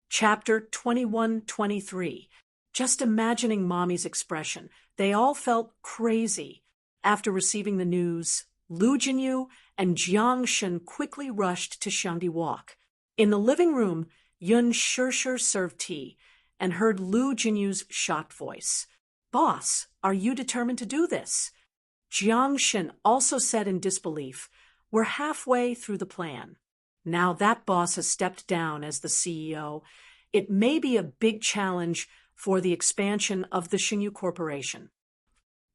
Chapter 21-23. Just imagining Mommy's expression. They all felt crazy. After receiving the news, Lu Jinyu and Jiang Shen quickly rushed to Shangdi Walk. In the living room, Yun Shishir served tea and heard Lu Jinyu's shocked voice. "Boss, are you determined to do this?" Jiang Shen also said in disbelief, "We're halfway through the plan." Now that boss has stepped down as the CEO, it may be a big challenge for the expansion of the Xingyu Corporation.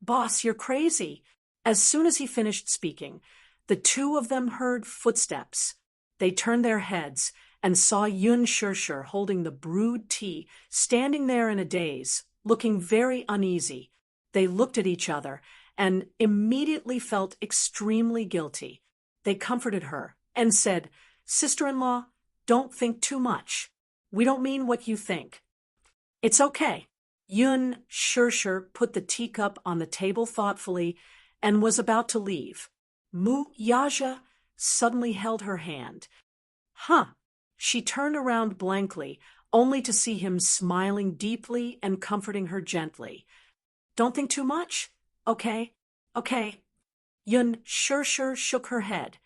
"Boss, you're crazy." As soon as he finished speaking, the two of them heard footsteps. They turned their heads and saw Yun Shishir holding the brewed tea, standing there in a daze, looking very uneasy. They looked at each other and immediately felt extremely guilty. They comforted her and said, "Sister-in-law, don't think too much. We don't mean what you think. It's okay." Yun Shishir put the teacup on the table thoughtfully and was about to leave. Mu Yaja suddenly held her hand. "Huh." She turned around blankly, only to see him smiling deeply and comforting her gently. "Don't think too much? Okay. Yun Shishir shook her head.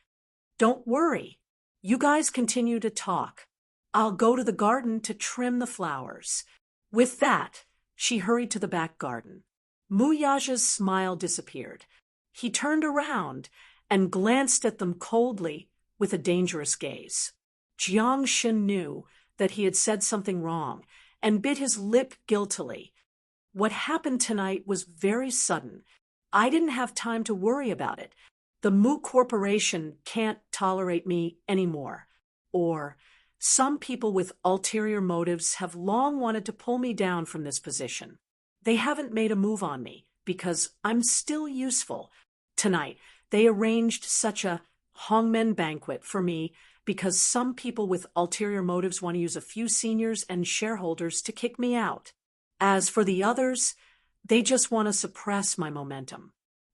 "Don't worry. You guys continue to talk. I'll go to the garden to trim the flowers." With that, she hurried to the back garden. Mu Yaja's smile disappeared. He turned around and glanced at them coldly with a dangerous gaze. Jiang Shen knew that he had said something wrong and bit his lip guiltily. "What happened tonight was very sudden. I didn't have time to worry about it. The Mu Corporation can't tolerate me anymore. Or, some people with ulterior motives have long wanted to pull me down from this position. They haven't made a move on me because I'm still useful. Tonight, they arranged such a Hongmen banquet for me because some people with ulterior motives want to use a few seniors and shareholders to kick me out. As for the others, they just want to suppress my momentum.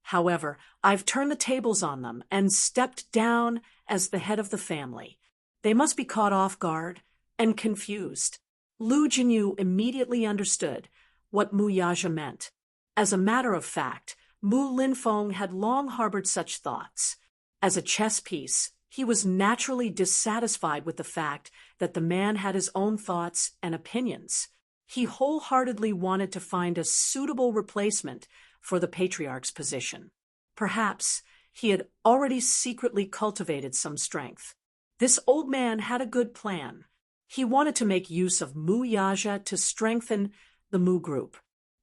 However, I've turned the tables on them and stepped down as the head of the family. They must be caught off guard and confused." Lu Jinyu immediately understood what Mu Yaja meant. As a matter of fact, Mu Linfeng had long harbored such thoughts. As a chess piece, he was naturally dissatisfied with the fact that the man had his own thoughts and opinions. He wholeheartedly wanted to find a suitable replacement for the patriarch's position. Perhaps he had already secretly cultivated some strength. This old man had a good plan. He wanted to make use of Mu Yaja to strengthen the Mu group.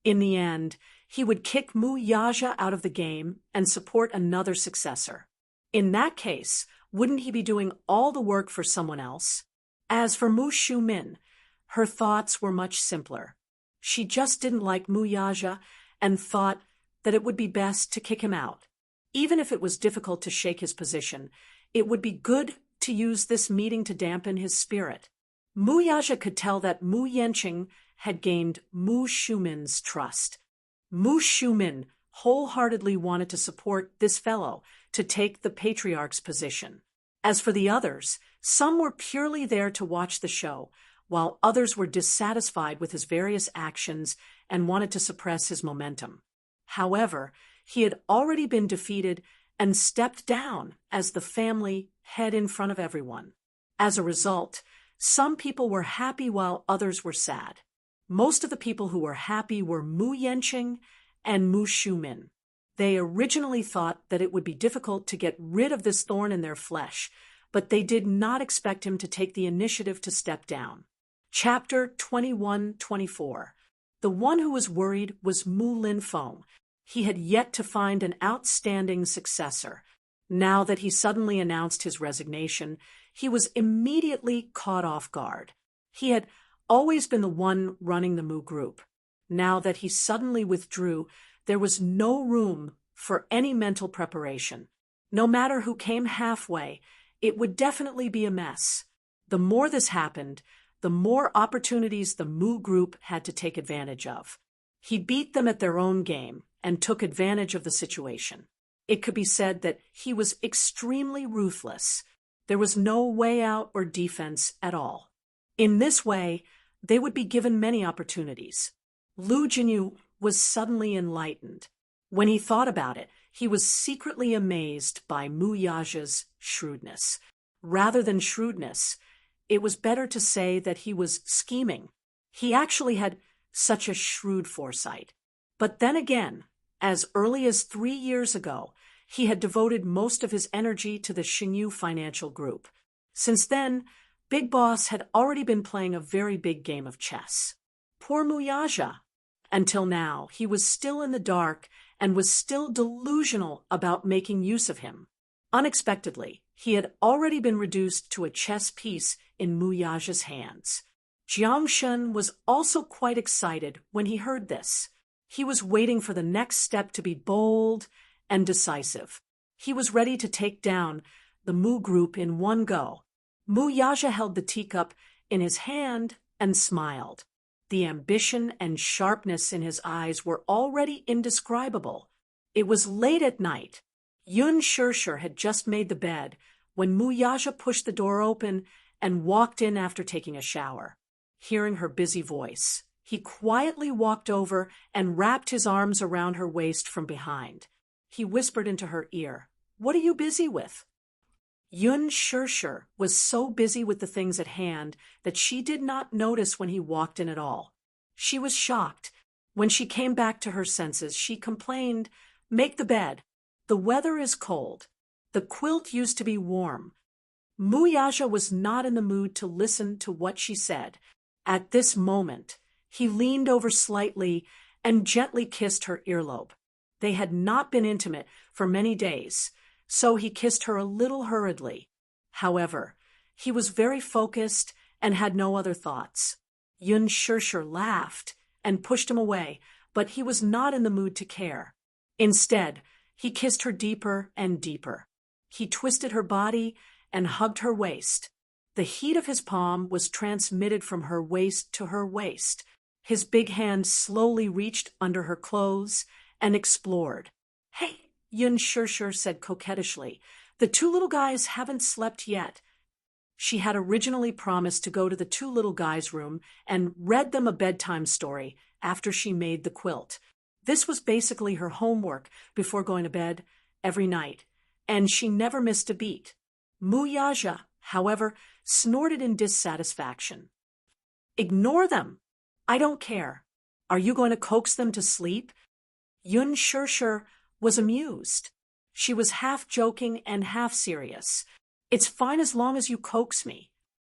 In the end, he would kick Mu Yaja out of the game and support another successor. In that case, wouldn't he be doing all the work for someone else? As for Mu Shumin, her thoughts were much simpler. She just didn't like Mu Yaja and thought that it would be best to kick him out. Even if it was difficult to shake his position, it would be good to use this meeting to dampen his spirit. Mu Yaja could tell that Mu Yenqing had gained Mu Shumin's trust. Mu Shumin wholeheartedly wanted to support this fellow to take the patriarch's position. As for the others, some were purely there to watch the show, while others were dissatisfied with his various actions and wanted to suppress his momentum. However, he had already been defeated and stepped down as the family head in front of everyone. As a result, some people were happy while others were sad. Most of the people who were happy were Mu Yenqing and Mu Shumin. They originally thought that it would be difficult to get rid of this thorn in their flesh, but they did not expect him to take the initiative to step down. Chapter 21-24. The one who was worried was Mu Linfeng. He had yet to find an outstanding successor. Now that he suddenly announced his resignation, he was immediately caught off guard. He had always been the one running the Mu group. Now that he suddenly withdrew, there was no room for any mental preparation. No matter who came halfway, it would definitely be a mess. The more this happened, the more opportunities the Mu group had to take advantage of. He beat them at their own game and took advantage of the situation. It could be said that he was extremely ruthless. There was no way out or defense at all. In this way, they would be given many opportunities. Lu Jinyu was suddenly enlightened. When he thought about it, he was secretly amazed by Mu Yaja's shrewdness. Rather than shrewdness, it was better to say that he was scheming. He actually had such a shrewd foresight. But then again, as early as 3 years ago, he had devoted most of his energy to the Xingyu Financial Group. Since then, Big Boss had already been playing a very big game of chess. Poor Muyaja. Until now, he was still in the dark and was still delusional about making use of him. Unexpectedly, he had already been reduced to a chess piece in Muyaja's hands. Jiang Shun was also quite excited when he heard this. He was waiting for the next step to be bold and decisive. He was ready to take down the Mu group in one go. Muyaja held the teacup in his hand and smiled. The ambition and sharpness in his eyes were already indescribable. It was late at night. Yun Shirshir had just made the bed when Muyaja pushed the door open and walked in after taking a shower. Hearing her busy voice, he quietly walked over and wrapped his arms around her waist from behind. He whispered into her ear, "What are you busy with?" Yun Shirshir was so busy with the things at hand that she did not notice when he walked in at all. She was shocked. When she came back to her senses, she complained, "Make the bed. The weather is cold. The quilt used to be warm." Muyaja was not in the mood to listen to what she said. At this moment, he leaned over slightly and gently kissed her earlobe. They had not been intimate for many days, so he kissed her a little hurriedly. However, he was very focused and had no other thoughts. Yun Shirshir laughed and pushed him away, but he was not in the mood to care. Instead, he kissed her deeper and deeper. He twisted her body and hugged her waist. The heat of his palm was transmitted from her waist to her waist. His big hand slowly reached under her clothes and explored. "Hey," Yun Shirshir said coquettishly, "the two little guys haven't slept yet." She had originally promised to go to the two little guys' room and read them a bedtime story after she made the quilt. This was basically her homework before going to bed every night, and she never missed a beat. Muyaja, however, snorted in dissatisfaction. "Ignore them. I don't care. Are you going to coax them to sleep?" Yun Shirshir was amused. She was half joking and half serious. "It's fine as long as you coax me."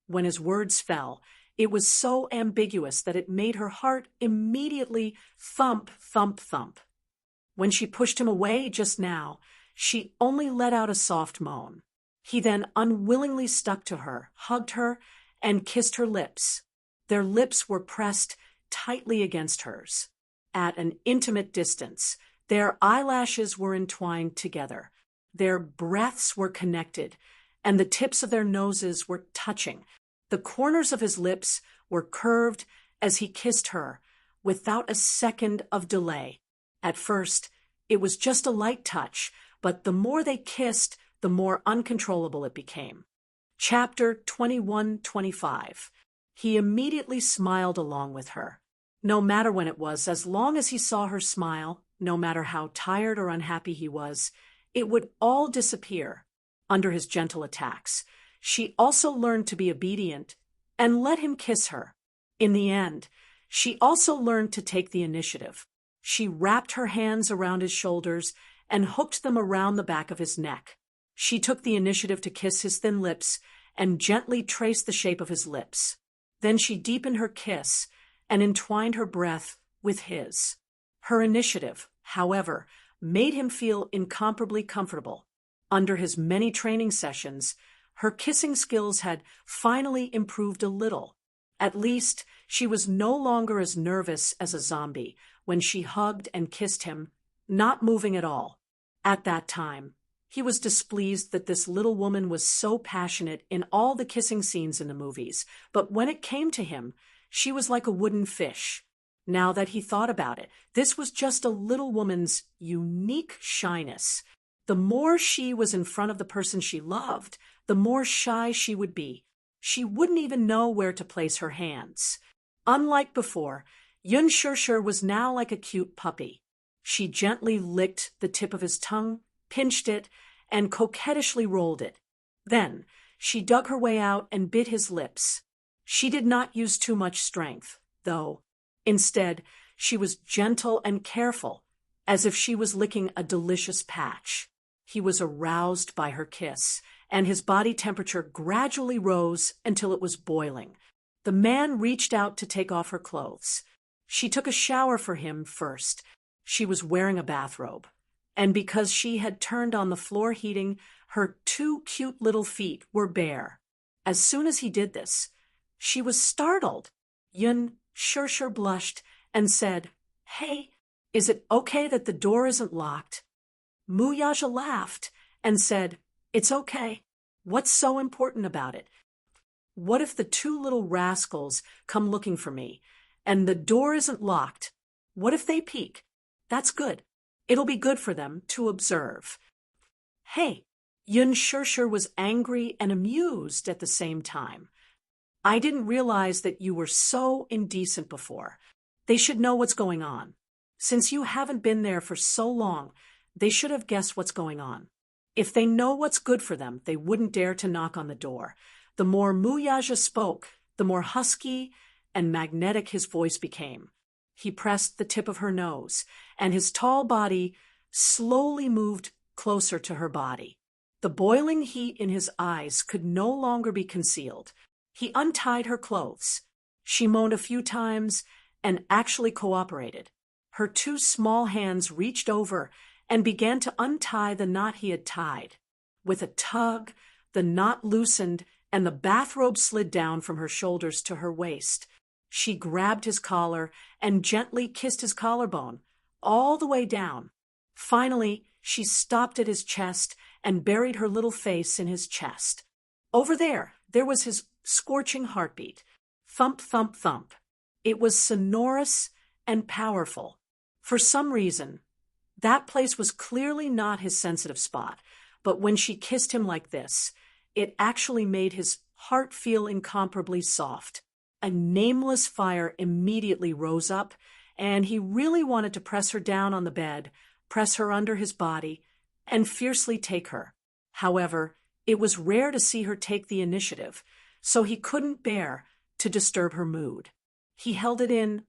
When his words fell, it was so ambiguous that it made her heart immediately thump, thump, thump. When she pushed him away just now, she only let out a soft moan. He then unwillingly stuck to her, hugged her, and kissed her lips. Their lips were pressed tightly against hers. At an intimate distance, their eyelashes were entwined together. Their breaths were connected, and the tips of their noses were touching. The corners of his lips were curved as he kissed her, without a second of delay. At first, it was just a light touch, but the more they kissed, the more uncontrollable it became. Chapter 21-25. He immediately smiled along with her. No matter when it was, as long as he saw her smile, no matter how tired or unhappy he was, it would all disappear under his gentle attacks. She also learned to be obedient and let him kiss her. In the end, she also learned to take the initiative. She wrapped her hands around his shoulders and hooked them around the back of his neck. She took the initiative to kiss his thin lips and gently traced the shape of his lips. Then she deepened her kiss and entwined her breath with his. Her initiative, however, made him feel incomparably comfortable. Under his many training sessions, her kissing skills had finally improved a little. At least, she was no longer as nervous as a zombie when she hugged and kissed him, not moving at all. At that time, he was displeased that this little woman was so passionate in all the kissing scenes in the movies, but when it came to him, she was like a wooden fish. Now that he thought about it, this was just a little woman's unique shyness. The more she was in front of the person she loved, the more shy she would be. She wouldn't even know where to place her hands. Unlike before, Yun Shirshir was now like a cute puppy. She gently licked the tip of his tongue, pinched it, and coquettishly rolled it. Then, she dug her way out and bit his lips. She did not use too much strength, though. Instead, she was gentle and careful, as if she was licking a delicious patch. He was aroused by her kiss, and his body temperature gradually rose until it was boiling. The man reached out to take off her clothes. She took a shower for him first. She was wearing a bathrobe. And because she had turned on the floor heating, her 2 cute little feet were bare. As soon as he did this, she was startled. Yun Shirshir blushed and said, "Hey, is it okay that the door isn't locked?" Muyaja laughed and said, "It's okay. What's so important about it? What if the 2 little rascals come looking for me, and the door isn't locked? What if they peek? That's good. It'll be good for them to observe." "Hey," Yun Shirshir was angry and amused at the same time. "I didn't realize that you were so indecent before. They should know what's going on. Since you haven't been there for so long, they should have guessed what's going on. If they know what's good for them, they wouldn't dare to knock on the door." The more Muyaja spoke, the more husky and magnetic his voice became. He pressed the tip of her nose, and his tall body slowly moved closer to her body. The boiling heat in his eyes could no longer be concealed. He untied her clothes. She moaned a few times and actually cooperated. Her 2 small hands reached over and began to untie the knot he had tied. With a tug, the knot loosened and the bathrobe slid down from her shoulders to her waist. She grabbed his collar and gently kissed his collarbone, all the way down. Finally, she stopped at his chest and buried her little face in his chest. Over there was his scorching heartbeat. Thump, thump, thump. It was sonorous and powerful. For some reason, that place was clearly not his sensitive spot, but when she kissed him like this, it actually made his heart feel incomparably soft. A nameless fire immediately rose up, and he really wanted to press her down on the bed, press her under his body, and fiercely take her. However, it was rare to see her take the initiative, so he couldn't bear to disturb her mood. He held it in,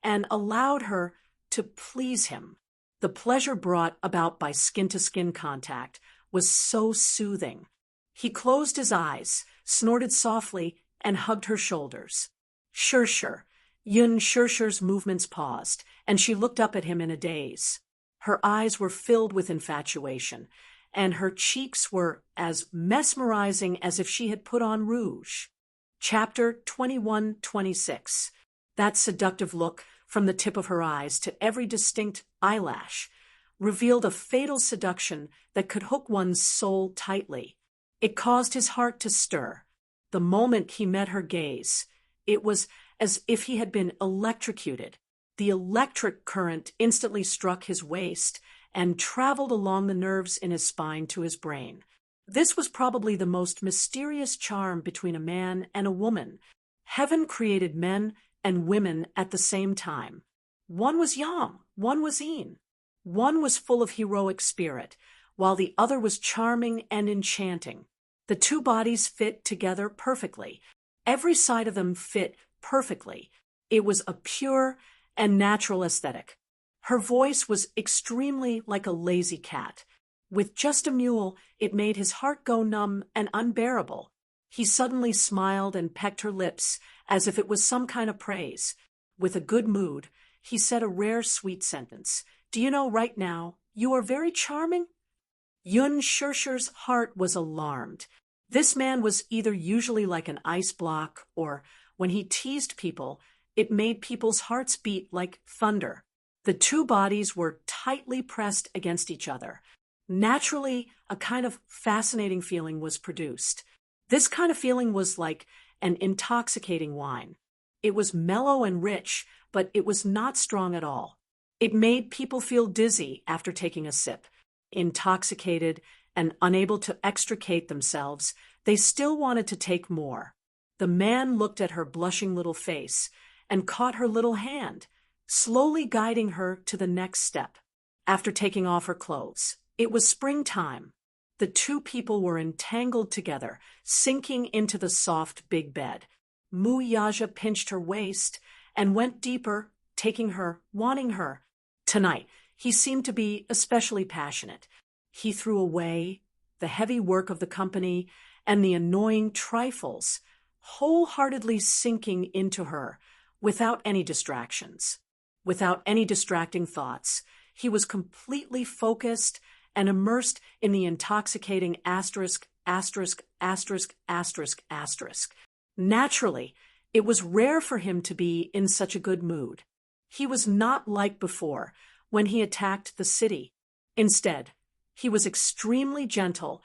and allowed her to please him. The pleasure brought about by skin-to-skin contact was so soothing. He closed his eyes, snorted softly, and hugged her shoulders. Shirshir. Yun Shirshir's movements paused, and she looked up at him in a daze. Her eyes were filled with infatuation, and her cheeks were as mesmerizing as if she had put on rouge. Chapter 21-26. That seductive look, from the tip of her eyes to every distinct eyelash, revealed a fatal seduction that could hook one's soul tightly. It caused his heart to stir. The moment he met her gaze, it was as if he had been electrocuted. The electric current instantly struck his waist and traveled along the nerves in his spine to his brain. This was probably the most mysterious charm between a man and a woman. Heaven created men and women at the same time. One was Yang, one was Yin. One was full of heroic spirit, while the other was charming and enchanting. The 2 bodies fit together perfectly. Every side of them fit perfectly. It was a pure and natural aesthetic. Her voice was extremely like a lazy cat. With just a mule, it made his heart go numb and unbearable. He suddenly smiled and pecked her lips as if it was some kind of praise. With a good mood, he said a rare sweet sentence. "Do you know, right now, you are very charming?" Yun Shirshir's heart was alarmed. This man was either usually like an ice block, or when he teased people, it made people's hearts beat like thunder. The 2 bodies were tightly pressed against each other. Naturally, a kind of fascinating feeling was produced. This kind of feeling was like an intoxicating wine. It was mellow and rich, but it was not strong at all. It made people feel dizzy after taking a sip, intoxicated and unable to extricate themselves, they still wanted to take more. The man looked at her blushing little face and caught her little hand, slowly guiding her to the next step. After taking off her clothes, it was springtime. The two people were entangled together, sinking into the soft big bed. Muyaja pinched her waist and went deeper, taking her, wanting her. Tonight, he seemed to be especially passionate. He threw away the heavy work of the company and the annoying trifles, wholeheartedly sinking into her without any distractions, without any distracting thoughts. He was completely focused and immersed in the intoxicating asterisk, asterisk, asterisk, asterisk, asterisk. Naturally, it was rare for him to be in such a good mood. He was not like before, when he attacked the city. Instead, he was extremely gentle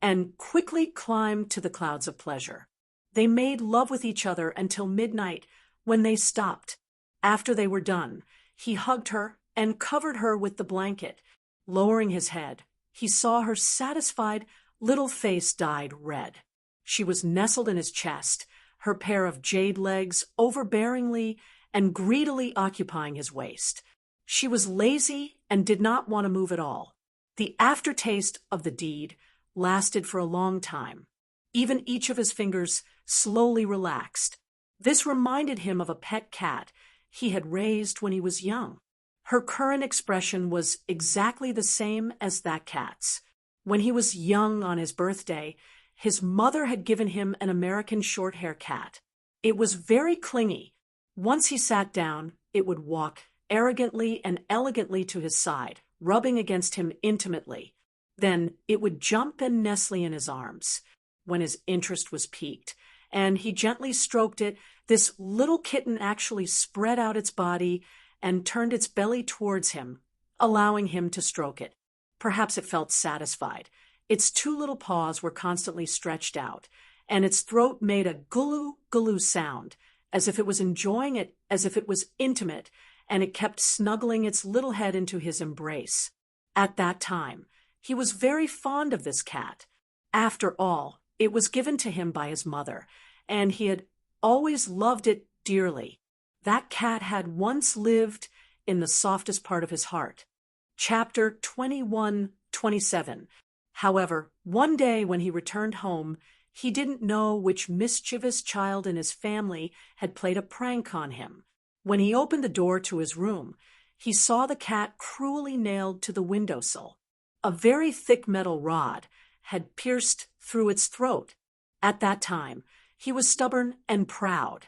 and quickly climbed to the clouds of pleasure. They made love with each other until midnight, when they stopped. After they were done, he hugged her and covered her with the blanket. Lowering his head, he saw her satisfied little face dyed red. She was nestled in his chest, her pair of jade legs overbearingly and greedily occupying his waist. She was lazy and did not want to move at all. The aftertaste of the deed lasted for a long time. Even each of his fingers slowly relaxed. This reminded him of a pet cat he had raised when he was young. Her current expression was exactly the same as that cat's. When he was young on his birthday, his mother had given him an American short-hair cat. It was very clingy. Once he sat down, it would walk arrogantly and elegantly to his side, rubbing against him intimately. Then it would jump and nestle in his arms. When his interest was piqued, and he gently stroked it, this little kitten actually spread out its body and turned its belly towards him, allowing him to stroke it. Perhaps it felt satisfied. Its two little paws were constantly stretched out, and its throat made a gulu-gulu sound, as if it was enjoying it, as if it was intimate, and it kept snuggling its little head into his embrace. At that time, he was very fond of this cat. After all, it was given to him by his mother, and he had always loved it dearly. That cat had once lived in the softest part of his heart. Chapter 21-27. However, one day when he returned home, he didn't know which mischievous child in his family had played a prank on him. When he opened the door to his room, he saw the cat cruelly nailed to the windowsill. A very thick metal rod had pierced through its throat. At that time, he was stubborn and proud.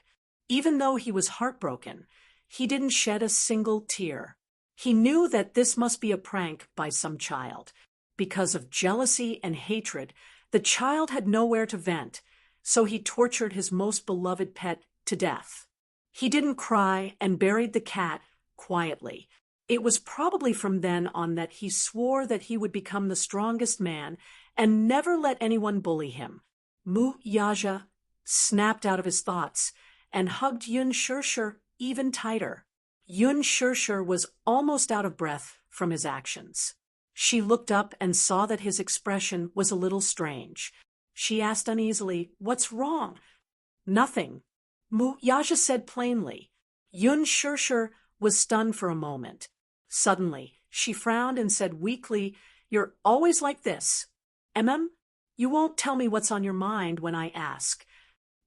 Even though he was heartbroken, he didn't shed a single tear. He knew that this must be a prank by some child. Because of jealousy and hatred, the child had nowhere to vent, so he tortured his most beloved pet to death. He didn't cry and buried the cat quietly. It was probably from then on that he swore that he would become the strongest man and never let anyone bully him. Muyaja snapped out of his thoughts and hugged Yun Shirshir even tighter. Yun Shirshir was almost out of breath from his actions. She looked up and saw that his expression was a little strange. She asked uneasily, "What's wrong?" "Nothing," Muyaja said plainly. Yun Shirshir was stunned for a moment. Suddenly, she frowned and said weakly, "You're always like this. You won't tell me what's on your mind when I ask."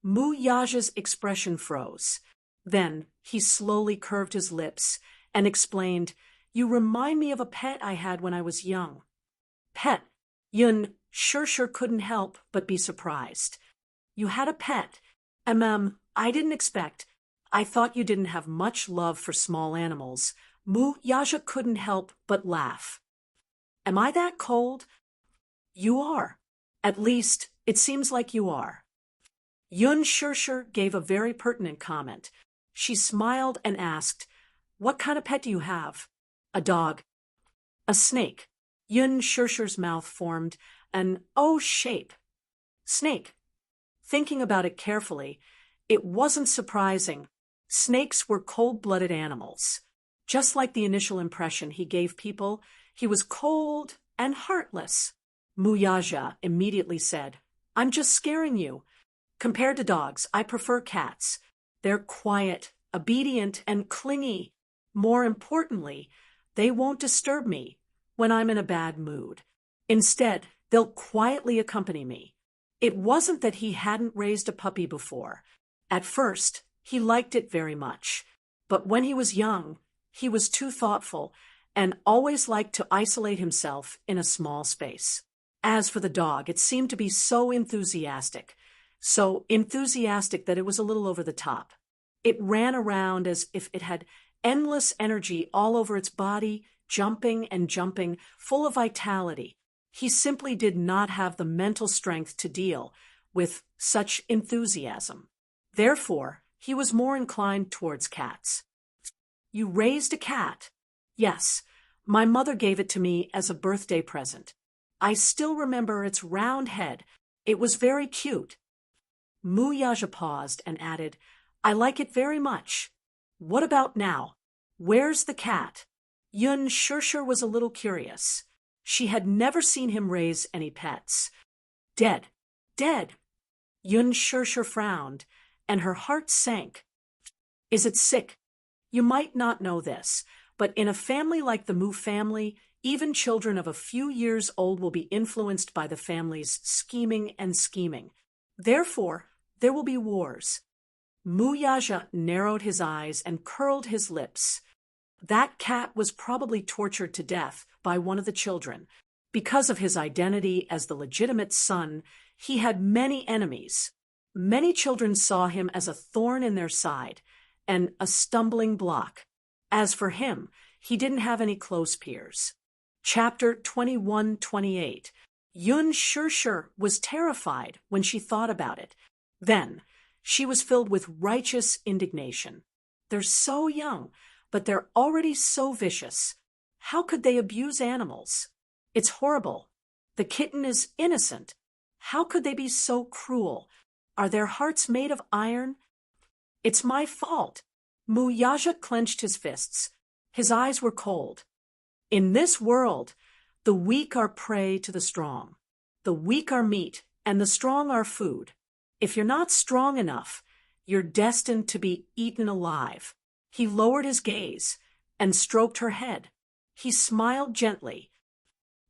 Muyaja's expression froze. Then he slowly curved his lips and explained, "You remind me of a pet I had when I was young." "Pet?" Yun Shirshir couldn't help but be surprised. "You had a pet? I didn't expect. I thought you didn't have much love for small animals." Muyaja couldn't help but laugh. "Am I that cold?" "You are. At least, it seems like you are." Yun Shirshir gave a very pertinent comment. She smiled and asked, "What kind of pet do you have?" "A dog." "A snake." Yun Shirshir's mouth formed an O shape. "Snake." Thinking about it carefully, it wasn't surprising. Snakes were cold-blooded animals. Just like the initial impression he gave people, he was cold and heartless. Muyaja immediately said, "I'm just scaring you. Compared to dogs, I prefer cats. They're quiet, obedient, and clingy. More importantly, they won't disturb me when I'm in a bad mood. Instead, they'll quietly accompany me." It wasn't that he hadn't raised a puppy before. At first, he liked it very much. But when he was young, he was too thoughtful and always liked to isolate himself in a small space. As for the dog, it seemed to be so enthusiastic that it was a little over the top. It ran around as if it had endless energy all over its body, jumping and jumping, full of vitality. He simply did not have the mental strength to deal with such enthusiasm. Therefore, he was more inclined towards cats. "You raised a cat?" "Yes, my mother gave it to me as a birthday present. I still remember its round head. It was very cute." Muyaja paused and added, "I like it very much. What about now? Where's the cat?" Yun Shusher was a little curious. She had never seen him raise any pets. "Dead. Dead." Yun Shusher frowned, and her heart sank. "Is it sick? You might not know this, but in a family like the Mu family, even children of a few years old will be influenced by the family's scheming and scheming. Therefore, there will be wars." Muyaja narrowed his eyes and curled his lips. That cat was probably tortured to death by one of the children. Because of his identity as the legitimate son, he had many enemies. Many children saw him as a thorn in their side and a stumbling block. As for him, he didn't have any close peers. Chapter 21-28. Yun Shusher was terrified when she thought about it. Then, she was filled with righteous indignation. They're so young, but they're already so vicious. How could they abuse animals? It's horrible. The kitten is innocent. How could they be so cruel? Are their hearts made of iron? It's my fault. Muyaja clenched his fists. His eyes were cold. In this world, the weak are prey to the strong. The weak are meat, and the strong are food. If you're not strong enough, you're destined to be eaten alive. He lowered his gaze and stroked her head. He smiled gently.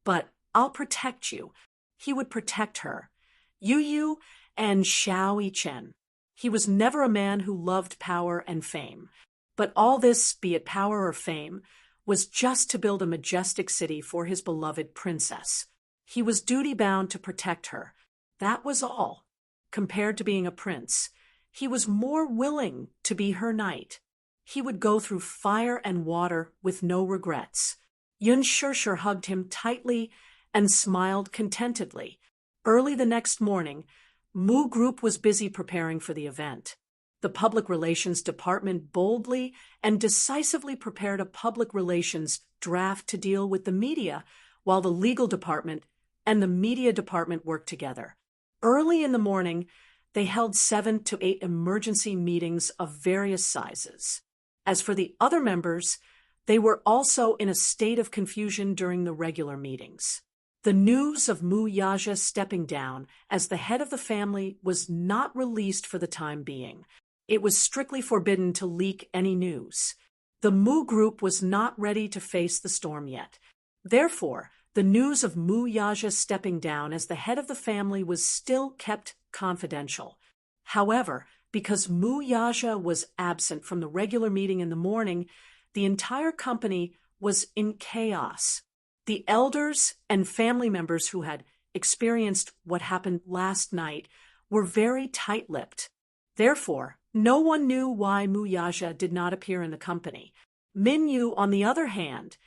"But I'll protect you." He would protect her. Yu and Xiao Yichen. He was never a man who loved power and fame. But all this, be it power or fame, was just to build a majestic city for his beloved princess. He was duty-bound to protect her. That was all. Compared to being a prince, he was more willing to be her knight. He would go through fire and water with no regrets. Yun Shusher hugged him tightly and smiled contentedly. Early the next morning, Mu Group was busy preparing for the event. The public relations department boldly and decisively prepared a public relations draft to deal with the media, while the legal department and the media department worked together. Early in the morning, they held 7 to 8 emergency meetings of various sizes. As for the other members, they were also in a state of confusion during the regular meetings. The news of Muyaja stepping down as the head of the family was not released for the time being. It was strictly forbidden to leak any news. The Mu Group was not ready to face the storm yet. Therefore, the news of Muyaja stepping down as the head of the family was still kept confidential. However, because Muyaja was absent from the regular meeting in the morning, the entire company was in chaos. The elders and family members who had experienced what happened last night were very tight-lipped. Therefore, no one knew why Muyaja did not appear in the company. Minyu, on the other hand,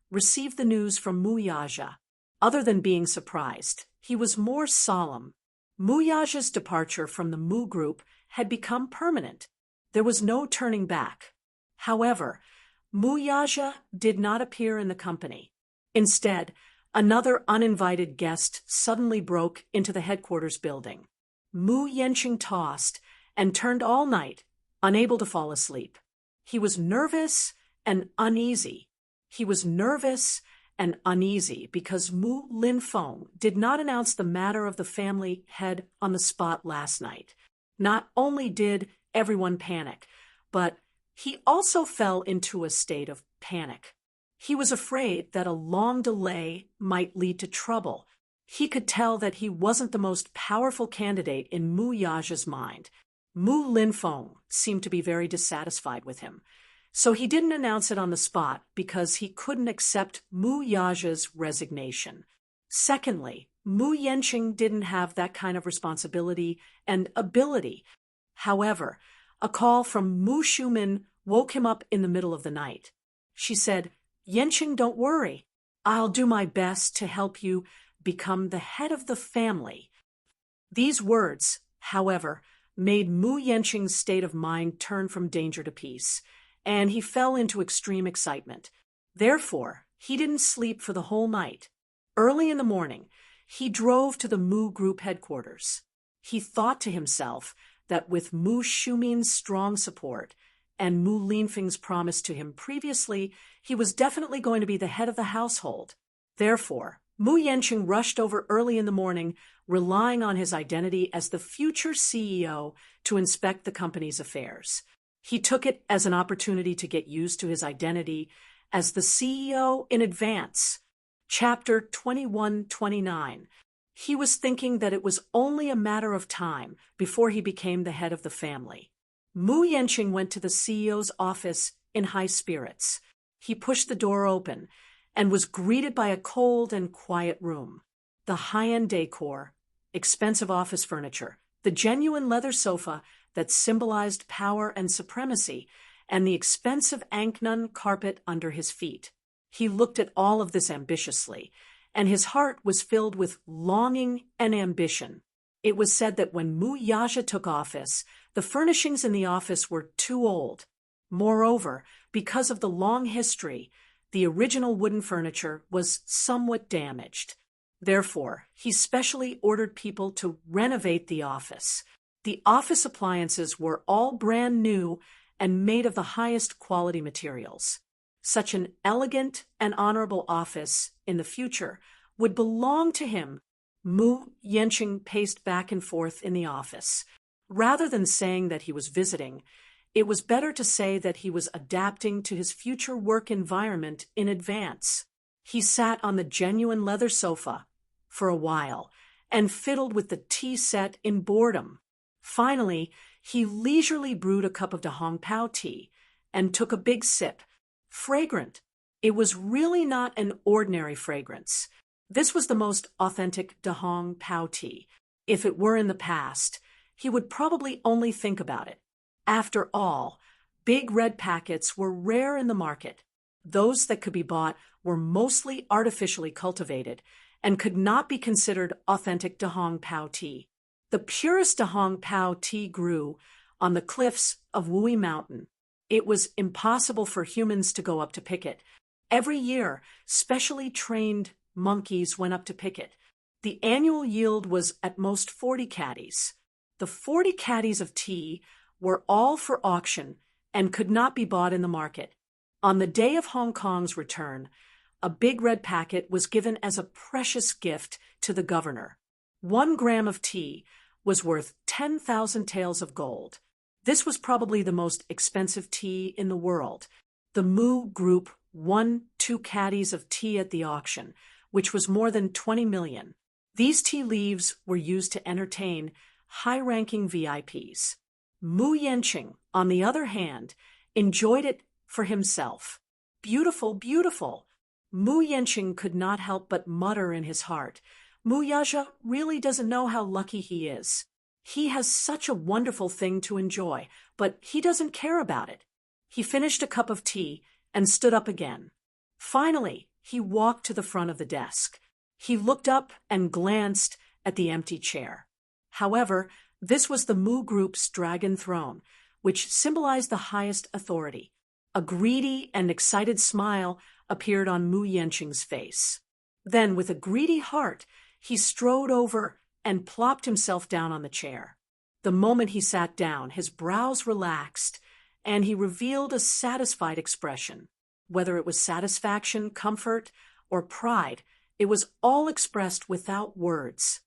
received the news from Muyaja. Other than being surprised, he was more solemn. Muyaja's departure from the Mu Group had become permanent. There was no turning back. However, Muyaja did not appear in the company. Instead, another uninvited guest suddenly broke into the headquarters building. Mu Yenqing tossed and turned all night, unable to fall asleep. He was nervous and uneasy. and uneasy because Mu Linfeng did not announce the matter of the family head on the spot last night. Not only did everyone panic, but he also fell into a state of panic. He was afraid that a long delay might lead to trouble. He could tell that he wasn't the most powerful candidate in Mu Yaja's mind. Mu Linfeng seemed to be very dissatisfied with him. So he didn't announce it on the spot because he couldn't accept Mu Yaja's resignation. Secondly, Mu Yanqing didn't have that kind of responsibility and ability. However, a call from Mu Shumin woke him up in the middle of the night. She said, "Yanqing, don't worry. I'll do my best to help you become the head of the family." These words, however, made Mu Yanqing's state of mind turn from danger to peace, and he fell into extreme excitement. Therefore, he didn't sleep for the whole night. Early in the morning, he drove to the Mu Group headquarters. He thought to himself that with Mu Shumin's strong support and Mu Linfeng's promise to him previously, he was definitely going to be the head of the household. Therefore, Mu Yanqing rushed over early in the morning, relying on his identity as the future CEO to inspect the company's affairs. He took it as an opportunity to get used to his identity as the CEO in advance. Chapter 21-29. He was thinking that it was only a matter of time before he became the head of the family. Mu Yanqing went to the CEO's office in high spirits. He pushed the door open and was greeted by a cold and quiet room. The high-end decor, expensive office furniture, the genuine leather sofa that symbolized power and supremacy, and the expensive Anknun carpet under his feet. He looked at all of this ambitiously, and his heart was filled with longing and ambition. It was said that when Mu Yaja took office, the furnishings in the office were too old. Moreover, because of the long history, the original wooden furniture was somewhat damaged. Therefore, he specially ordered people to renovate the office. The office appliances were all brand new and made of the highest quality materials. Such an elegant and honorable office in the future would belong to him. Mu Yanqing paced back and forth in the office. Rather than saying that he was visiting, it was better to say that he was adapting to his future work environment in advance. He sat on the genuine leather sofa for a while and fiddled with the tea set in boredom. Finally, he leisurely brewed a cup of Dahong Pao tea and took a big sip. Fragrant. It was really not an ordinary fragrance. This was the most authentic Dahong Pao tea. If it were in the past, he would probably only think about it. After all, big red packets were rare in the market. Those that could be bought were mostly artificially cultivated and could not be considered authentic Dahong Pao tea. The purest Dahong Pao tea grew on the cliffs of Wui Mountain. It was impossible for humans to go up to pick it. Every year, specially trained monkeys went up to pick it. The annual yield was at most 40 caddies. The 40 caddies of tea were all for auction and could not be bought in the market. On the day of Hong Kong's return, a big red packet was given as a precious gift to the governor. 1 gram of tea was worth 10,000 taels of gold. This was probably the most expensive tea in the world. The Mu Group won 2 caddies of tea at the auction, which was more than 20 million. These tea leaves were used to entertain high-ranking VIPs. Mu Yanqing, on the other hand, enjoyed it for himself. Beautiful, beautiful. Mu Yanqing could not help but mutter in his heart, Mu Yaja really doesn't know how lucky he is. He has such a wonderful thing to enjoy, but he doesn't care about it. He finished a cup of tea and stood up again. Finally, he walked to the front of the desk. He looked up and glanced at the empty chair. However, this was the Mu Group's dragon throne, which symbolized the highest authority. A greedy and excited smile appeared on Mu Yanqing's face. Then, with a greedy heart, he strode over and plopped himself down on the chair. The moment he sat down, his brows relaxed, and he revealed a satisfied expression. Whether it was satisfaction, comfort, or pride. It was all expressed without words.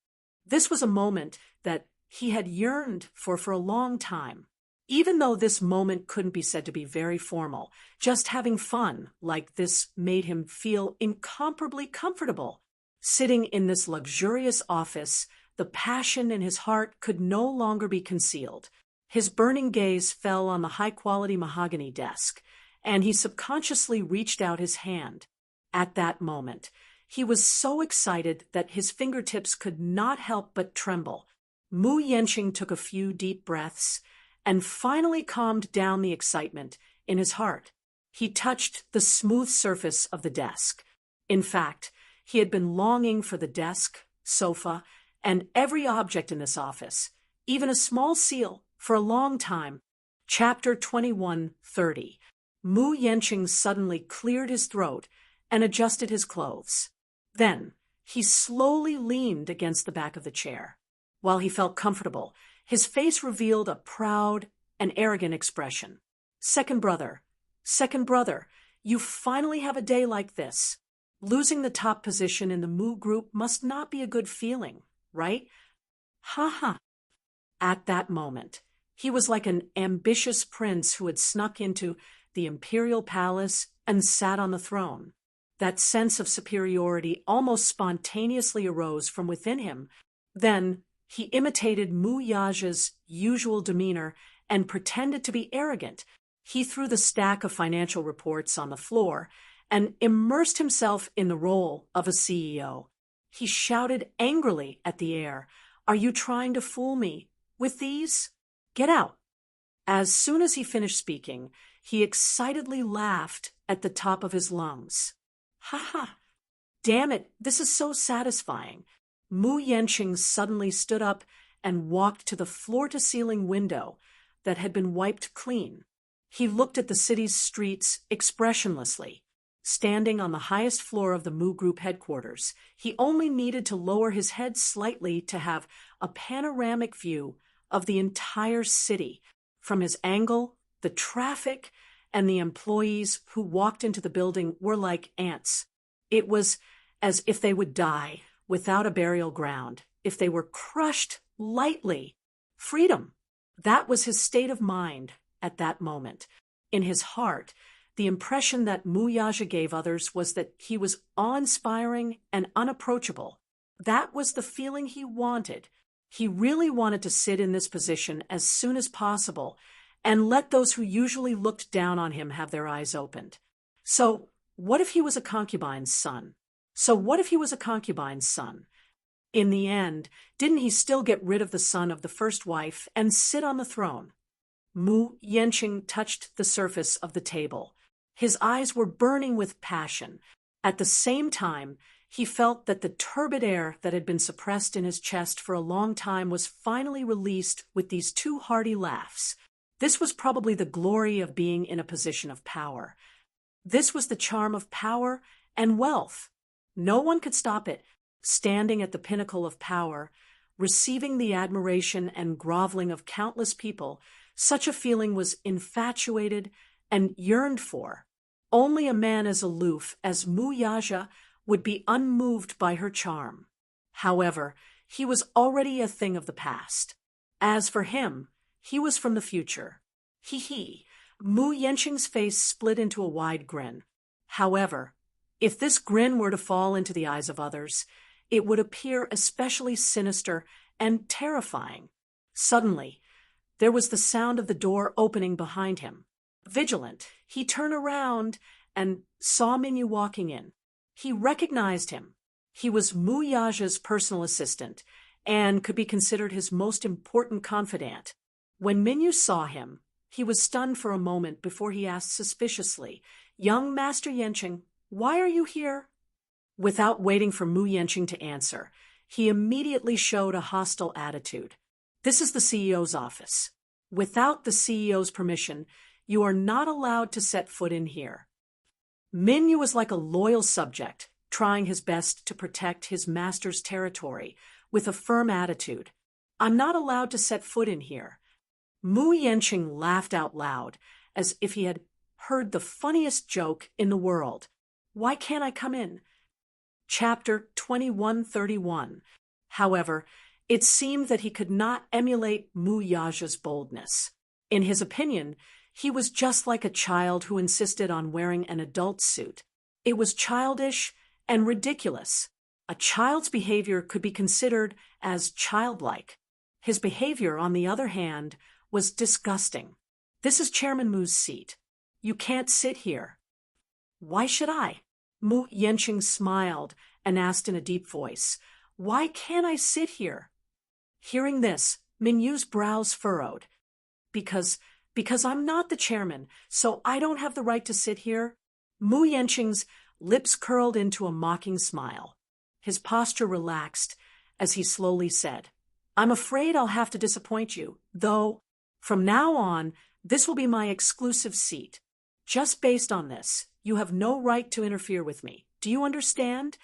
This was a moment that he had yearned for a long time. Even though this moment couldn't be said to be very formal, just having fun like this made him feel incomparably comfortable. Sitting in this luxurious office, the passion in his heart could no longer be concealed. His burning gaze fell on the high-quality mahogany desk, and he subconsciously reached out his hand. At that moment, he was so excited that his fingertips could not help but tremble. Mu Yenqing took a few deep breaths and finally calmed down the excitement in his heart. He touched the smooth surface of the desk. In fact, he had been longing for the desk, sofa, and every object in this office, even a small seal, for a long time. Chapter 21:30. Mu Yenqing suddenly cleared his throat and adjusted his clothes. Then, he slowly leaned against the back of the chair. While he felt comfortable, his face revealed a proud and arrogant expression. Second brother, you finally have a day like this. Losing the top position in the Mu group must not be a good feeling, right? Ha ha. At that moment, he was like an ambitious prince who had snuck into the imperial palace and sat on the throne. That sense of superiority almost spontaneously arose from within him. Then, he imitated Mu Yaja's usual demeanor and pretended to be arrogant. He threw the stack of financial reports on the floor and immersed himself in the role of a CEO. He shouted angrily at the air, "Are you trying to fool me with these? Get out!" As soon as he finished speaking, he excitedly laughed at the top of his lungs. Ha ha! Damn it, this is so satisfying. Mu Yenqing suddenly stood up and walked to the floor-to-ceiling window that had been wiped clean. He looked at the city's streets expressionlessly. Standing on the highest floor of the Mu Group headquarters, he only needed to lower his head slightly to have a panoramic view of the entire city. From his angle, the traffic and the employees who walked into the building were like ants. It was as if they would die without a burial ground, if they were crushed lightly. Freedom. That was his state of mind at that moment. In his heart, the impression that Mu Yaja gave others was that he was awe-inspiring and unapproachable. That was the feeling he wanted. He really wanted to sit in this position as soon as possible and let those who usually looked down on him have their eyes opened. So, what if he was a concubine's son? In the end, didn't he still get rid of the son of the first wife and sit on the throne? Mu Yenqing touched the surface of the table. His eyes were burning with passion. At the same time, he felt that the turbid air that had been suppressed in his chest for a long time was finally released with these two hearty laughs. This was probably the glory of being in a position of power. This was the charm of power and wealth. No one could stop it. Standing at the pinnacle of power, receiving the admiration and groveling of countless people, such a feeling was infatuated and yearned for. Only a man as aloof as Mu Yaja would be unmoved by her charm. However, he was already a thing of the past. As for him, he was from the future. He. Mu Yenqing's face split into a wide grin. However, if this grin were to fall into the eyes of others, it would appear especially sinister and terrifying. Suddenly, there was the sound of the door opening behind him. Vigilant, he turned around and saw Minyu walking in. He recognized him. He was Mu Yaja's personal assistant and could be considered his most important confidant. When Minyu saw him, he was stunned for a moment before he asked suspiciously, "Young Master Yenqing, why are you here?" Without waiting for Mu Yenqing to answer, he immediately showed a hostile attitude. "This is the CEO's office. Without the CEO's permission, you are not allowed to set foot in here." Minyu was like a loyal subject, trying his best to protect his master's territory, with a firm attitude. "I'm not allowed to set foot in here." Mu Yenqing laughed out loud, as if he had heard the funniest joke in the world. "Why can't I come in?" Chapter 2131. However, it seemed that he could not emulate Mu Yaja's boldness. In his opinion, he was just like a child who insisted on wearing an adult suit. It was childish and ridiculous. A child's behavior could be considered as childlike. His behavior, on the other hand, was disgusting. This is Chairman Mu's seat. You can't sit here. Why should I? Mu Yenqing smiled and asked in a deep voice, Why can't I sit here? Hearing this, Minyu's brows furrowed. Because I'm not the chairman, so I don't have the right to sit here? Mu Yenqing's lips curled into a mocking smile. His posture relaxed as he slowly said, I'm afraid I'll have to disappoint you, though from now on, this will be my exclusive seat. Just based on this, you have no right to interfere with me. Do you understand?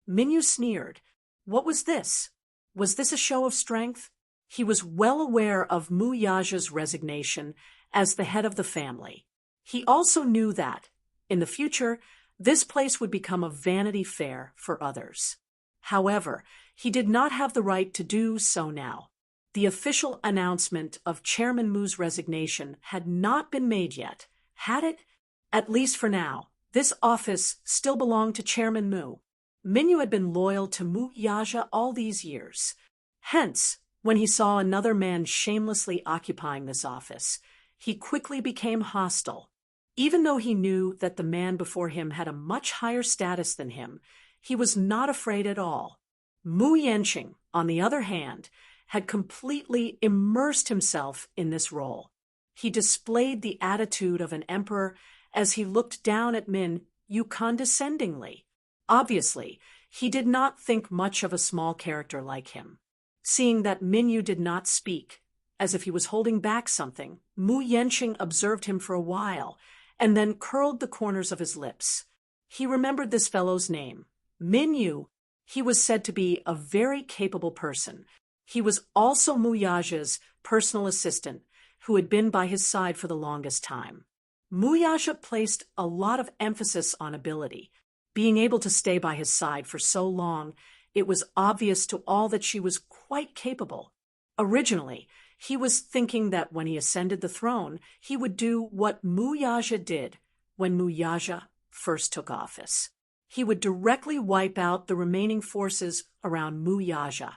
Minyu sneered. What was this? Was this a show of strength? He was well aware of Mu Yaja's resignation as the head of the family. He also knew that, in the future, this place would become a vanity fair for others. However, he did not have the right to do so now. The official announcement of Chairman Mu's resignation had not been made yet, had it? At least for now, this office still belonged to Chairman Mu. Minyu had been loyal to Mu Yaja all these years. Hence, when he saw another man shamelessly occupying this office, he quickly became hostile. Even though he knew that the man before him had a much higher status than him, he was not afraid at all. Mu Yenqing, on the other hand, had completely immersed himself in this role. He displayed the attitude of an emperor as he looked down at Minyu condescendingly. Obviously, he did not think much of a small character like him. Seeing that Minyu did not speak, as if he was holding back something, Mu Yenqing observed him for a while, and then curled the corners of his lips. He remembered this fellow's name. Minyu. He was said to be a very capable person. He was also Mu Yaja's personal assistant, who had been by his side for the longest time. Mu Yaja placed a lot of emphasis on ability. Being able to stay by his side for so long, it was obvious to all that she was quite capable. Originally, he was thinking that when he ascended the throne, he would do what Mu Yaja did when Mu Yaja first took office. He would directly wipe out the remaining forces around Mu Yaja.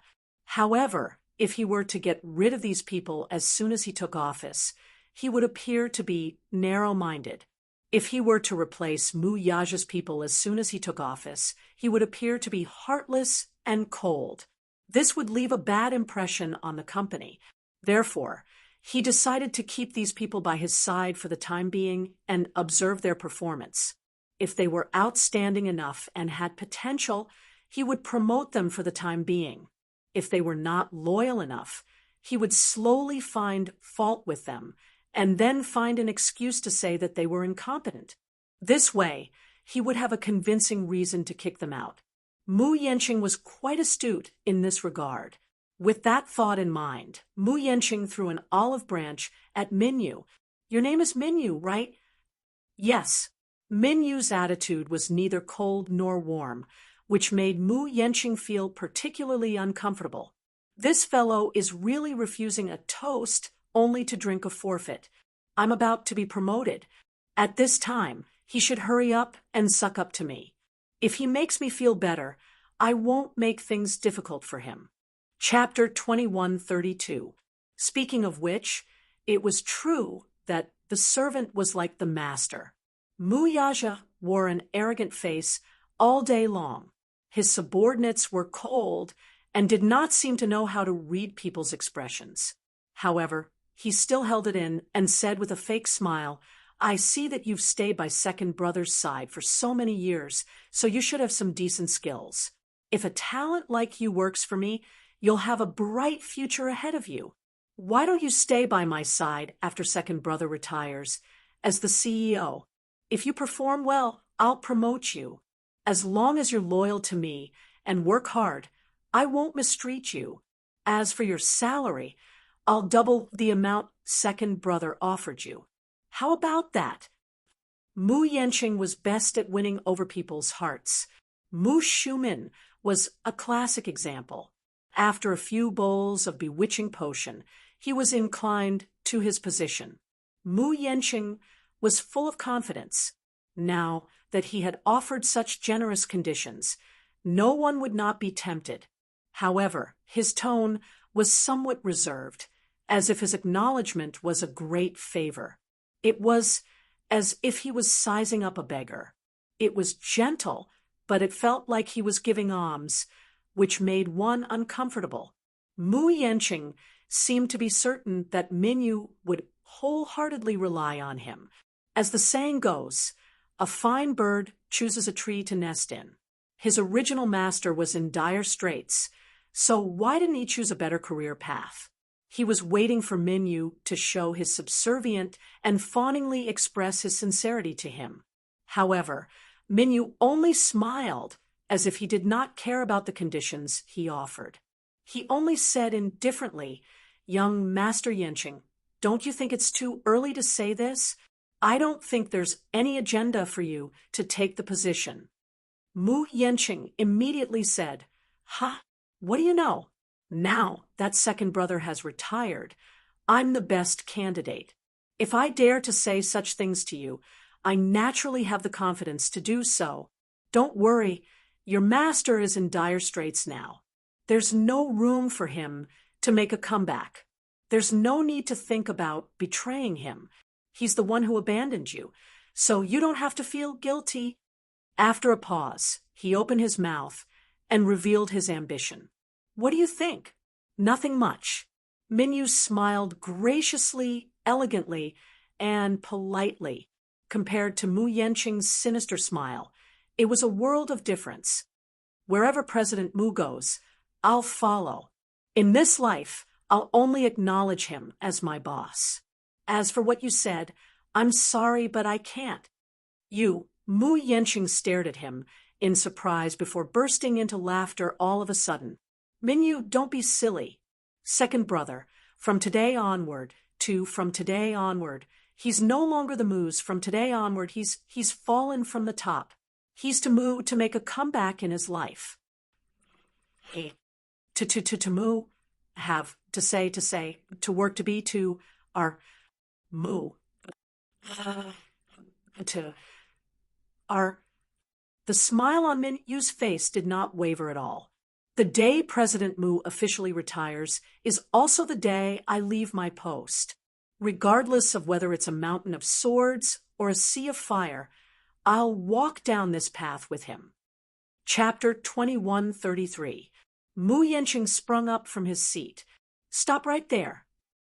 However, if he were to get rid of these people as soon as he took office, he would appear to be narrow-minded. If he were to replace Mu Yaja's people as soon as he took office, he would appear to be heartless and cold. This would leave a bad impression on the company. Therefore, he decided to keep these people by his side for the time being and observe their performance. If they were outstanding enough and had potential, he would promote them for the time being. If they were not loyal enough, he would slowly find fault with them and then find an excuse to say that they were incompetent. This way, he would have a convincing reason to kick them out. Mu Yenqing was quite astute in this regard. With that thought in mind, Mu Yenqing threw an olive branch at Minyu. Your name is Minyu, right? Yes. Minyu's attitude was neither cold nor warm, which made Mu Yenqing feel particularly uncomfortable. This fellow is really refusing a toast only to drink a forfeit. I'm about to be promoted. At this time, he should hurry up and suck up to me. If he makes me feel better, I won't make things difficult for him. Chapter 2132. Speaking of which, it was true that the servant was like the master. Mu Yaja wore an arrogant face all day long. His subordinates were cold and did not seem to know how to read people's expressions. However, he still held it in and said with a fake smile, I see that you've stayed by second brother's side for so many years, so you should have some decent skills. If a talent like you works for me, you'll have a bright future ahead of you. Why don't you stay by my side after second brother retires as the CEO? If you perform well, I'll promote you. As long as you're loyal to me and work hard, I won't mistreat you. As for your salary, I'll double the amount second brother offered you. How about that? Mu Yenqing was best at winning over people's hearts. Mu Shumin was a classic example. After a few bowls of bewitching potion, he was inclined to his position. Mu Yenqing was full of confidence. Now that he had offered such generous conditions, no one would not be tempted. However, his tone was somewhat reserved, as if his acknowledgment was a great favor. It was as if he was sizing up a beggar. It was gentle, but it felt like he was giving alms, which made one uncomfortable. Mu Yenqing seemed to be certain that Minyu would wholeheartedly rely on him. As the saying goes, a fine bird chooses a tree to nest in. His original master was in dire straits, so why didn't he choose a better career path? He was waiting for Minyu to show his subservient and fawningly express his sincerity to him. However, Minyu only smiled, as if he did not care about the conditions he offered. He only said indifferently, "Young Master Yenqing, don't you think it's too early to say this? I don't think there's any agenda for you to take the position." Mu Yenqing immediately said, "Ha, what do you know? Now that second brother has retired, I'm the best candidate. If I dare to say such things to you, I naturally have the confidence to do so. Don't worry, your master is in dire straits now. There's no room for him to make a comeback. There's no need to think about betraying him. He's the one who abandoned you, so you don't have to feel guilty." After a pause, he opened his mouth and revealed his ambition. "What do you think?" "Nothing much." Minyu smiled graciously, elegantly, and politely. Compared to Mu Yenqing's sinister smile, it was a world of difference. "Wherever President Mu goes, I'll follow. In this life, I'll only acknowledge him as my boss. As for what you said, I'm sorry, but I can't." Mu Yenqing stared at him in surprise before bursting into laughter all of a sudden. "Minyu, don't be silly. Second brother, from today onward, he's no longer the Mu's. From today onward, he's fallen from the top. He's to Mu to make a comeback in his life." Hey, to Mu, have, to say, to work, to be, to, are, Mu, to, are. The smile on Minyu's face did not waver at all. "The day President Mu officially retires is also the day I leave my post. Regardless of whether it's a mountain of swords or a sea of fire, I'll walk down this path with him." Chapter 2133. Mu Yenqing sprung up from his seat. "Stop right there."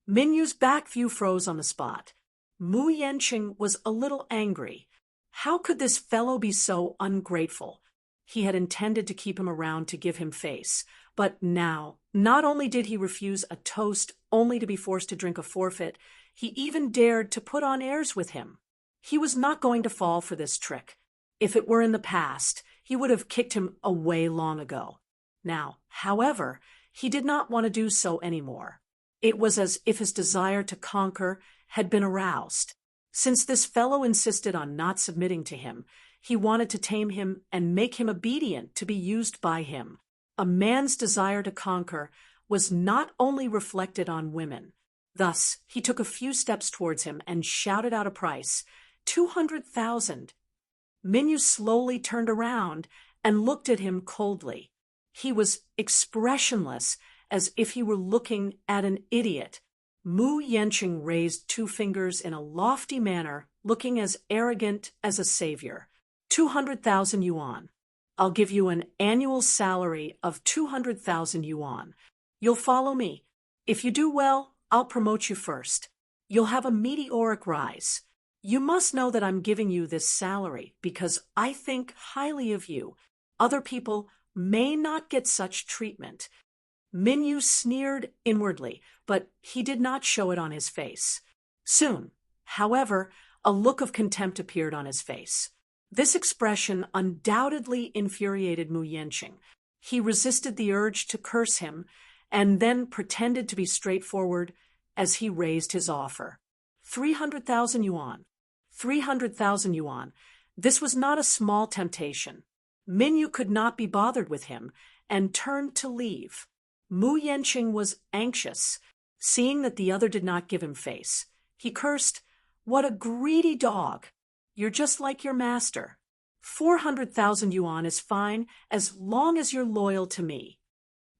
Minyu's back view froze on the spot. Mu Yenqing was a little angry. How could this fellow be so ungrateful? He had intended to keep him around to give him face, but now, not only did he refuse a toast only to be forced to drink a forfeit, he even dared to put on airs with him. He was not going to fall for this trick. If it were in the past, he would have kicked him away long ago. Now, however, he did not want to do so anymore. It was as if his desire to conquer had been aroused. Since this fellow insisted on not submitting to him, he wanted to tame him and make him obedient to be used by him. A man's desire to conquer was not only reflected on women. Thus, he took a few steps towards him and shouted out a price, 200,000. Minyu slowly turned around and looked at him coldly. He was expressionless, as if he were looking at an idiot. Mu Yenqing raised two fingers in a lofty manner, looking as arrogant as a savior. 200,000 yuan. I'll give you an annual salary of 200,000 yuan. You'll follow me. If you do well, I'll promote you first. You'll have a meteoric rise. You must know that I'm giving you this salary because I think highly of you. Other people may not get such treatment." Minyu sneered inwardly, but he did not show it on his face. Soon, however, a look of contempt appeared on his face. This expression undoubtedly infuriated Mu Yenqing. He resisted the urge to curse him and then pretended to be straightforward as he raised his offer. 300,000 yuan. 300,000 yuan. This was not a small temptation. Minyu could not be bothered with him and turned to leave. Mu Yenqing was anxious, seeing that the other did not give him face. He cursed, "What a greedy dog! You're just like your master. 400,000 yuan is fine as long as you're loyal to me."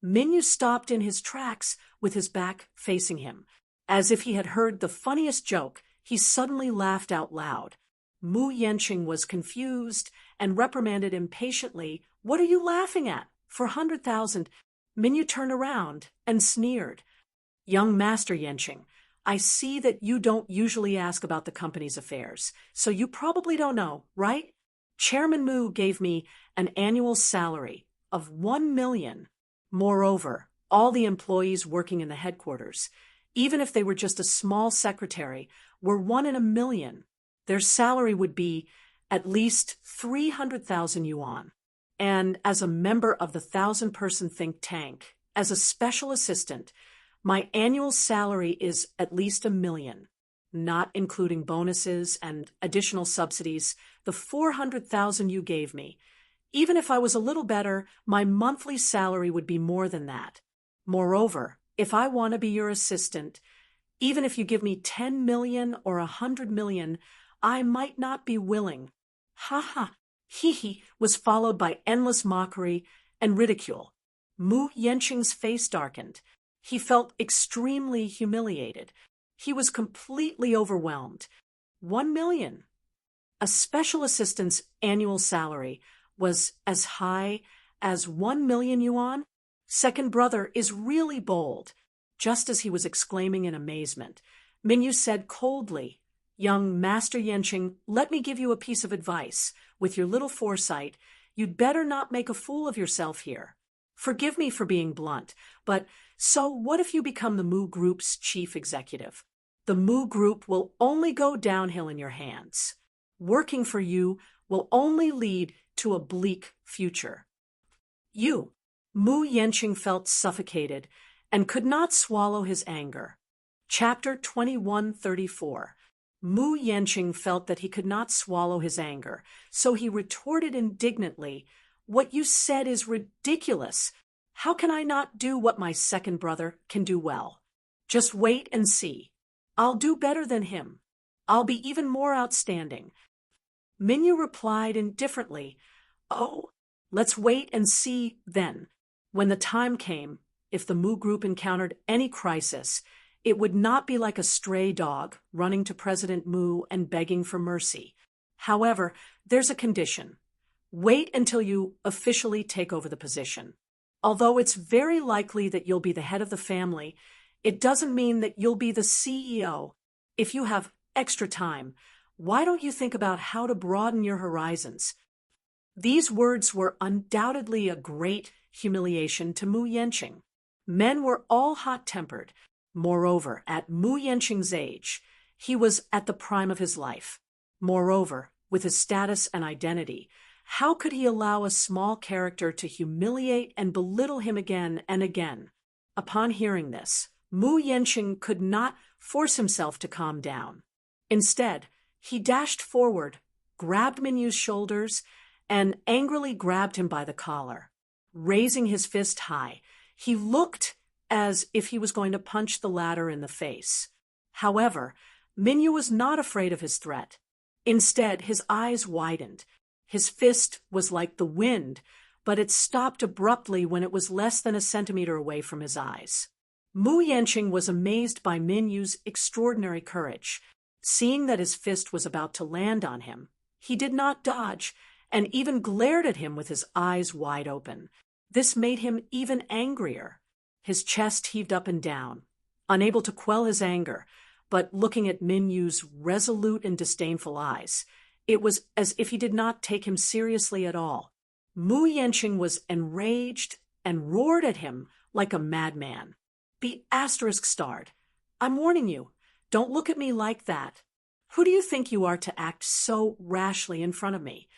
Minyu stopped in his tracks with his back facing him. As if he had heard the funniest joke, he suddenly laughed out loud. Mu Yenqing was confused and reprimanded impatiently, "What are you laughing at? For 100,000. Minyu turned around and sneered. "Young Master Yenqing, I see that you don't usually ask about the company's affairs, so you probably don't know, right? Chairman Mu gave me an annual salary of 1 million. Moreover, all the employees working in the headquarters, even if they were just a small secretary, were 1 in a million. Their salary would be at least 300,000 yuan. And as a member of the 1,000-person think tank, as a special assistant, my annual salary is at least 1 million, not including bonuses and additional subsidies, the 400,000 you gave me. Even if I was a little better, my monthly salary would be more than that. Moreover, if I want to be your assistant, even if you give me 10 million or 100 million, I might not be willing." "Ha ha, hee hee," was followed by endless mockery and ridicule. Mu Yenqing's face darkened. He felt extremely humiliated. He was completely overwhelmed. 1 million. A special assistant's annual salary was as high as 1 million yuan? Second brother is really bold. Just as he was exclaiming in amazement, Minyu said coldly, "Young Master Yenqing, let me give you a piece of advice. With your little foresight, you'd better not make a fool of yourself here. Forgive me for being blunt, but so what if you become the Mu Group's chief executive? The Mu Group will only go downhill in your hands. Working for you will only lead to a bleak future." Mu Yenqing felt suffocated and could not swallow his anger. Chapter 2134. Mu Yenqing felt that he could not swallow his anger, so he retorted indignantly, "What you said is ridiculous. How can I not do what my second brother can do well? Just wait and see. I'll do better than him. I'll be even more outstanding." Minyu replied indifferently, "Oh, let's wait and see then." When the time came, if the Mu Group encountered any crisis, it would not be like a stray dog running to President Mu and begging for mercy. However, there's a condition. Wait until you officially take over the position. Although it's very likely that you'll be the head of the family, it doesn't mean that you'll be the CEO. If you have extra time, why don't you think about how to broaden your horizons? These words were undoubtedly a great humiliation to Mu Yenqing. Men were all hot-tempered. Moreover, at Mu Yenqing's age, he was at the prime of his life. Moreover, with his status and identity, how could he allow a small character to humiliate and belittle him again and again? Upon hearing this, Mu Yenqing could not force himself to calm down. Instead, he dashed forward, grabbed Minyu's shoulders, and angrily grabbed him by the collar. Raising his fist high, he looked as if he was going to punch the latter in the face. However, Minyu was not afraid of his threat. Instead, his eyes widened. His fist was like the wind, but it stopped abruptly when it was less than a centimeter away from his eyes. Mu Yenqing was amazed by Minyu's extraordinary courage. Seeing that his fist was about to land on him, he did not dodge and even glared at him with his eyes wide open. This made him even angrier. His chest heaved up and down, unable to quell his anger, but looking at Minyu's resolute and disdainful eyes, it was as if he did not take him seriously at all. Mu Yenqing was enraged and roared at him like a madman. "Be ****. I'm warning you, don't look at me like that. Who do you think you are to act so rashly in front of me?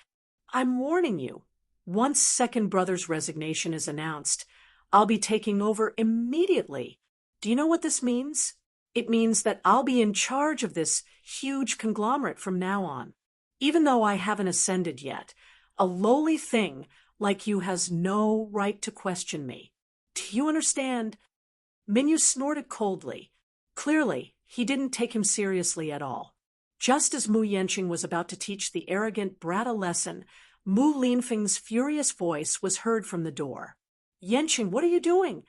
I'm warning you. Once second brother's resignation is announced, I'll be taking over immediately. Do you know what this means? It means that I'll be in charge of this huge conglomerate from now on. Even though I haven't ascended yet, A lowly thing like you has no right to question me. Do you understand? Minyu snorted coldly. Clearly, he didn't take him seriously at all. Just as Mu Yenqing was about to teach the arrogant brat a lesson, Mu Linfeng's furious voice was heard from the door. Yenqing, what are you doing?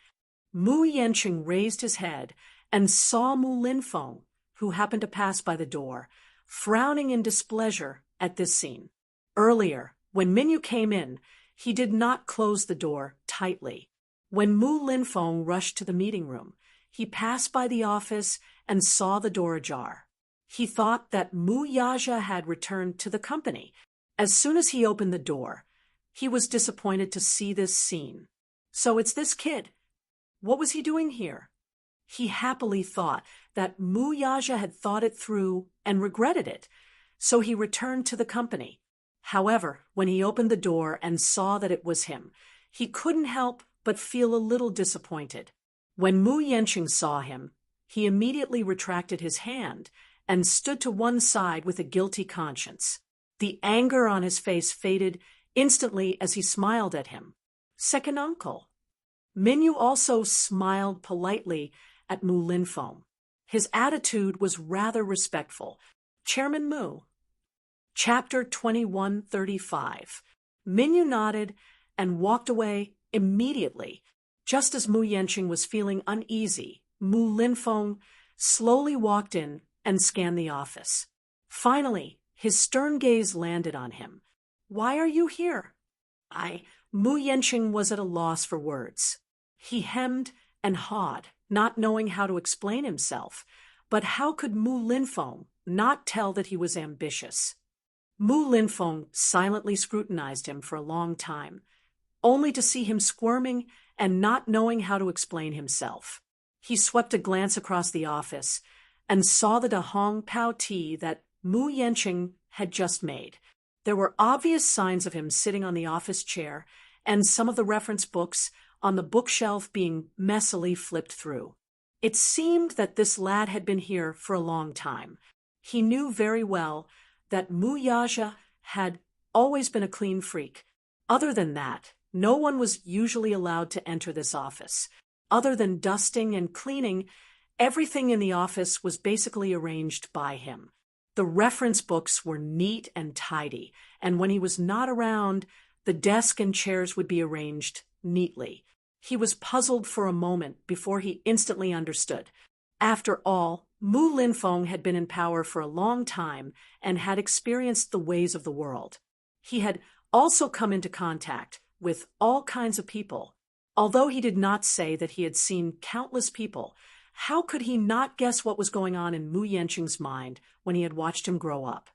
Mu Yenqing raised his head and saw Mu Linfeng, who happened to pass by the door, frowning in displeasure at this scene. Earlier, when Minyu came in, he did not close the door tightly. When Mu Linfeng rushed to the meeting room, he passed by the office and saw the door ajar. He thought that Mu Yaja had returned to the company. As soon as he opened the door, he was disappointed to see this scene. So it's this kid. What was he doing here? He happily thought that Mu Yaja had thought it through and regretted it, so he returned to the company. However, when he opened the door and saw that it was him, he couldn't help but feel a little disappointed. When Mu Yenqing saw him, he immediately retracted his hand and stood to one side with a guilty conscience. The anger on his face faded instantly as he smiled at him. Second uncle. Minyu also smiled politely at Mu Linfeng. His attitude was rather respectful. Chairman Mu. Chapter 2135. Minyu nodded and walked away immediately. Just as Mu Yenqing was feeling uneasy, Mu Linfeng slowly walked in and scanned the office. Finally, his stern gaze landed on him. Why are you here? Mu Yenqing was at a loss for words. He hemmed and hawed, not knowing how to explain himself. But how could Mu Linfeng not tell that he was ambitious? Mu Linfeng silently scrutinized him for a long time, only to see him squirming and not knowing how to explain himself. He swept a glance across the office and saw the Dahong Pao tea that Mu Yenqing had just made. There were obvious signs of him sitting on the office chair and some of the reference books on the bookshelf being messily flipped through. It seemed that this lad had been here for a long time. He knew very well that Mu Yaja had always been a clean freak. Other than that, no one was usually allowed to enter this office. Other than dusting and cleaning, everything in the office was basically arranged by him. The reference books were neat and tidy, and when he was not around, the desk and chairs would be arranged neatly. He was puzzled for a moment before he instantly understood. After all, Mu Linfeng had been in power for a long time and had experienced the ways of the world. He had also come into contact with all kinds of people. Although he did not say that he had seen countless people, how could he not guess what was going on in Mu Yenqing's mind when he had watched him grow up?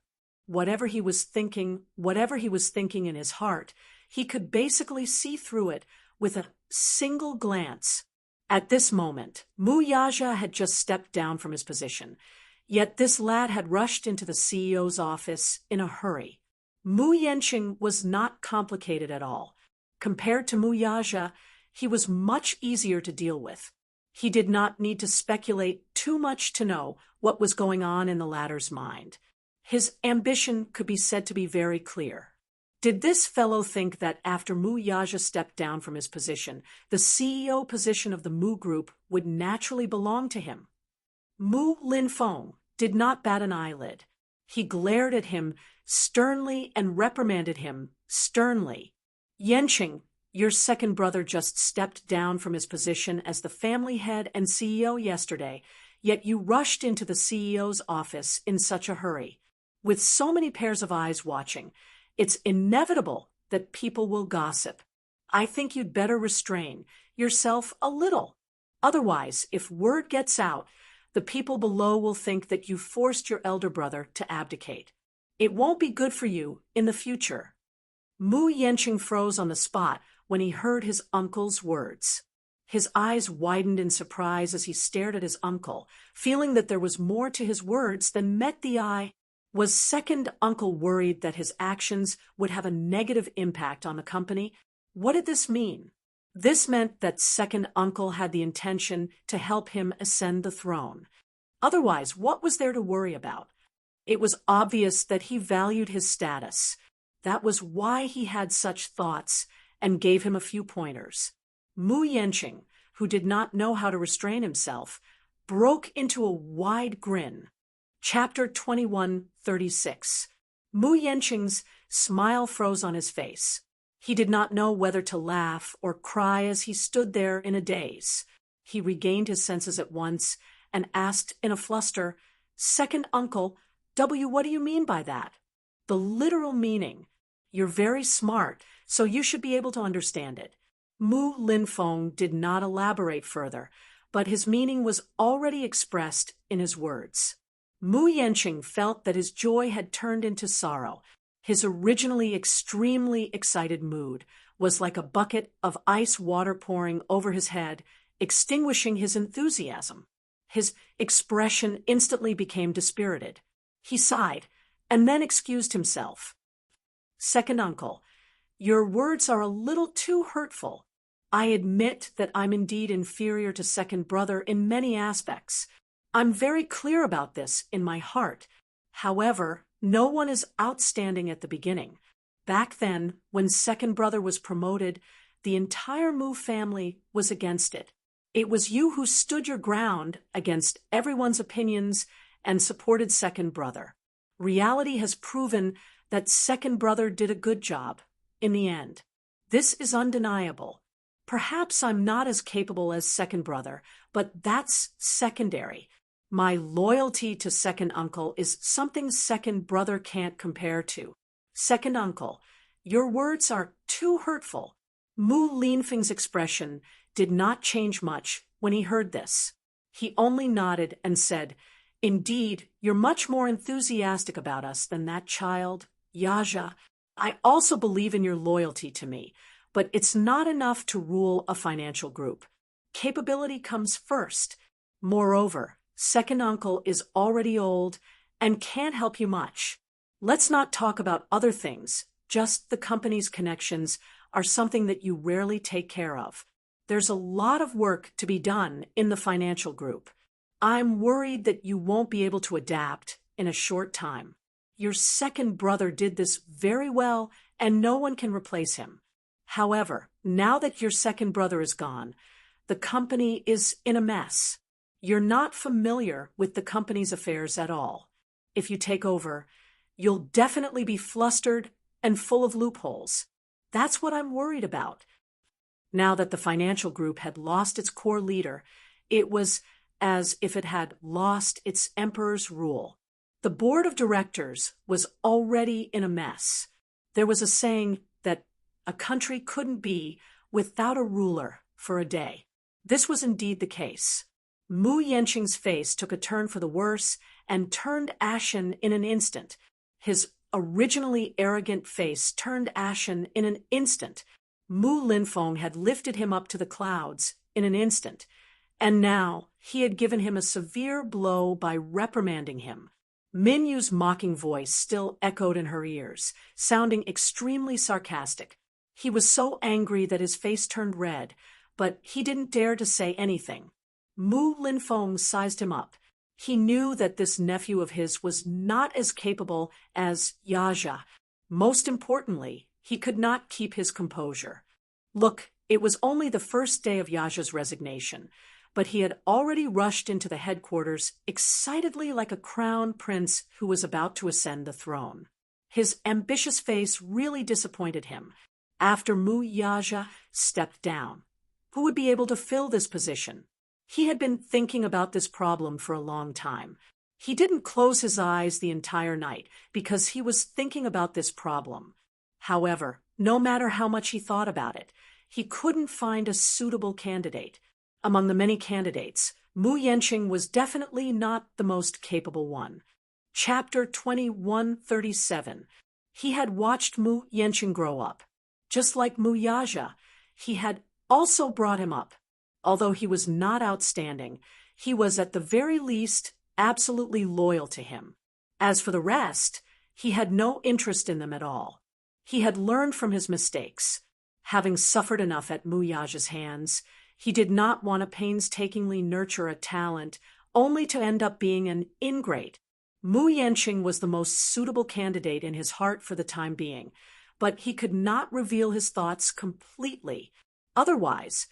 Whatever he was thinking in his heart, he could basically see through it with a single glance. At this moment, Mu Yaja had just stepped down from his position, yet this lad had rushed into the CEO's office in a hurry. Mu Yenqing was not complicated at all. Compared to Mu Yaja, he was much easier to deal with. He did not need to speculate too much to know what was going on in the latter's mind. His ambition could be said to be very clear. Did this fellow think that after Mu Yaja stepped down from his position, the CEO position of the Mu Group would naturally belong to him? Mu Linfeng did not bat an eyelid. He glared at him sternly and reprimanded him sternly. Yenqing, your second brother just stepped down from his position as the family head and CEO yesterday, yet you rushed into the CEO's office in such a hurry. With so many pairs of eyes watching, it's inevitable that people will gossip. I think you'd better restrain yourself a little. Otherwise, if word gets out, the people below will think that you forced your elder brother to abdicate. It won't be good for you in the future. Mu Yenqing froze on the spot when he heard his uncle's words. His eyes widened in surprise as he stared at his uncle, feeling that there was more to his words than met the eye. Was second uncle worried that his actions would have a negative impact on the company? What did this mean? This meant that second uncle had the intention to help him ascend the throne. Otherwise, what was there to worry about? It was obvious that he valued his status. That was why he had such thoughts and gave him a few pointers. Mu Yenching, who did not know how to restrain himself, broke into a wide grin. Chapter 21:36. Mu Yenching's smile froze on his face. He did not know whether to laugh or cry as he stood there in a daze. He regained his senses at once and asked in a fluster, "Second uncle, what do you mean by that?" "The literal meaning. You're very smart, so you should be able to understand it." Mu Linfeng did not elaborate further, but his meaning was already expressed in his words. Mu Yenching felt that his joy had turned into sorrow. His originally extremely excited mood was like a bucket of ice water pouring over his head, extinguishing his enthusiasm. His expression instantly became dispirited. He sighed, and then excused himself. "Second uncle, your words are a little too hurtful. I admit that I'm indeed inferior to second brother in many aspects. I'm very clear about this in my heart. However, no one is outstanding at the beginning. Back then, when second brother was promoted, the entire Mu family was against it. It was you who stood your ground against everyone's opinions and supported second brother. Reality has proven that second brother did a good job, in the end. This is undeniable. Perhaps I'm not as capable as second brother, but that's secondary. My loyalty to second uncle is something second brother can't compare to. Second uncle, your words are too hurtful." Mu Linfeng's expression did not change much when he heard this. He only nodded and said, "Indeed, you're much more enthusiastic about us than that child, Yaja. I also believe in your loyalty to me, but it's not enough to rule a financial group. Capability comes first. Moreover, second uncle is already old and can't help you much. Let's not talk about other things, just the company's connections are something that you rarely take care of. There's a lot of work to be done in the financial group. I'm worried that you won't be able to adapt in a short time. Your second brother did this very well, and no one can replace him. However, now that your second brother is gone, the company is in a mess. You're not familiar with the company's affairs at all. If you take over, you'll definitely be flustered and full of loopholes. That's what I'm worried about." Now that the financial group had lost its core leader, it was as if it had lost its emperor's rule. The board of directors was already in a mess. There was a saying that a country couldn't be without a ruler for a day. This was indeed the case. Mu Yenching's face took a turn for the worse and turned ashen in an instant. His originally arrogant face turned ashen in an instant. Mu Linfeng had lifted him up to the clouds in an instant, and now he had given him a severe blow by reprimanding him. Min Yu's mocking voice still echoed in her ears, sounding extremely sarcastic. He was so angry that his face turned red, but he didn't dare to say anything. Mu Linfeng sized him up. He knew that this nephew of his was not as capable as Yaja. Most importantly, he could not keep his composure. Look, it was only the first day of Yaja's resignation, but he had already rushed into the headquarters excitedly like a crown prince who was about to ascend the throne. His ambitious face really disappointed him. After Mu Yaja stepped down, who would be able to fill this position? He had been thinking about this problem for a long time. He didn't close his eyes the entire night because he was thinking about this problem. However, no matter how much he thought about it, he couldn't find a suitable candidate. Among the many candidates, Mu Yenching was definitely not the most capable one. Chapter 21:37. He had watched Mu Yenching grow up. Just like Mu Yaja, he had also brought him up. Although he was not outstanding, he was at the very least absolutely loyal to him. As for the rest, he had no interest in them at all. He had learned from his mistakes. Having suffered enough at Mu Yaja's hands, he did not want to painstakingly nurture a talent only to end up being an ingrate. Mu Yanqing was the most suitable candidate in his heart for the time being, but he could not reveal his thoughts completely. Otherwise,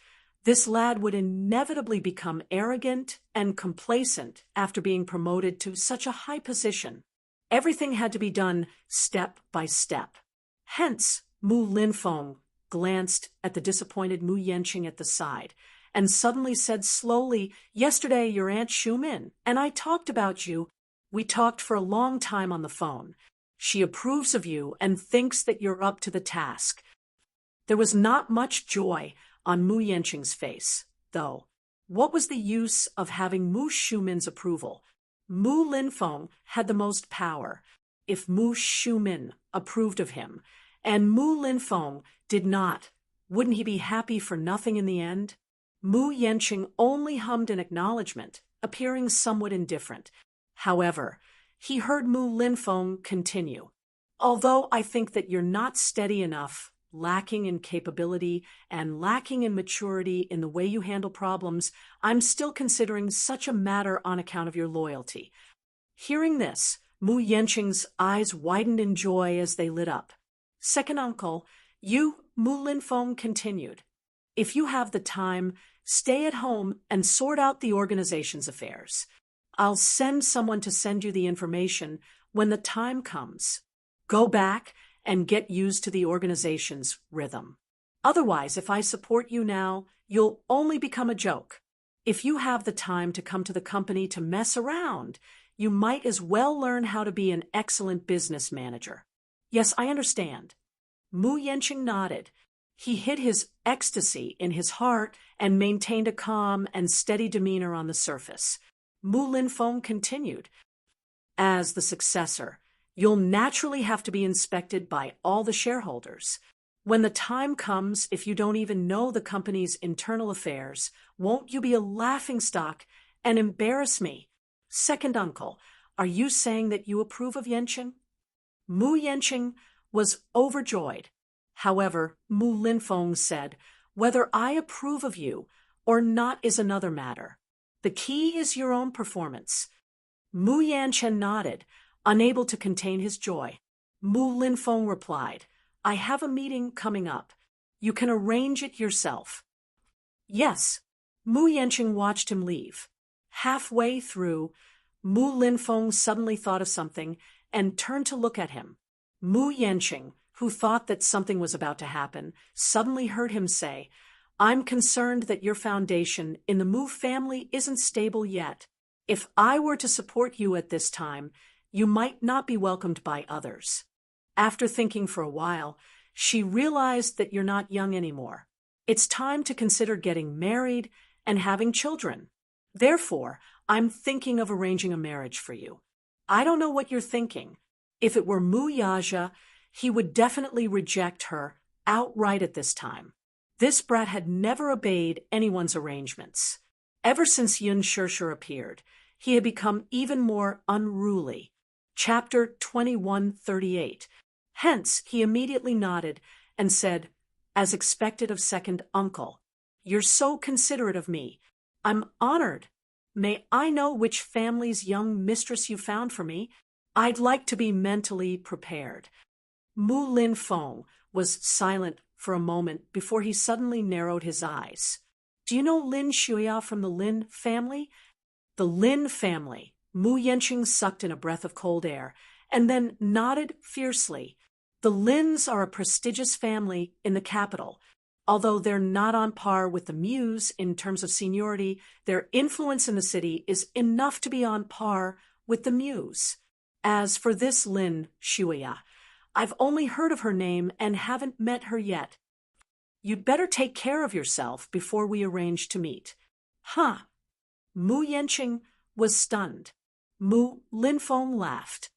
this lad would inevitably become arrogant and complacent after being promoted to such a high position. Everything had to be done step by step. Hence, Mu Linfeng glanced at the disappointed Mu Yanqing at the side and suddenly said slowly, "Yesterday your Aunt Shumin and I talked about you. We talked for a long time on the phone. She approves of you and thinks that you're up to the task." There was not much joy on Mu Yanqing's face, though. What was the use of having Mu Shumin's approval? Mu Linfeng had the most power. If Mu Shumin approved of him, and Mu Linfeng did not, wouldn't he be happy for nothing in the end? Mu Yanqing only hummed an acknowledgement, appearing somewhat indifferent. However, he heard Mu Linfeng continue. "Although I think that you're not steady enough, lacking in capability, and lacking in maturity in the way you handle problems, I'm still considering such a matter on account of your loyalty." Hearing this, Mu Yanqing's eyes widened in joy as they lit up. "Second uncle, you," Mu Linfeng continued, "if you have the time, stay at home and sort out the organization's affairs. I'll send someone to send you the information when the time comes. Go back and get used to the organization's rhythm. Otherwise, if I support you now, you'll only become a joke. If you have the time to come to the company to mess around, you might as well learn how to be an excellent business manager." "Yes, I understand." Mu Yanqing nodded. He hid his ecstasy in his heart and maintained a calm and steady demeanor on the surface. Mu Linfeng continued, "As the successor, you'll naturally have to be inspected by all the shareholders. When the time comes, if you don't even know the company's internal affairs, won't you be a laughingstock and embarrass me? Second uncle, are you saying that you approve of Yanqing?" Mu Yanqing was overjoyed. However, Mu Linfeng said, "Whether I approve of you or not is another matter. The key is your own performance." Mu Yanqing nodded, unable to contain his joy. Mu Linfeng replied, "I have a meeting coming up. You can arrange it yourself." "Yes." Mu Yanqing watched him leave. Halfway through, Mu Linfeng suddenly thought of something and turned to look at him. Mu Yanqing, who thought that something was about to happen, suddenly heard him say, "I'm concerned that your foundation in the Mu family isn't stable yet. If I were to support you at this time, you might not be welcomed by others." After thinking for a while, she realized that you're not young anymore. It's time to consider getting married and having children. Therefore, I'm thinking of arranging a marriage for you. I don't know what you're thinking. If it were Mu Yaja, he would definitely reject her outright at this time. This brat had never obeyed anyone's arrangements. Ever since Yun Shirshir appeared, he had become even more unruly. Chapter 2138. Hence, he immediately nodded and said, as expected of second uncle, "You're so considerate of me. I'm honored. May I know which family's young mistress you found for me? I'd like to be mentally prepared." Mu Linfeng was silent for a moment before he suddenly narrowed his eyes. "Do you know Lin Shuya from the Lin family?" "The Lin family." Mu Yanqing sucked in a breath of cold air and then nodded fiercely. "The Lins are a prestigious family in the capital. Although they're not on par with the Mews in terms of seniority, their influence in the city is enough to be on par with the Mews. As for this Lin Shuya, I've only heard of her name and haven't met her yet. You'd better take care of yourself before we arrange to meet." "Huh." Mu Yanqing was stunned. Mu Linfeng laughed.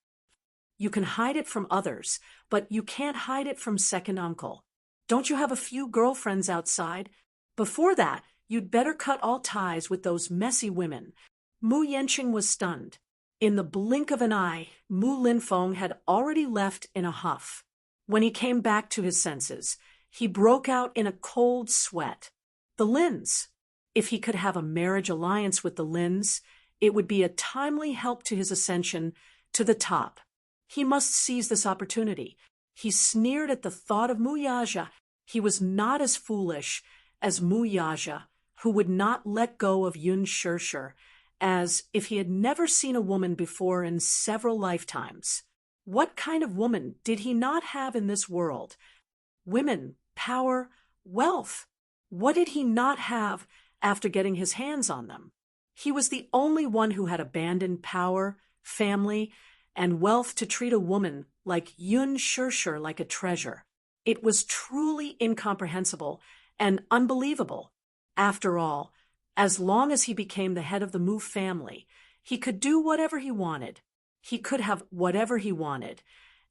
"You can hide it from others, but you can't hide it from second uncle. Don't you have a few girlfriends outside? Before that, you'd better cut all ties with those messy women." Mu Yanqing was stunned. In the blink of an eye, Mu Linfeng had already left in a huff. When he came back to his senses, he broke out in a cold sweat. The Lins! If he could have a marriage alliance with the Lins, it would be a timely help to his ascension to the top. He must seize this opportunity. He sneered at the thought of Muyaja. He was not as foolish as Muyaja, who would not let go of Yun Shirshir, as if he had never seen a woman before in several lifetimes. What kind of woman did he not have in this world? Women, power, wealth. What did he not have after getting his hands on them? He was the only one who had abandoned power, family, and wealth to treat a woman like Yun Shirshir like a treasure. It was truly incomprehensible and unbelievable. After all, as long as he became the head of the Mu family, he could do whatever he wanted. He could have whatever he wanted,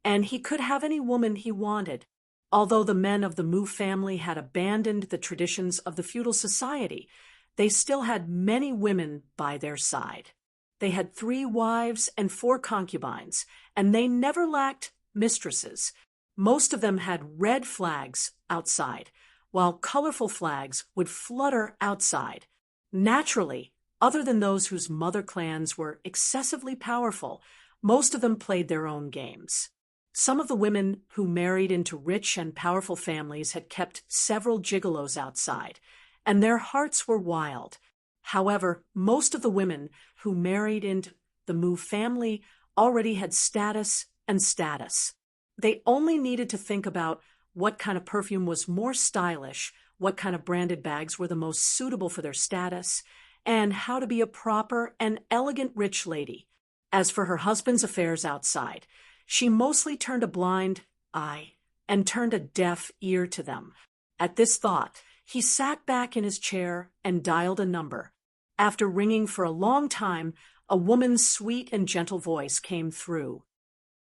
and he could have any woman he wanted. Although the men of the Mu family had abandoned the traditions of the feudal society, they still had many women by their side. They had 3 wives and 4 concubines, and they never lacked mistresses. Most of them had red flags outside, while colorful flags would flutter outside. Naturally, other than those whose mother clans were excessively powerful, most of them played their own games. Some of the women who married into rich and powerful families had kept several gigolos outside, and their hearts were wild. However, most of the women who married into the Mu family already had status and status. They only needed to think about what kind of perfume was more stylish, what kind of branded bags were the most suitable for their status, and how to be a proper and elegant rich lady. As for her husband's affairs outside, she mostly turned a blind eye and turned a deaf ear to them. At this thought, he sat back in his chair and dialed a number. After ringing for a long time, a woman's sweet and gentle voice came through.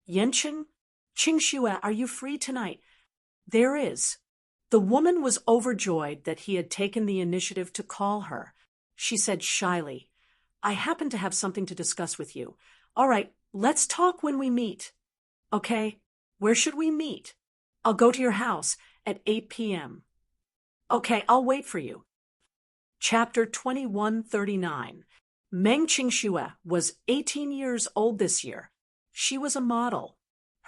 "Yenching? Qingxue, are you free tonight?" "There is." The woman was overjoyed that he had taken the initiative to call her. She said shyly, "I happen to have something to discuss with you. All right, let's talk when we meet." "Okay, where should we meet?" "I'll go to your house at 8 p.m. "Okay, I'll wait for you." Chapter 2139. Meng Qingxue was 18 years old this year. She was a model.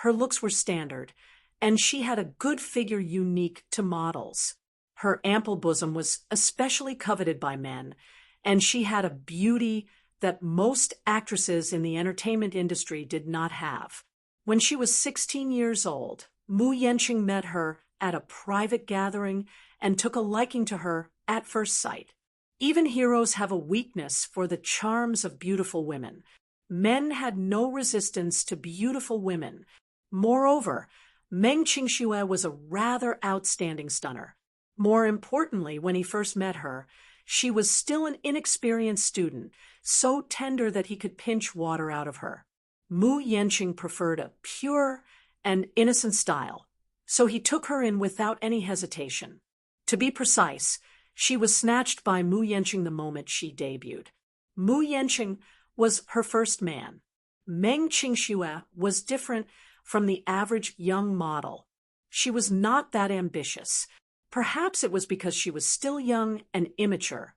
Her looks were standard, and she had a good figure unique to models. Her ample bosom was especially coveted by men, and she had a beauty that most actresses in the entertainment industry did not have. When she was 16 years old, Mu Yenqing met her at a private gathering and took a liking to her at first sight. Even heroes have a weakness for the charms of beautiful women. Men had no resistance to beautiful women. Moreover, Meng Qingxue was a rather outstanding stunner. More importantly, when he first met her, she was still an inexperienced student, so tender that he could pinch water out of her. Mu Yenqing preferred a pure and innocent style, so he took her in without any hesitation. To be precise, she was snatched by Mu Yenqing the moment she debuted. Mu Yenqing was her first man. Meng Qingxue was different from the average young model. She was not that ambitious. Perhaps it was because she was still young and immature.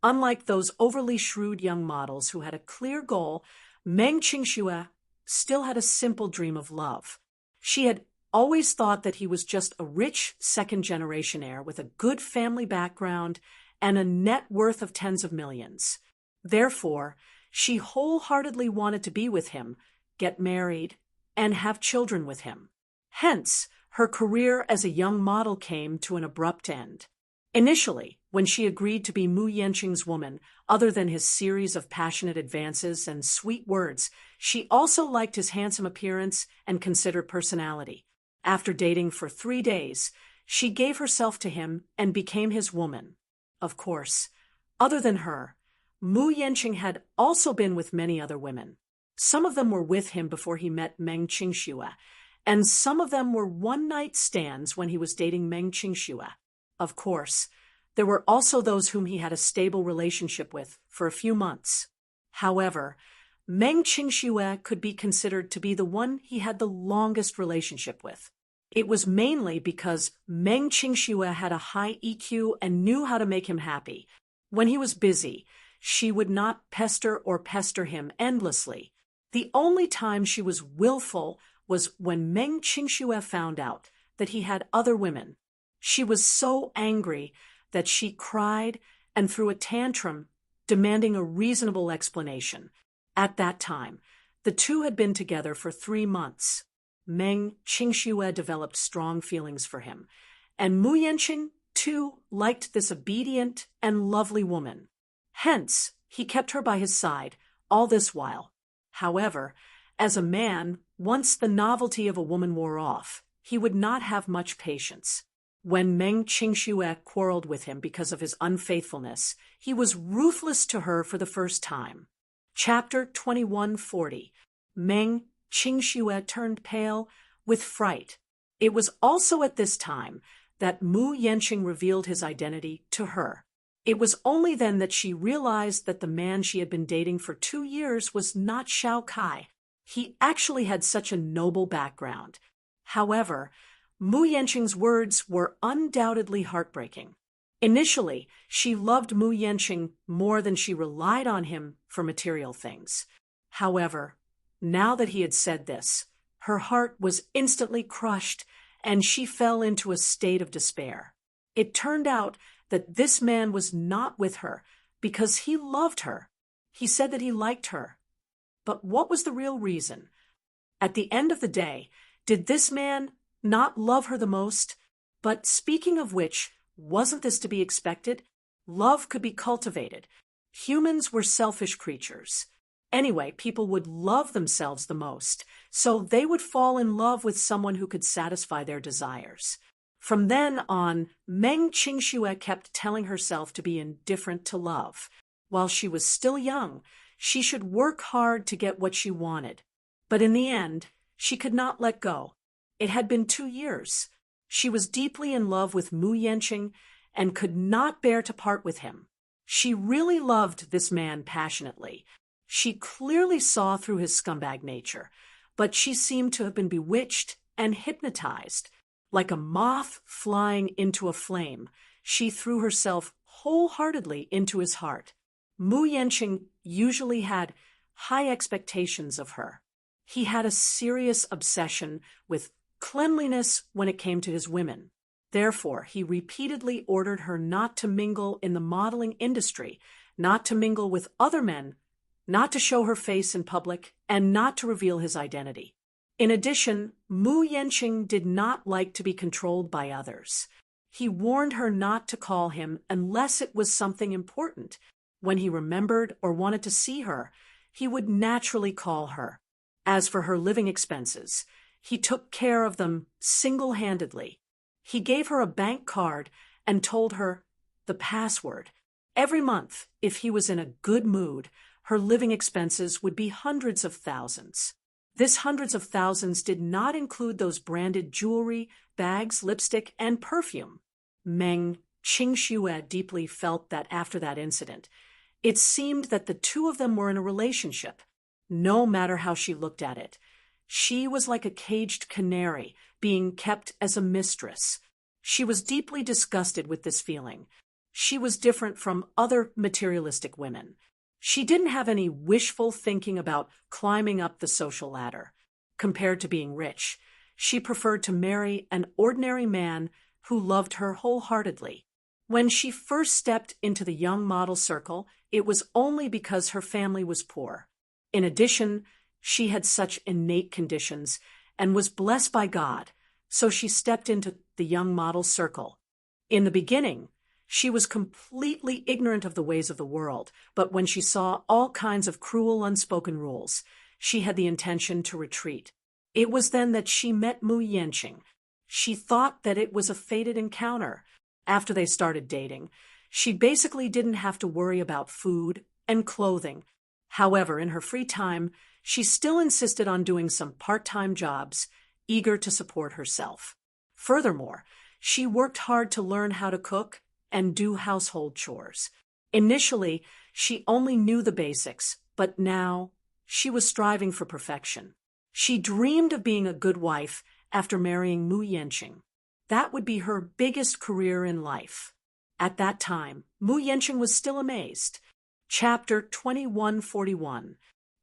Unlike those overly shrewd young models who had a clear goal, Meng Qingxue still had a simple dream of love. She had always thought that he was just a rich second-generation heir with a good family background and a net worth of tens of millions. Therefore, she wholeheartedly wanted to be with him, get married, and have children with him. Hence, her career as a young model came to an abrupt end. Initially, when she agreed to be Mu Yenqing's woman, other than his series of passionate advances and sweet words, she also liked his handsome appearance and considered personality. After dating for 3 days, she gave herself to him and became his woman. Of course, other than her, Mu Yenqing had also been with many other women. Some of them were with him before he met Meng Qingxue, and some of them were one-night stands when he was dating Meng Qingxue. Of course, there were also those whom he had a stable relationship with for a few months. However, Meng Qingxue could be considered to be the one he had the longest relationship with. It was mainly because Meng Qingxue had a high EQ and knew how to make him happy. When he was busy, she would not pester him endlessly. The only time she was willful was when Meng Qingxue found out that he had other women. She was so angry that she cried and threw a tantrum, demanding a reasonable explanation. At that time, the two had been together for 3 months. Meng Qingxue developed strong feelings for him, and Mu Yanqing, too, liked this obedient and lovely woman. Hence, he kept her by his side all this while. However, as a man, once the novelty of a woman wore off, he would not have much patience. When Meng Qingxue quarreled with him because of his unfaithfulness, he was ruthless to her for the first time. Chapter 2140. Meng Qingxue turned pale with fright. It was also at this time that Mu Yanqing revealed his identity to her. It was only then that she realized that the man she had been dating for 2 years was not Xiao Kai. He actually had such a noble background. However, Mu Yanqing's words were undoubtedly heartbreaking. Initially, she loved Mu Yanqing more than she relied on him for material things. However, now that he had said this, her heart was instantly crushed, and she fell into a state of despair. It turned out that this man was not with her because he loved her. He said that he liked her. But what was the real reason? At the end of the day, did this man not love her the most? But speaking of which, wasn't this to be expected? Love could be cultivated. Humans were selfish creatures. Anyway, people would love themselves the most, so they would fall in love with someone who could satisfy their desires. From then on, Meng Qingxue kept telling herself to be indifferent to love. While she was still young, she should work hard to get what she wanted. But in the end, she could not let go. It had been 2 years. She was deeply in love with Mu Yanqing and could not bear to part with him. She really loved this man passionately. She clearly saw through his scumbag nature, but she seemed to have been bewitched and hypnotized. Like a moth flying into a flame, she threw herself wholeheartedly into his heart. Mu Yanqing usually had high expectations of her. He had a serious obsession with cleanliness when it came to his women. Therefore, he repeatedly ordered her not to mingle in the modeling industry, not to mingle with other men, not to show her face in public, and not to reveal his identity. In addition, Mu Yanqing did not like to be controlled by others. He warned her not to call him unless it was something important. When he remembered or wanted to see her, he would naturally call her. As for her living expenses, he took care of them single-handedly. He gave her a bank card and told her the password. Every month, if he was in a good mood, her living expenses would be hundreds of thousands. This hundreds of thousands did not include those branded jewelry, bags, lipstick, and perfume. Meng Qingxue deeply felt that after that incident, it seemed that the two of them were in a relationship. No matter how she looked at it, she was like a caged canary being kept as a mistress. She was deeply disgusted with this feeling. She was different from other materialistic women. She didn't have any wishful thinking about climbing up the social ladder. Compared to being rich, she preferred to marry an ordinary man who loved her wholeheartedly. When she first stepped into the young model circle, it was only because her family was poor. In addition, she had such innate conditions and was blessed by God, so she stepped into the young model circle. In the beginning, she was completely ignorant of the ways of the world, but when she saw all kinds of cruel, unspoken rules, she had the intention to retreat. It was then that she met Mu Yanqing. She thought that it was a fated encounter. After they started dating, she basically didn't have to worry about food and clothing. However, in her free time, she still insisted on doing some part-time jobs, eager to support herself. Furthermore, she worked hard to learn how to cook and do household chores. Initially, she only knew the basics, but now she was striving for perfection. She dreamed of being a good wife after marrying Mu Yanqing. That would be her biggest career in life. At that time, Mu Yanqing was still amazed. Chapter 2141.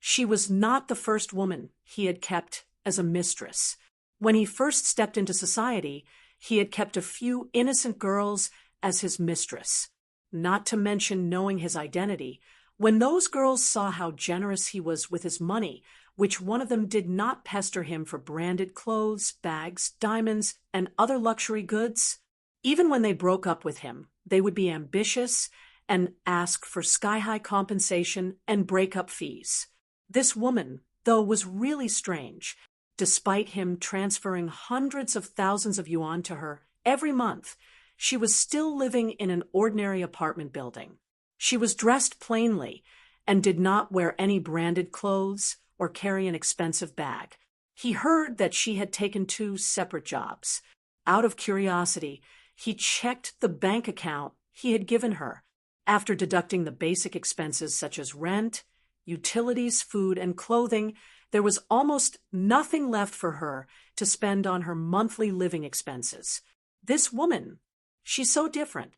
She was not the first woman he had kept as a mistress. When he first stepped into society, he had kept a few innocent girls as his mistress. Not to mention knowing his identity, when those girls saw how generous he was with his money, which one of them did not pester him for branded clothes, bags, diamonds, and other luxury goods, even when they broke up with him, they would be ambitious and ask for sky-high compensation and breakup fees. This woman, though, was really strange. Despite him transferring hundreds of thousands of yuan to her every month, she was still living in an ordinary apartment building. She was dressed plainly and did not wear any branded clothes or carry an expensive bag. He heard that she had taken 2 separate jobs. Out of curiosity, he checked the bank account he had given her. After deducting the basic expenses such as rent, utilities, food, and clothing, there was almost nothing left for her to spend on her monthly living expenses. This woman, she's so different.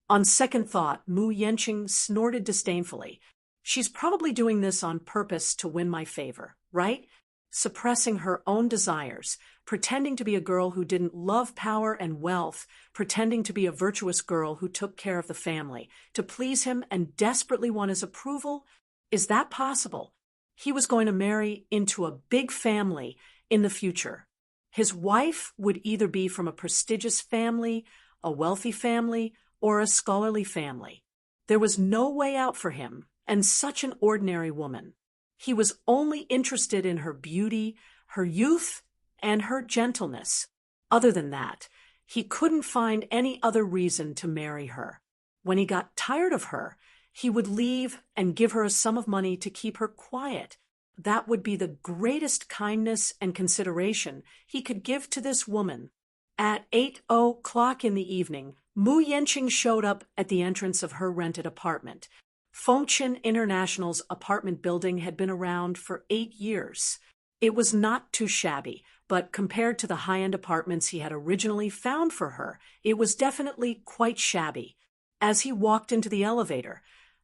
On second thought, Mu Yanqing snorted disdainfully. She's probably doing this on purpose to win my favor, right? Suppressing her own desires, pretending to be a girl who didn't love power and wealth, pretending to be a virtuous girl who took care of the family, to please him and desperately won his approval. Is that possible? He was going to marry into a big family in the future. His wife would either be from a prestigious family, a wealthy family, or a scholarly family. There was no way out for him, and such an ordinary woman. He was only interested in her beauty, her youth, and her gentleness. Other than that, he couldn't find any other reason to marry her. When he got tired of her, he would leave and give her a sum of money to keep her quiet. That would be the greatest kindness and consideration he could give to this woman. At 8:00 in the evening, Mu Yanqing showed up at the entrance of her rented apartment. Fengchen International's apartment building had been around for 8 years. It was not too shabby, but compared to the high-end apartments he had originally found for her, it was definitely quite shabby. As he walked into the elevator,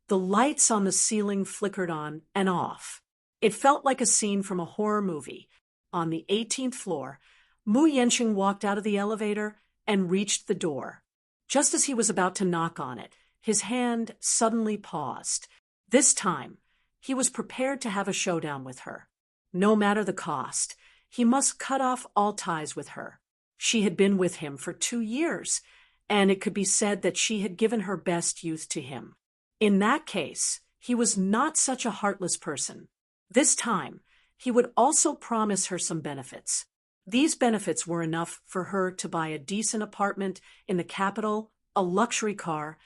the lights on the ceiling flickered on and off. It felt like a scene from a horror movie. On the 18th floor, Mu Yanqing walked out of the elevator and reached the door. Just as he was about to knock on it, his hand suddenly paused. This time, he was prepared to have a showdown with her. No matter the cost, he must cut off all ties with her. She had been with him for 2 years, and it could be said that she had given her best youth to him. In that case, he was not such a heartless person. This time, he would also promise her some benefits. These benefits were enough for her to buy a decent apartment in the capital, a luxury car,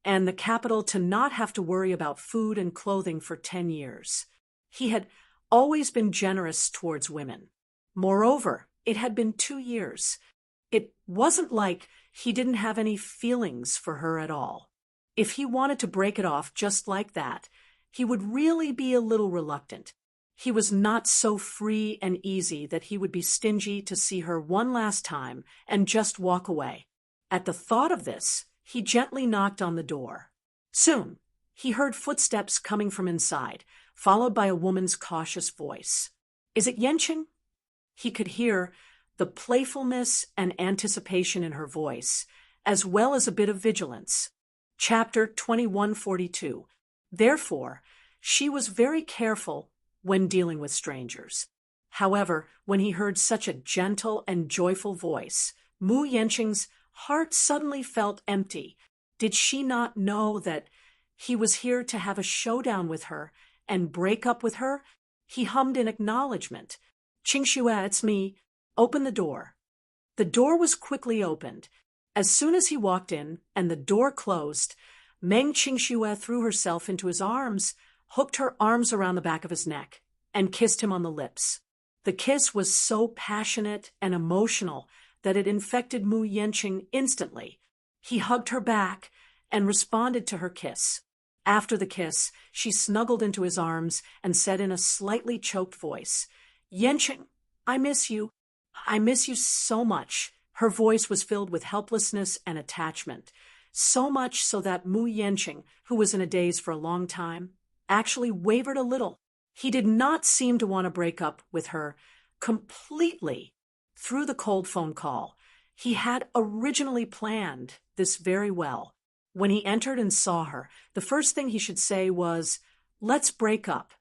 and the capital to not have to worry about food and clothing for 10 years. He had always been generous towards women. Moreover, it had been 2 years. It wasn't like he didn't have any feelings for her at all. If he wanted to break it off just like that, he would really be a little reluctant. He was not so free and easy that he would be stingy to see her one last time and just walk away. At the thought of this, he gently knocked on the door. Soon, he heard footsteps coming from inside, followed by a woman's cautious voice. "Is it Yanqing?" He could hear the playfulness and anticipation in her voice, as well as a bit of vigilance. Chapter 2142. Therefore, she was very careful when dealing with strangers. However, when he heard such a gentle and joyful voice, Mu Yanqing's heart suddenly felt empty. Did she not know that he was here to have a showdown with her and break up with her? He hummed in acknowledgement. "Qingxue, it's me. Open the door." The door was quickly opened. As soon as he walked in and the door closed, Meng Qingxue threw herself into his arms, hooked her arms around the back of his neck, and kissed him on the lips. The kiss was so passionate and emotional that it infected Mu Yanqing instantly. He hugged her back and responded to her kiss. After the kiss, she snuggled into his arms and said in a slightly choked voice, "Yanqing, I miss you. I miss you so much." Her voice was filled with helplessness and attachment, so much so that Mu Yanqing, who was in a daze for a long time, actually wavered a little. He did not seem to want to break up with her completely through the cold phone call. He had originally planned this very well. When he entered and saw her, the first thing he should say was, "Let's break up."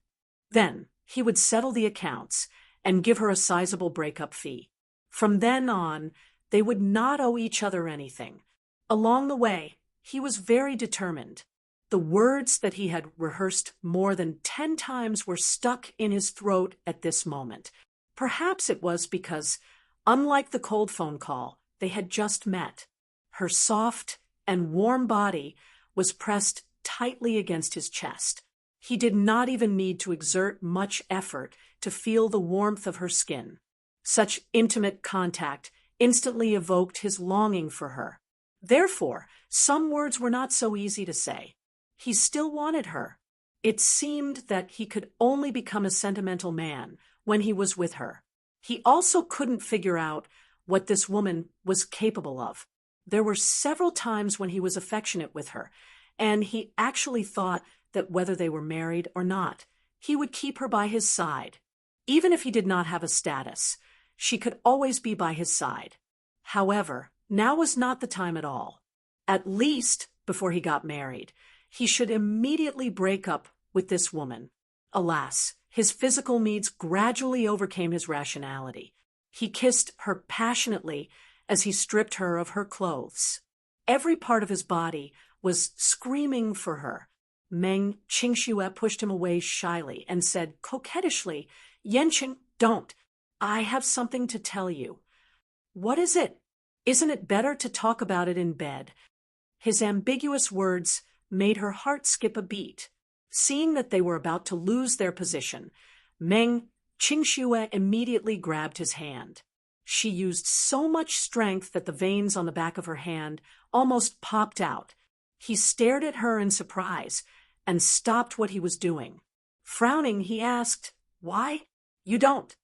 Then he would settle the accounts and give her a sizable breakup fee. From then on, they would not owe each other anything. Along the way, he was very determined. The words that he had rehearsed more than 10 times were stuck in his throat at this moment. Perhaps it was because, unlike the cold phone call, they had just met. Her soft and warm body was pressed tightly against his chest. He did not even need to exert much effort to feel the warmth of her skin. Such intimate contact instantly evoked his longing for her. Therefore, some words were not so easy to say. He still wanted her. It seemed that he could only become a sentimental man when he was with her. He also couldn't figure out what this woman was capable of. There were several times when he was affectionate with her, and he actually thought that whether they were married or not, he would keep her by his side. Even if he did not have a status, she could always be by his side. However, now was not the time at all. At least, before he got married, he should immediately break up with this woman. Alas, his physical needs gradually overcame his rationality. He kissed her passionately as he stripped her of her clothes. Every part of his body was screaming for her. Meng Qingxue pushed him away shyly and said coquettishly, "Yanqing, don't. I have something to tell you." "What is it? Isn't it better to talk about it in bed?" His ambiguous words made her heart skip a beat. Seeing that they were about to lose their position, Meng Qingxue immediately grabbed his hand. She used so much strength that the veins on the back of her hand almost popped out. He stared at her in surprise and stopped what he was doing. Frowning, he asked, "Why? You don't."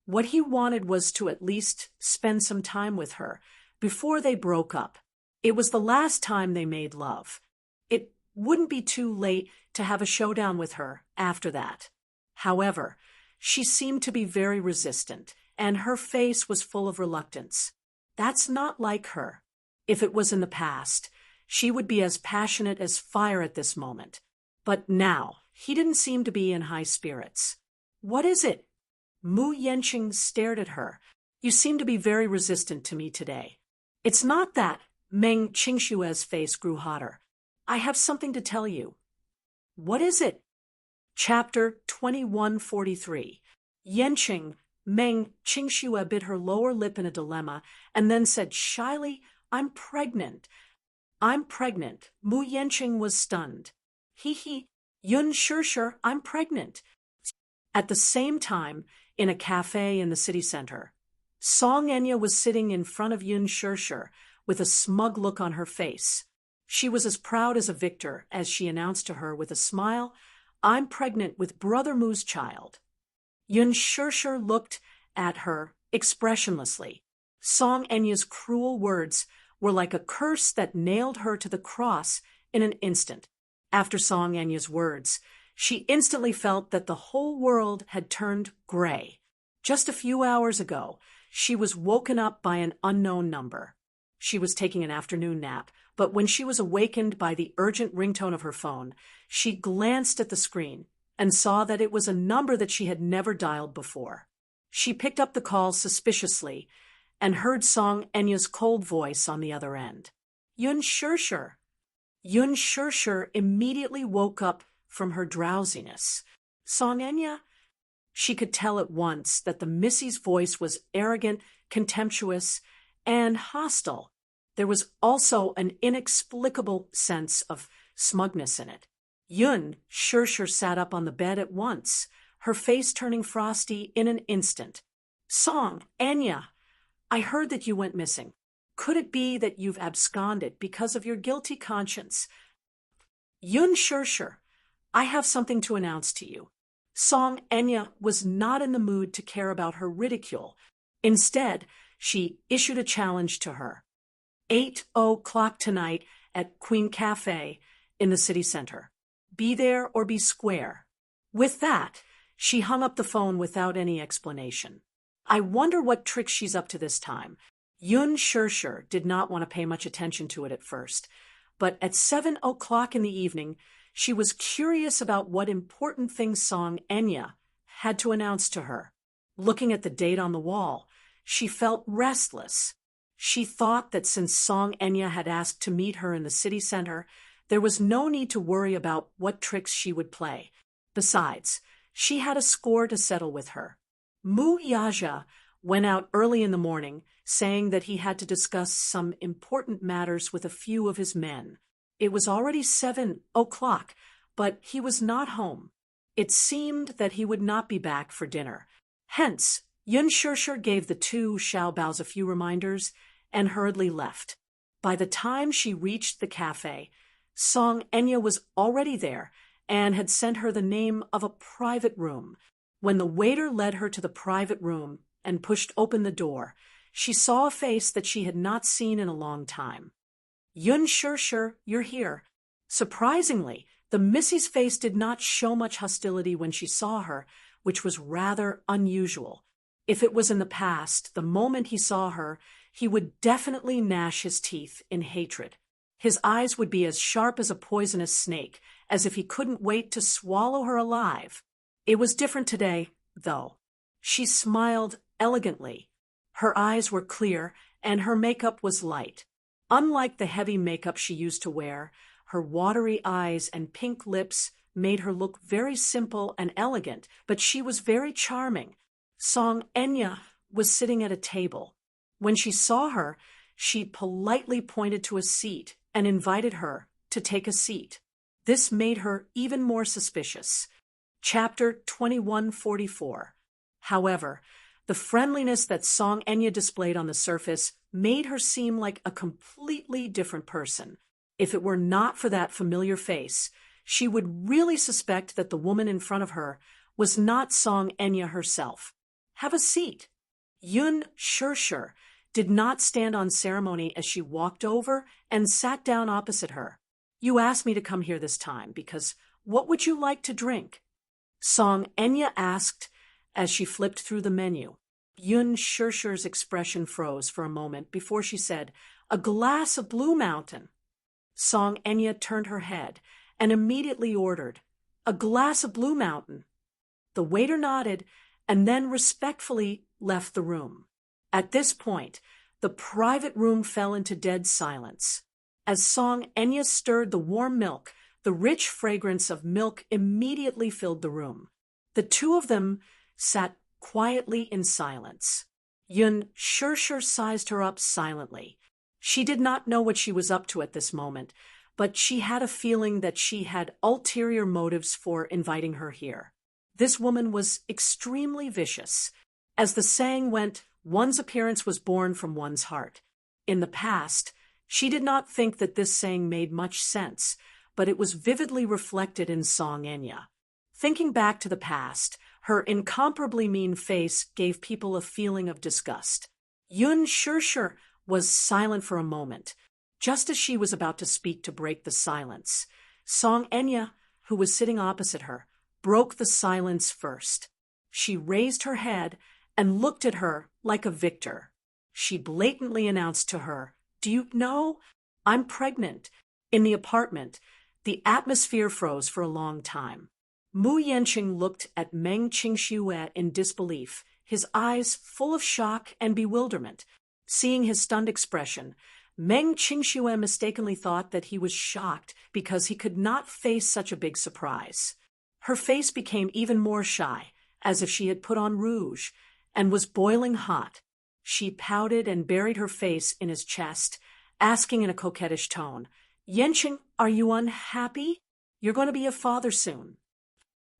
What he wanted was to at least spend some time with her before they broke up. It was the last time they made love. It wouldn't be too late to have a showdown with her after that. However, she seemed to be very resistant, and her face was full of reluctance. That's not like her. If it was in the past, she would be as passionate as fire at this moment. But now, he didn't seem to be in high spirits. "What is it?" Mu Yanqing stared at her. "You seem to be very resistant to me today." "It's not that." Meng Qingxue's face grew hotter. "I have something to tell you." "What is it?" Chapter 2143. Yanqing, Meng Qingxue bit her lower lip in a dilemma and then said shyly, "I'm pregnant." "I'm pregnant." Mu Yanqing was stunned. "He, Yun Sure, I'm pregnant." At the same time, in a cafe in the city center, Song Enya was sitting in front of Yun Sure with a smug look on her face. She was as proud as a victor as she announced to her with a smile, "I'm pregnant with Brother Mu's child." Yun Sure looked at her expressionlessly. Song Enya's cruel words were like a curse that nailed her to the cross in an instant. After Song Enya's words, she instantly felt that the whole world had turned gray. Just a few hours ago, she was woken up by an unknown number. She was taking an afternoon nap, but when she was awakened by the urgent ringtone of her phone, she glanced at the screen and saw that it was a number that she had never dialed before. She picked up the call suspiciously and heard Song Enya's cold voice on the other end. "Yun Sure." Yun Sure immediately woke up from her drowsiness. "Song Enya?" She could tell at once that the Missy's voice was arrogant, contemptuous, and hostile. There was also an inexplicable sense of smugness in it. Yun Sure sat up on the bed at once, her face turning frosty in an instant. "Song Enya, I heard that you went missing. Could it be that you've absconded because of your guilty conscience?" "Yun Sure, I have something to announce to you." Song Enya was not in the mood to care about her ridicule. Instead, she issued a challenge to her. 8:00 tonight at Queen Cafe in the city center. Be there or be square. With that, She hung up the phone without any explanation. I wonder what trick she's up to this time. Yun Shirshir did not want to pay much attention to it at first, but at 7 o'clock in the evening, she was curious about what important thing Song Enya had to announce to her. Looking at the date on the wall, she felt restless. She thought that since Song Enya had asked to meet her in the city center, there was no need to worry about what tricks she would play. Besides, she had a score to settle with her. Mu Yaja went out early in the morning, saying that he had to discuss some important matters with a few of his men. It was already 7 o'clock, but he was not home. It seemed that he would not be back for dinner. Hence, Yun Shirshir gave the two Xiaobaos a few reminders and hurriedly left. By the time she reached the cafe, Song Enya was already there and had sent her the name of a private room. When the waiter led her to the private room and pushed open the door, she saw a face that she had not seen in a long time. Yun Shirshir, you're here. Surprisingly, the Missy's face did not show much hostility when she saw her, which was rather unusual. If it was in the past, the moment he saw her, he would definitely gnash his teeth in hatred. His eyes would be as sharp as a poisonous snake, as if he couldn't wait to swallow her alive. It was different today, though. She smiled elegantly. Her eyes were clear, and her makeup was light. Unlike the heavy makeup she used to wear, her watery eyes and pink lips made her look very simple and elegant, but she was very charming. Song Enya was sitting at a table. When she saw her, she politely pointed to a seat and invited her to take a seat. This made her even more suspicious. Chapter 2144. However, the friendliness that Song Enya displayed on the surface made her seem like a completely different person. If it were not for that familiar face, she would really suspect that the woman in front of her was not Song Enya herself. Have a seat. Yun Shirshir did not stand on ceremony as she walked over and sat down opposite her. You asked me to come here this time because what would you like to drink? Song Enya asked as she flipped through the menu. Yun Shirshir's expression froze for a moment before she said, a glass of Blue Mountain. Song Enya turned her head and immediately ordered, a glass of Blue Mountain. The waiter nodded and then respectfully left the room. At this point, the private room fell into dead silence. As Song Enya stirred the warm milk, the rich fragrance of milk immediately filled the room. The two of them sat quietly in silence. Yun Shirshir sized her up silently. She did not know what she was up to at this moment, but she had a feeling that she had ulterior motives for inviting her here. This woman was extremely vicious. As the saying went, one's appearance was born from one's heart. In the past, she did not think that this saying made much sense, but it was vividly reflected in Song Enya. Thinking back to the past, her incomparably mean face gave people a feeling of disgust. Yun Shirshir was silent for a moment. Just as she was about to speak to break the silence, Song Enya, who was sitting opposite her, broke the silence first. She raised her head and looked at her like a victor. She blatantly announced to her, do you know? I'm pregnant. In the apartment, the atmosphere froze for a long time. Mu Yanqing looked at Meng Qingxue in disbelief, his eyes full of shock and bewilderment. Seeing his stunned expression, Meng Qingxue mistakenly thought that he was shocked because he could not face such a big surprise. Her face became even more shy, as if she had put on rouge, and was boiling hot. She pouted and buried her face in his chest, asking in a coquettish tone, Yanqing, are you unhappy? You're going to be a father soon.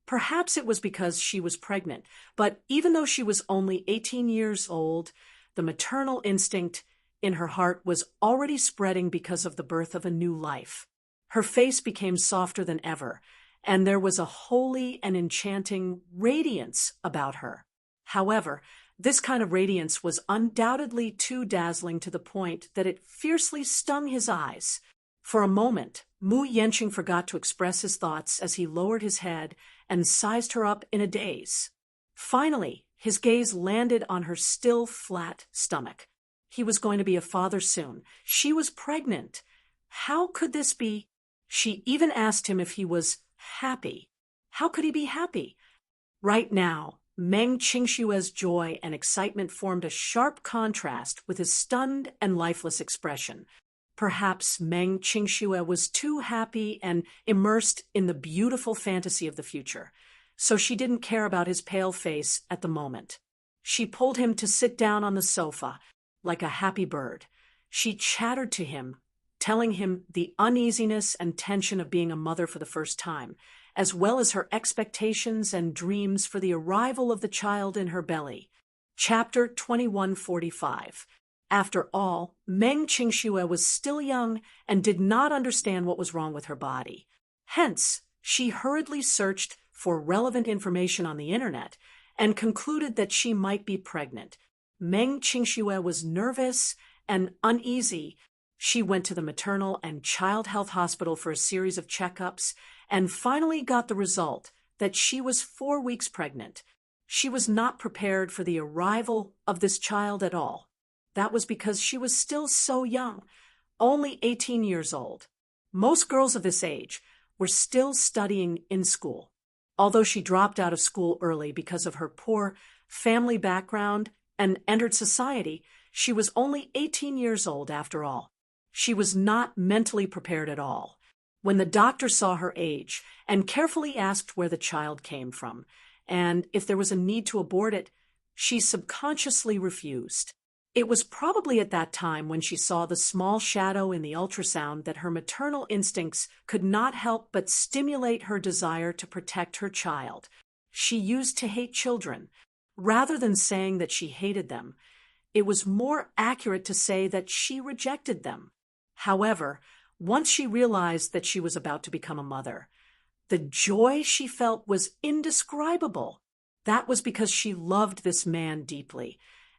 Perhaps it was because she was pregnant, but even though she was only 18 years old, the maternal instinct in her heart was already spreading because of the birth of a new life. Her face became softer than ever, and there was a holy and enchanting radiance about her. However, this kind of radiance was undoubtedly too dazzling to the point that it fiercely stung his eyes. For a moment, Mu Yenqing forgot to express his thoughts as he lowered his head and sized her up in a daze. Finally, his gaze landed on her still flat stomach. He was going to be a father soon. She was pregnant. How could this be? She even asked him if he was happy. How could he be happy? Right now, Meng Qingshue's joy and excitement formed a sharp contrast with his stunned and lifeless expression. Perhaps Meng Qingxue was too happy and immersed in the beautiful fantasy of the future, so she didn't care about his pale face at the moment. She pulled him to sit down on the sofa, like a happy bird. She chattered to him, telling him the uneasiness and tension of being a mother for the first time, as well as her expectations and dreams for the arrival of the child in her belly. Chapter 2145. After all, Meng Qingxue was still young and did not understand what was wrong with her body. Hence, she hurriedly searched for relevant information on the internet and concluded that she might be pregnant. Meng Qingxue was nervous and uneasy. She went to the maternal and child health hospital for a series of checkups and finally got the result that she was 4 weeks pregnant. She was not prepared for the arrival of this child at all. That was because she was still so young, only 18 years old. Most girls of this age were still studying in school. Although she dropped out of school early because of her poor family background and entered society, she was only 18 years old after all. She was not mentally prepared at all. When the doctor saw her age and carefully asked where the child came from and if there was a need to abort it, she subconsciously refused. It was probably at that time when she saw the small shadow in the ultrasound that her maternal instincts could not help but stimulate her desire to protect her child. She used to hate children. Rather than saying that she hated them, it was more accurate to say that she rejected them. However, once she realized that she was about to become a mother, the joy she felt was indescribable. That was because she loved this man deeply,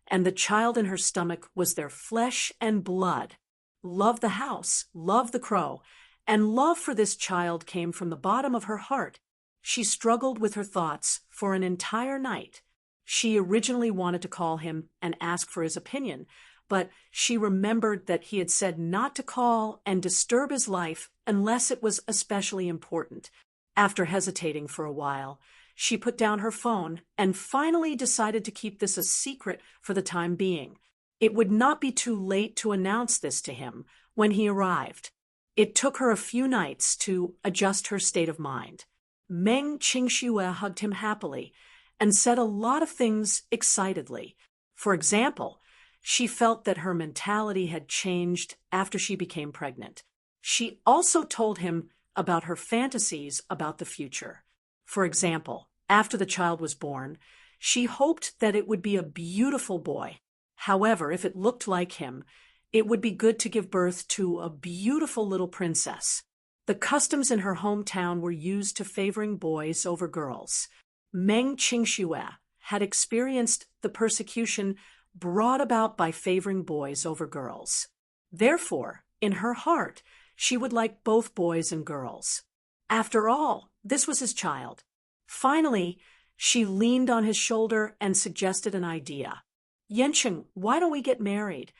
and the child in her stomach was their flesh and blood. Love the house, love the crow, and love for this child came from the bottom of her heart. She struggled with her thoughts for an entire night. She originally wanted to call him and ask for his opinion, but she remembered that he had said not to call and disturb his life unless it was especially important. After hesitating for a while, she put down her phone and finally decided to keep this a secret for the time being. It would not be too late to announce this to him when he arrived. It took her a few nights to adjust her state of mind. Meng Qingxue hugged him happily and said a lot of things excitedly. For example, she felt that her mentality had changed after she became pregnant. She also told him about her fantasies about the future. For example, after the child was born, she hoped that it would be a beautiful boy. However, if it looked like him, it would be good to give birth to a beautiful little princess. The customs in her hometown were used to favoring boys over girls. Meng Qingxue had experienced the persecution brought about by favoring boys over girls. Therefore, in her heart, she would like both boys and girls. After all, this was his child. Finally, she leaned on his shoulder and suggested an idea. Yenqing, why don't we get married?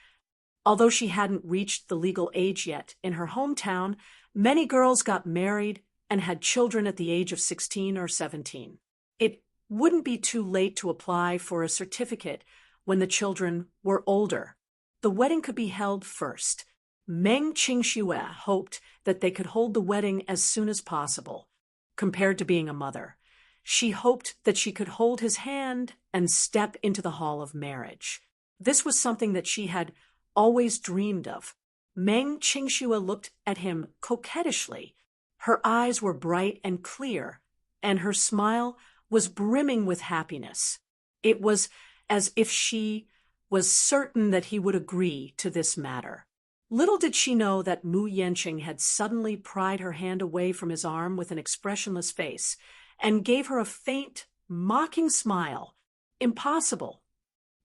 Although she hadn't reached the legal age yet in her hometown, many girls got married and had children at the age of 16 or 17. It wouldn't be too late to apply for a certificate when the children were older. The wedding could be held first. Meng Qingxue hoped that they could hold the wedding as soon as possible. Compared to being a mother, she hoped that she could hold his hand and step into the hall of marriage. This was something that she had always dreamed of. Meng Qingxue looked at him coquettishly. Her eyes were bright and clear, and her smile was brimming with happiness. It was as if she was certain that he would agree to this matter. Little did she know that Mu Yenqing had suddenly pried her hand away from his arm with an expressionless face and gave her a faint, mocking smile. Impossible.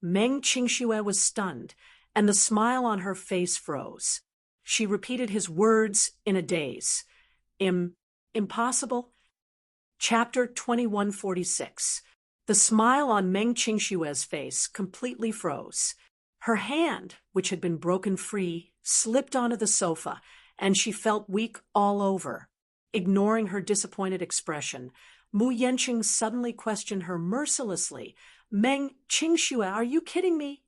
Meng Qingxue was stunned, and the smile on her face froze. She repeated his words in a daze. Impossible? Chapter 2146. The smile on Meng Qingshue's face completely froze. Her hand, which had been broken free, slipped onto the sofa, and she felt weak all over. Ignoring her disappointed expression, Mu Yanqing suddenly questioned her mercilessly. Meng Qingxue, are you kidding me?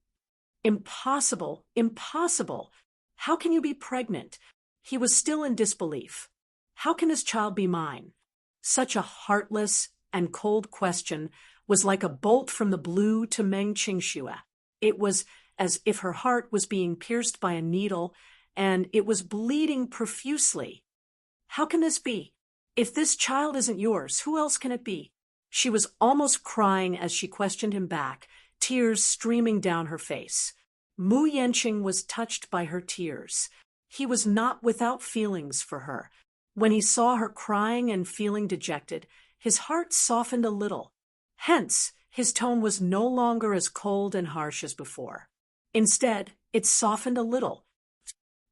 Impossible, impossible. How can you be pregnant? He was still in disbelief. How can this child be mine? Such a heartless and cold question was like a bolt from the blue to Meng Qingxue. It was as if her heart was being pierced by a needle, and it was bleeding profusely. How can this be? If this child isn't yours, who else can it be? She was almost crying as she questioned him back, tears streaming down her face. Mu Yanqing was touched by her tears. He was not without feelings for her. When he saw her crying and feeling dejected, his heart softened a little. Hence, his tone was no longer as cold and harsh as before. Instead, it softened a little.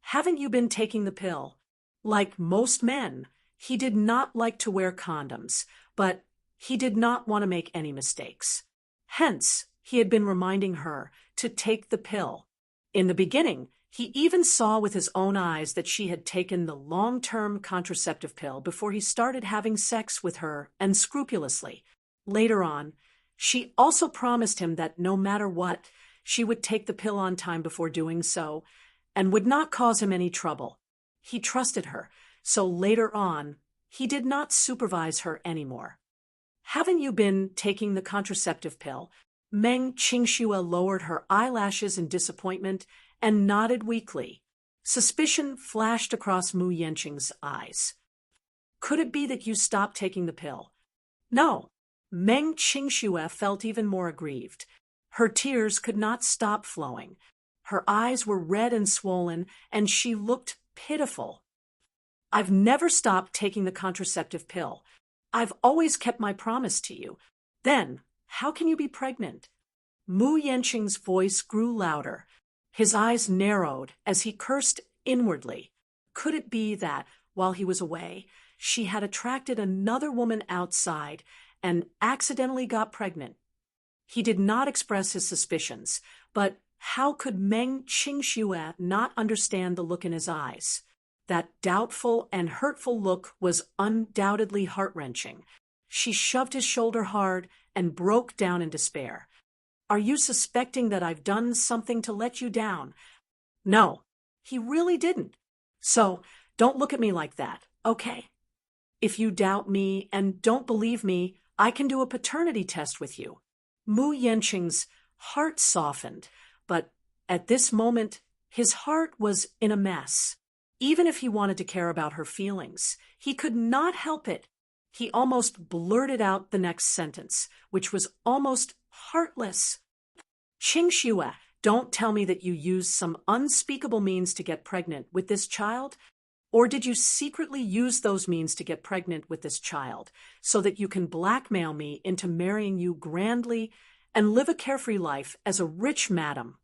Haven't you been taking the pill? Like most men, he did not like to wear condoms, but he did not want to make any mistakes. Hence, he had been reminding her to take the pill. In the beginning, he even saw with his own eyes that she had taken the long-term contraceptive pill before he started having sex with her, and scrupulously. Later on, she also promised him that no matter what, she would take the pill on time before doing so, and would not cause him any trouble. He trusted her, so later on, he did not supervise her anymore. Haven't you been taking the contraceptive pill? Meng Qingxue lowered her eyelashes in disappointment and nodded weakly. Suspicion flashed across Mu Yanqing's eyes. Could it be that you stopped taking the pill? No. Meng Qingxue felt even more aggrieved. Her tears could not stop flowing. Her eyes were red and swollen, and she looked pitiful. I've never stopped taking the contraceptive pill. I've always kept my promise to you. Then, how can you be pregnant? Mu Yanqing's voice grew louder. His eyes narrowed as he cursed inwardly. Could it be that, while he was away, she had attracted another woman outside and accidentally got pregnant? He did not express his suspicions, but how could Meng Qingxue not understand the look in his eyes? That doubtful and hurtful look was undoubtedly heart-wrenching. She shoved his shoulder hard and broke down in despair. Are you suspecting that I've done something to let you down? No, he really didn't. So, don't look at me like that, okay? If you doubt me and don't believe me, I can do a paternity test with you. Mu Yanqing's heart softened, but at this moment, his heart was in a mess. Even if he wanted to care about her feelings, he could not help it. He almost blurted out the next sentence, which was almost heartless. Qingxue, don't tell me that you used some unspeakable means to get pregnant with this child. Or did you secretly use those means to get pregnant with this child so that you can blackmail me into marrying you grandly and live a carefree life as a rich madam?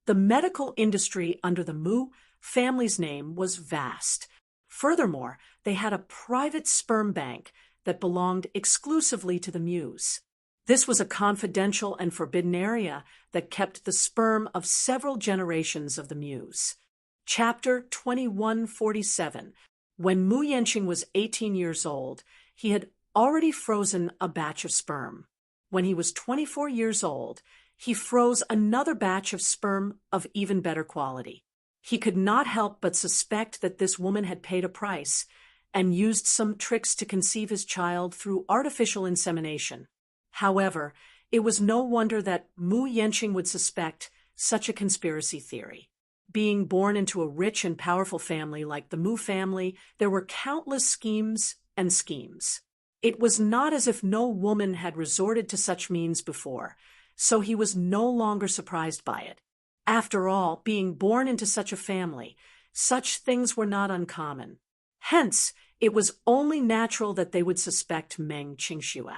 The medical industry under the Mu family's name was vast. Furthermore, they had a private sperm bank that belonged exclusively to the Muse. This was a confidential and forbidden area that kept the sperm of several generations of the Muse. Chapter 2147. When Mu Yanqing was 18 years old, he had already frozen a batch of sperm. When he was 24 years old, he froze another batch of sperm of even better quality. He could not help but suspect that this woman had paid a price and used some tricks to conceive his child through artificial insemination. However, it was no wonder that Mu Yanqing would suspect such a conspiracy theory. Being born into a rich and powerful family like the Mu family, there were countless schemes and schemes. It was not as if no woman had resorted to such means before, so he was no longer surprised by it. After all, being born into such a family, such things were not uncommon. Hence, it was only natural that they would suspect Meng Qingxue.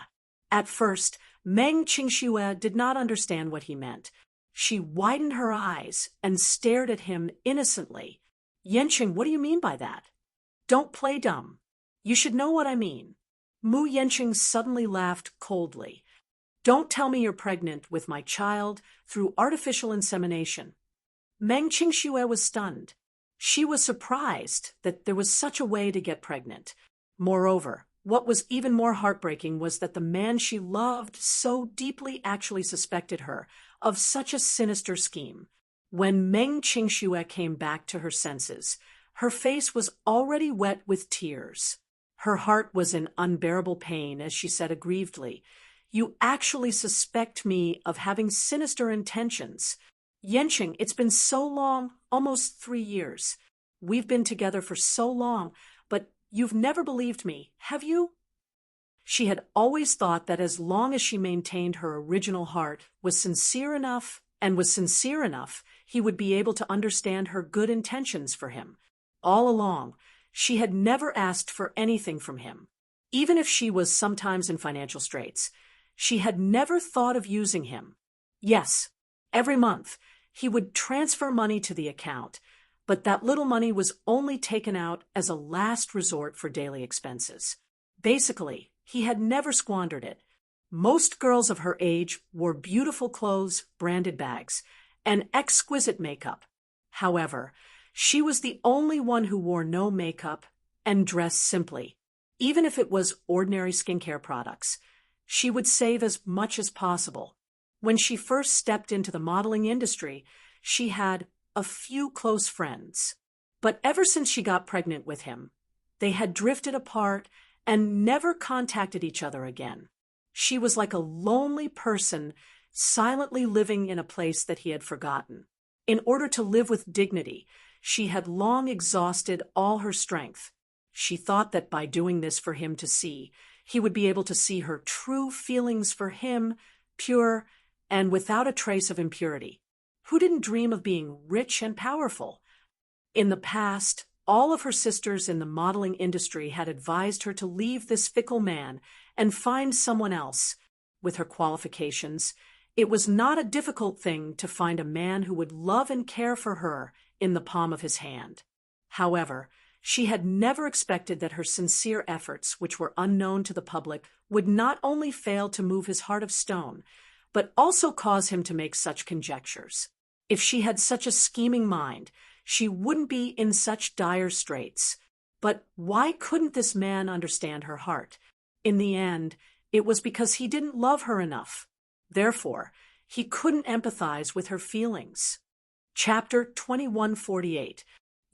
At first, Meng Qingxue did not understand what he meant. She widened her eyes and stared at him innocently. Yenqing, what do you mean by that? Don't play dumb. You should know what I mean. Mu Yenqing suddenly laughed coldly. Don't tell me you're pregnant with my child through artificial insemination. Meng Qingxue was stunned. She was surprised that there was such a way to get pregnant. Moreover, what was even more heartbreaking was that the man she loved so deeply actually suspected her of such a sinister scheme. When Meng Qingxue came back to her senses, her face was already wet with tears. Her heart was in unbearable pain as she said aggrievedly, "You actually suspect me of having sinister intentions. Yenqing, it's been so long, almost 3 years. We've been together for so long, but you've never believed me, have you?" She had always thought that as long as she maintained her original heart was sincere enough, he would be able to understand her good intentions for him. All along, she had never asked for anything from him. Even if she was sometimes in financial straits, she had never thought of using him. Yes, every month, he would transfer money to the account, but that little money was only taken out as a last resort for daily expenses. Basically, he had never squandered it. Most girls of her age wore beautiful clothes, branded bags, and exquisite makeup. However, she was the only one who wore no makeup and dressed simply. Even if it was ordinary skincare products, she would save as much as possible. When she first stepped into the modeling industry, she had a few close friends. But ever since she got pregnant with him, they had drifted apart and never contacted each other again. She was like a lonely person silently living in a place that he had forgotten. In order to live with dignity, she had long exhausted all her strength. She thought that by doing this for him to see, he would be able to see her true feelings for him, pure and without a trace of impurity. Who didn't dream of being rich and powerful? In the past, all of her sisters in the modeling industry had advised her to leave this fickle man and find someone else. With her qualifications, it was not a difficult thing to find a man who would love and care for her in the palm of his hand. However, she had never expected that her sincere efforts, which were unknown to the public, would not only fail to move his heart of stone, but also cause him to make such conjectures. If she had such a scheming mind, she wouldn't be in such dire straits. But why couldn't this man understand her heart? In the end, it was because he didn't love her enough. Therefore, he couldn't empathize with her feelings. Chapter 2148.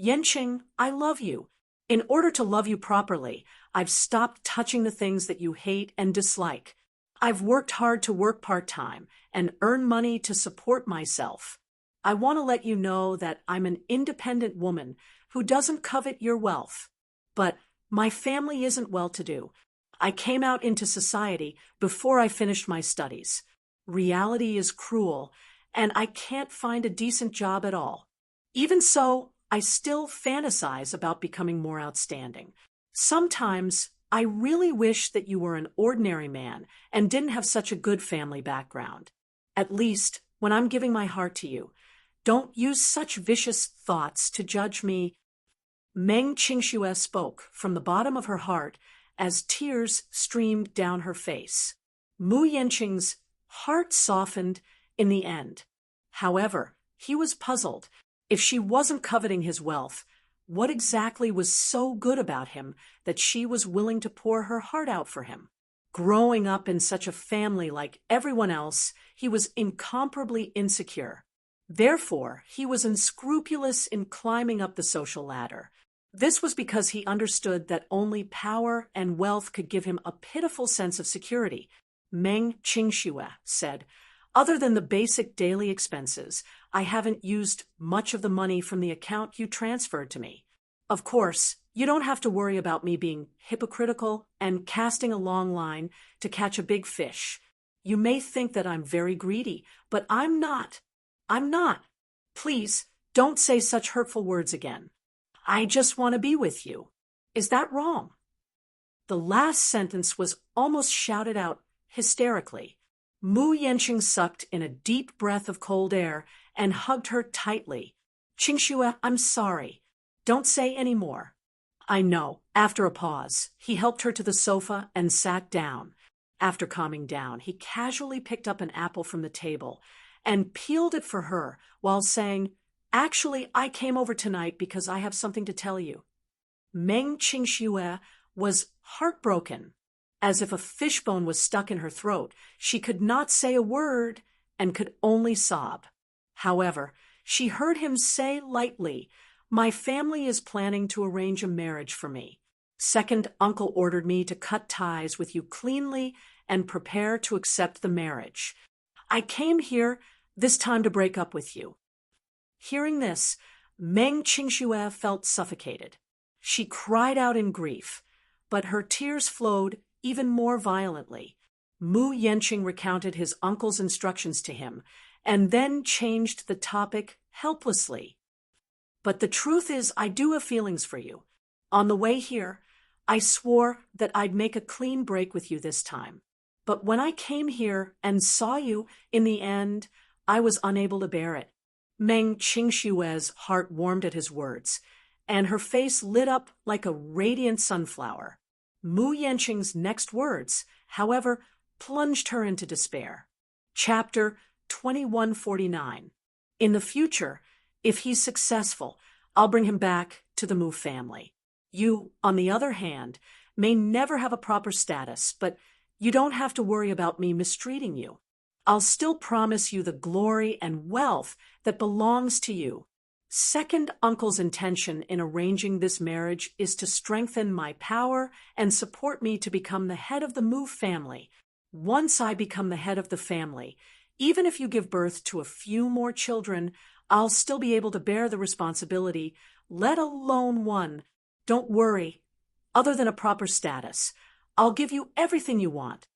Yenqing, I love you. In order to love you properly, I've stopped touching the things that you hate and dislike. I've worked hard to work part-time and earn money to support myself. I want to let you know that I'm an independent woman who doesn't covet your wealth. But my family isn't well-to-do. I came out into society before I finished my studies. Reality is cruel, and I can't find a decent job at all. Even so, I still fantasize about becoming more outstanding. Sometimes I really wish that you were an ordinary man and didn't have such a good family background. At least, when I'm giving my heart to you, don't use such vicious thoughts to judge me. Meng Qingxue spoke from the bottom of her heart as tears streamed down her face. Mu Yenqing's heart softened in the end. However, he was puzzled. If she wasn't coveting his wealth, what exactly was so good about him that she was willing to pour her heart out for him? Growing up in such a family like everyone else, he was incomparably insecure. Therefore, he was unscrupulous in climbing up the social ladder. This was because he understood that only power and wealth could give him a pitiful sense of security. Meng Qingxue said, "Other than the basic daily expenses, I haven't used much of the money from the account you transferred to me. Of course, you don't have to worry about me being hypocritical and casting a long line to catch a big fish. You may think that I'm very greedy, but I'm not. I'm not. Please, don't say such hurtful words again. I just want to be with you. Is that wrong?" The last sentence was almost shouted out hysterically. Mu Yenqing sucked in a deep breath of cold air and hugged her tightly. "Qingxue, I'm sorry. Don't say any more. I know. After a pause, he helped her to the sofa and sat down. After calming down, he casually picked up an apple from the table and peeled it for her while saying, "Actually, I came over tonight because I have something to tell you." Meng Qingxue was heartbroken. As if a fishbone was stuck in her throat, she could not say a word and could only sob. However, she heard him say lightly, "My family is planning to arrange a marriage for me. Second uncle ordered me to cut ties with you cleanly and prepare to accept the marriage. I came here this time to break up with you." Hearing this, Meng Qingxue felt suffocated. She cried out in grief, but her tears flowed even more violently. Mu Yanqing recounted his uncle's instructions to him and then changed the topic helplessly. "But the truth is, I do have feelings for you. On the way here, I swore that I'd make a clean break with you this time. But when I came here and saw you, in the end, I was unable to bear it." Meng Qingxue's heart warmed at his words, and her face lit up like a radiant sunflower. Mu Yanqing's next words, however, plunged her into despair. Chapter 2149. In the future, if he's successful, I'll bring him back to the Mu family. You, on the other hand, may never have a proper status, but you don't have to worry about me mistreating you. I'll still promise you the glory and wealth that belongs to you. Second uncle's intention in arranging this marriage is to strengthen my power and support me to become the head of the Mu family. Once I become the head of the family, even if you give birth to a few more children, I'll still be able to bear the responsibility, let alone one. Don't worry. Other than a proper status, I'll give you everything you want."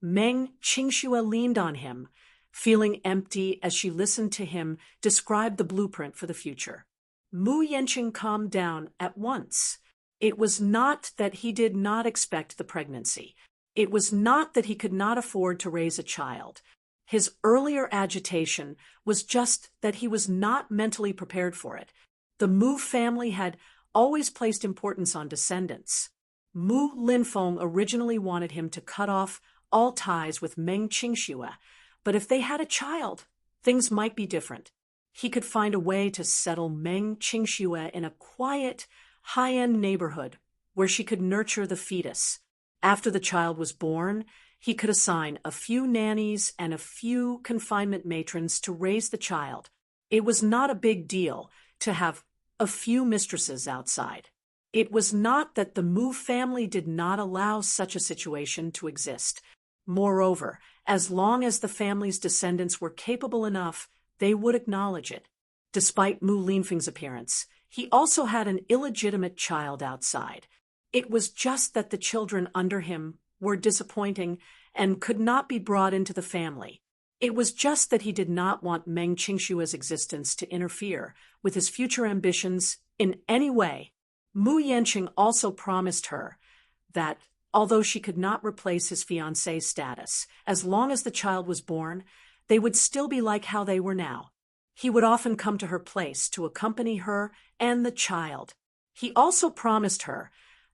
Meng Qingxue leaned on him, feeling empty as she listened to him describe the blueprint for the future. Mu Yanqing calmed down at once. It was not that he did not expect the pregnancy. It was not that he could not afford to raise a child. His earlier agitation was just that he was not mentally prepared for it. The Mu family had always placed importance on descendants. Mu Linfeng originally wanted him to cut off all ties with Meng Qingxue, but if they had a child, things might be different. He could find a way to settle Meng Qingxue in a quiet, high-end neighborhood where she could nurture the fetus. After the child was born, he could assign a few nannies and a few confinement matrons to raise the child. It was not a big deal to have a few mistresses outside. It was not that the Mu family did not allow such a situation to exist. Moreover, as long as the family's descendants were capable enough, they would acknowledge it. Despite Mu Linfeng's appearance, he also had an illegitimate child outside. It was just that the children under him were disappointing and could not be brought into the family. It was just that he did not want Meng Qingxue's existence to interfere with his future ambitions in any way. Mu Yanqing also promised her that, although she could not replace his fiancé's status, as long as the child was born, they would still be like how they were now. He would often come to her place to accompany her and the child. He also promised her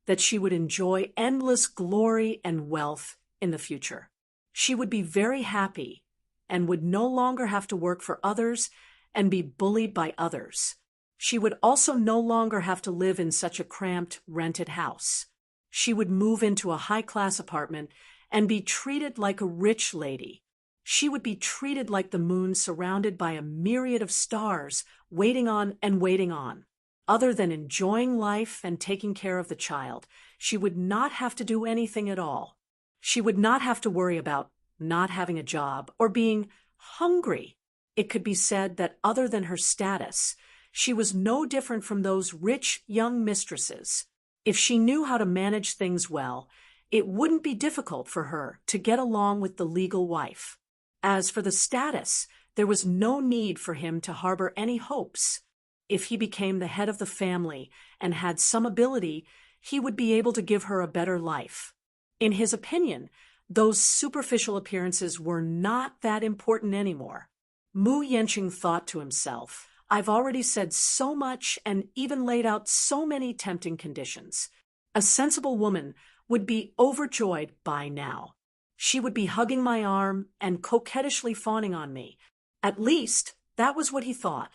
that she would enjoy endless glory and wealth in the future. She would be very happy and would no longer have to work for others and be bullied by others. She would also no longer have to live in such a cramped, rented house. She would move into a high-class apartment and be treated like a rich lady. She would be treated like the moon surrounded by a myriad of stars, waiting on and waiting on. Other than enjoying life and taking care of the child, she would not have to do anything at all. She would not have to worry about not having a job or being hungry. It could be said that other than her status, she was no different from those rich young mistresses. If she knew how to manage things well, it wouldn't be difficult for her to get along with the legal wife. As for the status, there was no need for him to harbor any hopes. If he became the head of the family and had some ability, he would be able to give her a better life. In his opinion, those superficial appearances were not that important anymore. Mu Yanqing thought to himself, I've already said so much and even laid out so many tempting conditions. A sensible woman would be overjoyed by now. She would be hugging my arm and coquettishly fawning on me. At least, that was what he thought.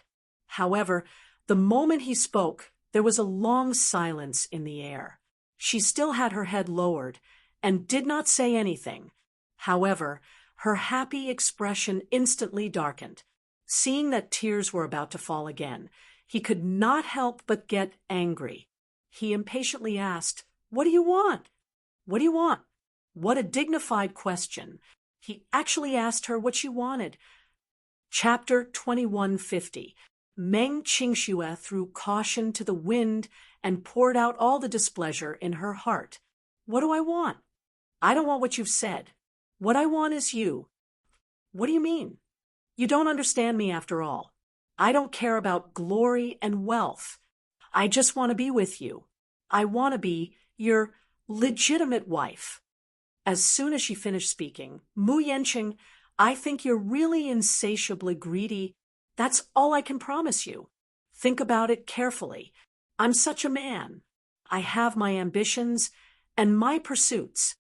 However, the moment he spoke, there was a long silence in the air. She still had her head lowered and did not say anything. However, her happy expression instantly darkened. Seeing that tears were about to fall again, he could not help but get angry. He impatiently asked, "What do you want? What do you want?" What a dignified question. He actually asked her what she wanted. Chapter 2150. Meng Qingxue threw caution to the wind and poured out all the displeasure in her heart. "What do I want? I don't want what you've said. What I want is you." "What do you mean? You don't understand me after all. I don't care about glory and wealth. I just want to be with you. I want to be your legitimate wife." As soon as she finished speaking, "Mu Yanqing, I think you're really insatiably greedy. That's all I can promise you. Think about it carefully. I'm such a man. I have my ambitions and my pursuits.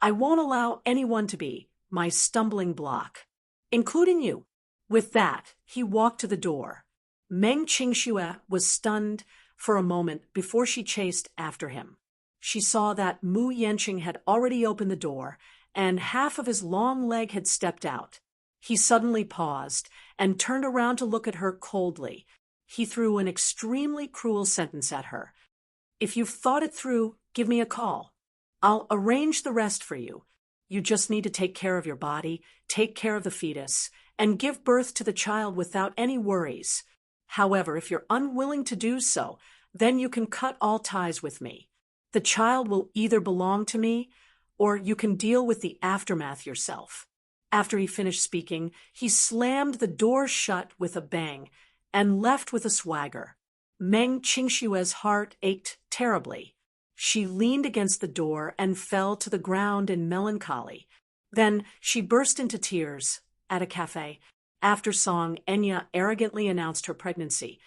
I won't allow anyone to be my stumbling block, including you." With that, he walked to the door. Meng Qingxue was stunned for a moment before she chased after him. She saw that Mu Yanqing had already opened the door, and half of his long leg had stepped out. He suddenly paused and turned around to look at her coldly. He threw an extremely cruel sentence at her. "If you've thought it through, give me a call. I'll arrange the rest for you. You just need to take care of your body, take care of the fetus, and give birth to the child without any worries. However, if you're unwilling to do so, then you can cut all ties with me. The child will either belong to me, or you can deal with the aftermath yourself." After he finished speaking, he slammed the door shut with a bang and left with a swagger. Meng Qingxue's heart ached terribly. She leaned against the door and fell to the ground in melancholy. Then she burst into tears at a cafe. After Song Enya arrogantly announced her pregnancy,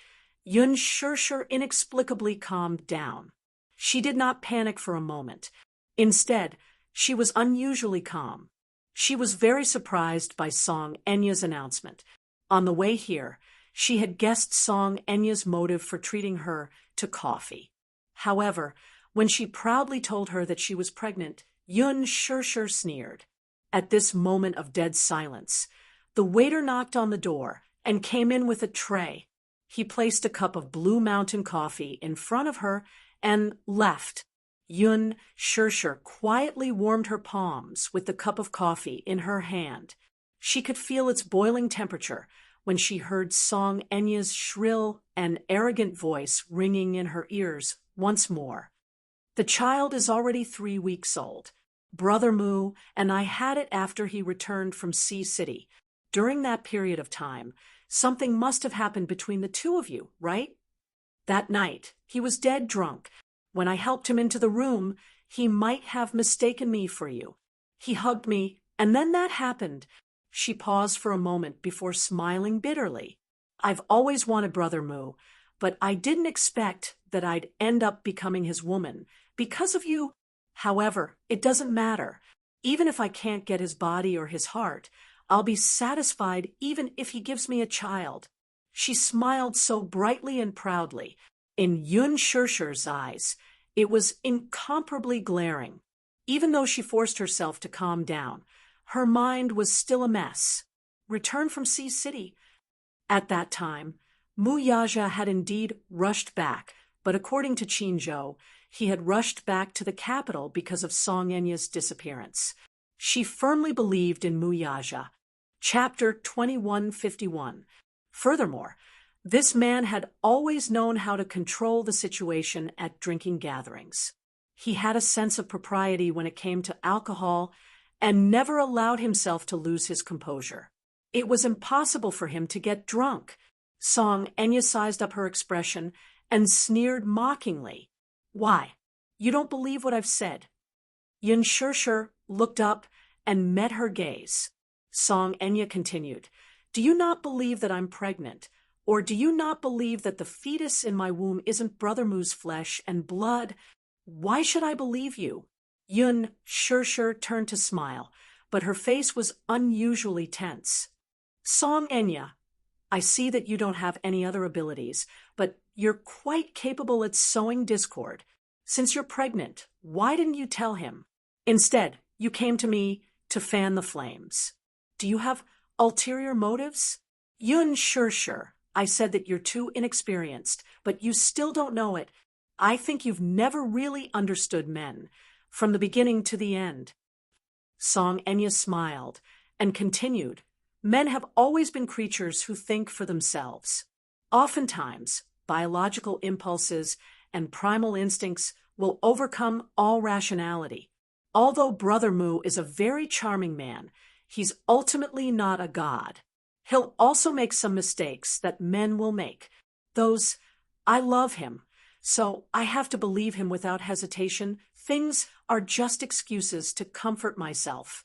Yun Shirshir inexplicably calmed down. She did not panic for a moment. Instead, she was unusually calm. She was very surprised by Song Enya's announcement. On the way here, she had guessed Song Enya's motive for treating her to coffee. However, when she proudly told her that she was pregnant, Yun Shirshir sneered. At this moment of dead silence, the waiter knocked on the door and came in with a tray. He placed a cup of Blue Mountain coffee in front of her and left. Yun Shirshir quietly warmed her palms with the cup of coffee in her hand. She could feel its boiling temperature when she heard Song Enya's shrill and arrogant voice ringing in her ears once more. "The child is already 3 weeks old. Brother Mu and I had it after he returned from Sea City. During that period of time, something must have happened between the two of you, right? That night, he was dead drunk. When I helped him into the room, he might have mistaken me for you. He hugged me, and then that happened." She paused for a moment before smiling bitterly. "I've always wanted Brother Mu, but I didn't expect that I'd end up becoming his woman because of you. However, it doesn't matter. Even if I can't get his body or his heart, I'll be satisfied even if he gives me a child." She smiled so brightly and proudly. In Yun Shirshir's eyes, it was incomparably glaring. Even though she forced herself to calm down, her mind was still a mess. Return from Sea City. At that time, Mu Yaja had indeed rushed back, but according to Qinzhou, he had rushed back to the capital because of Song Enya's disappearance. She firmly believed in Mu Yaja. Chapter 2151. Furthermore, this man had always known how to control the situation at drinking gatherings. He had a sense of propriety when it came to alcohol and never allowed himself to lose his composure. It was impossible for him to get drunk. Song Enya sized up her expression and sneered mockingly. "Why? You don't believe what I've said?" Yun Shirshir looked up and met her gaze. Song Enya continued, "Do you not believe that I'm pregnant, Or do you not believe that the fetus in my womb isn't Brother Moo's flesh and blood? Why should I believe you? Yun Shirshir turned to smile, but her face was unusually tense. Song Enya, I see that you don't have any other abilities, but you're quite capable at sowing discord. Since you're pregnant, why didn't you tell him? Instead, you came to me to fan the flames. Do you have ulterior motives? Yun Shirshir, I said that you're too inexperienced, but you still don't know it. I think you've never really understood men, from the beginning to the end. Song Enya smiled and continued, men have always been creatures who think for themselves. Oftentimes, biological impulses and primal instincts will overcome all rationality. Although Brother Moo is a very charming man, he's ultimately not a god. He'll also make some mistakes that men will make. I love him, so I have to believe him without hesitation. Things are just excuses to comfort myself.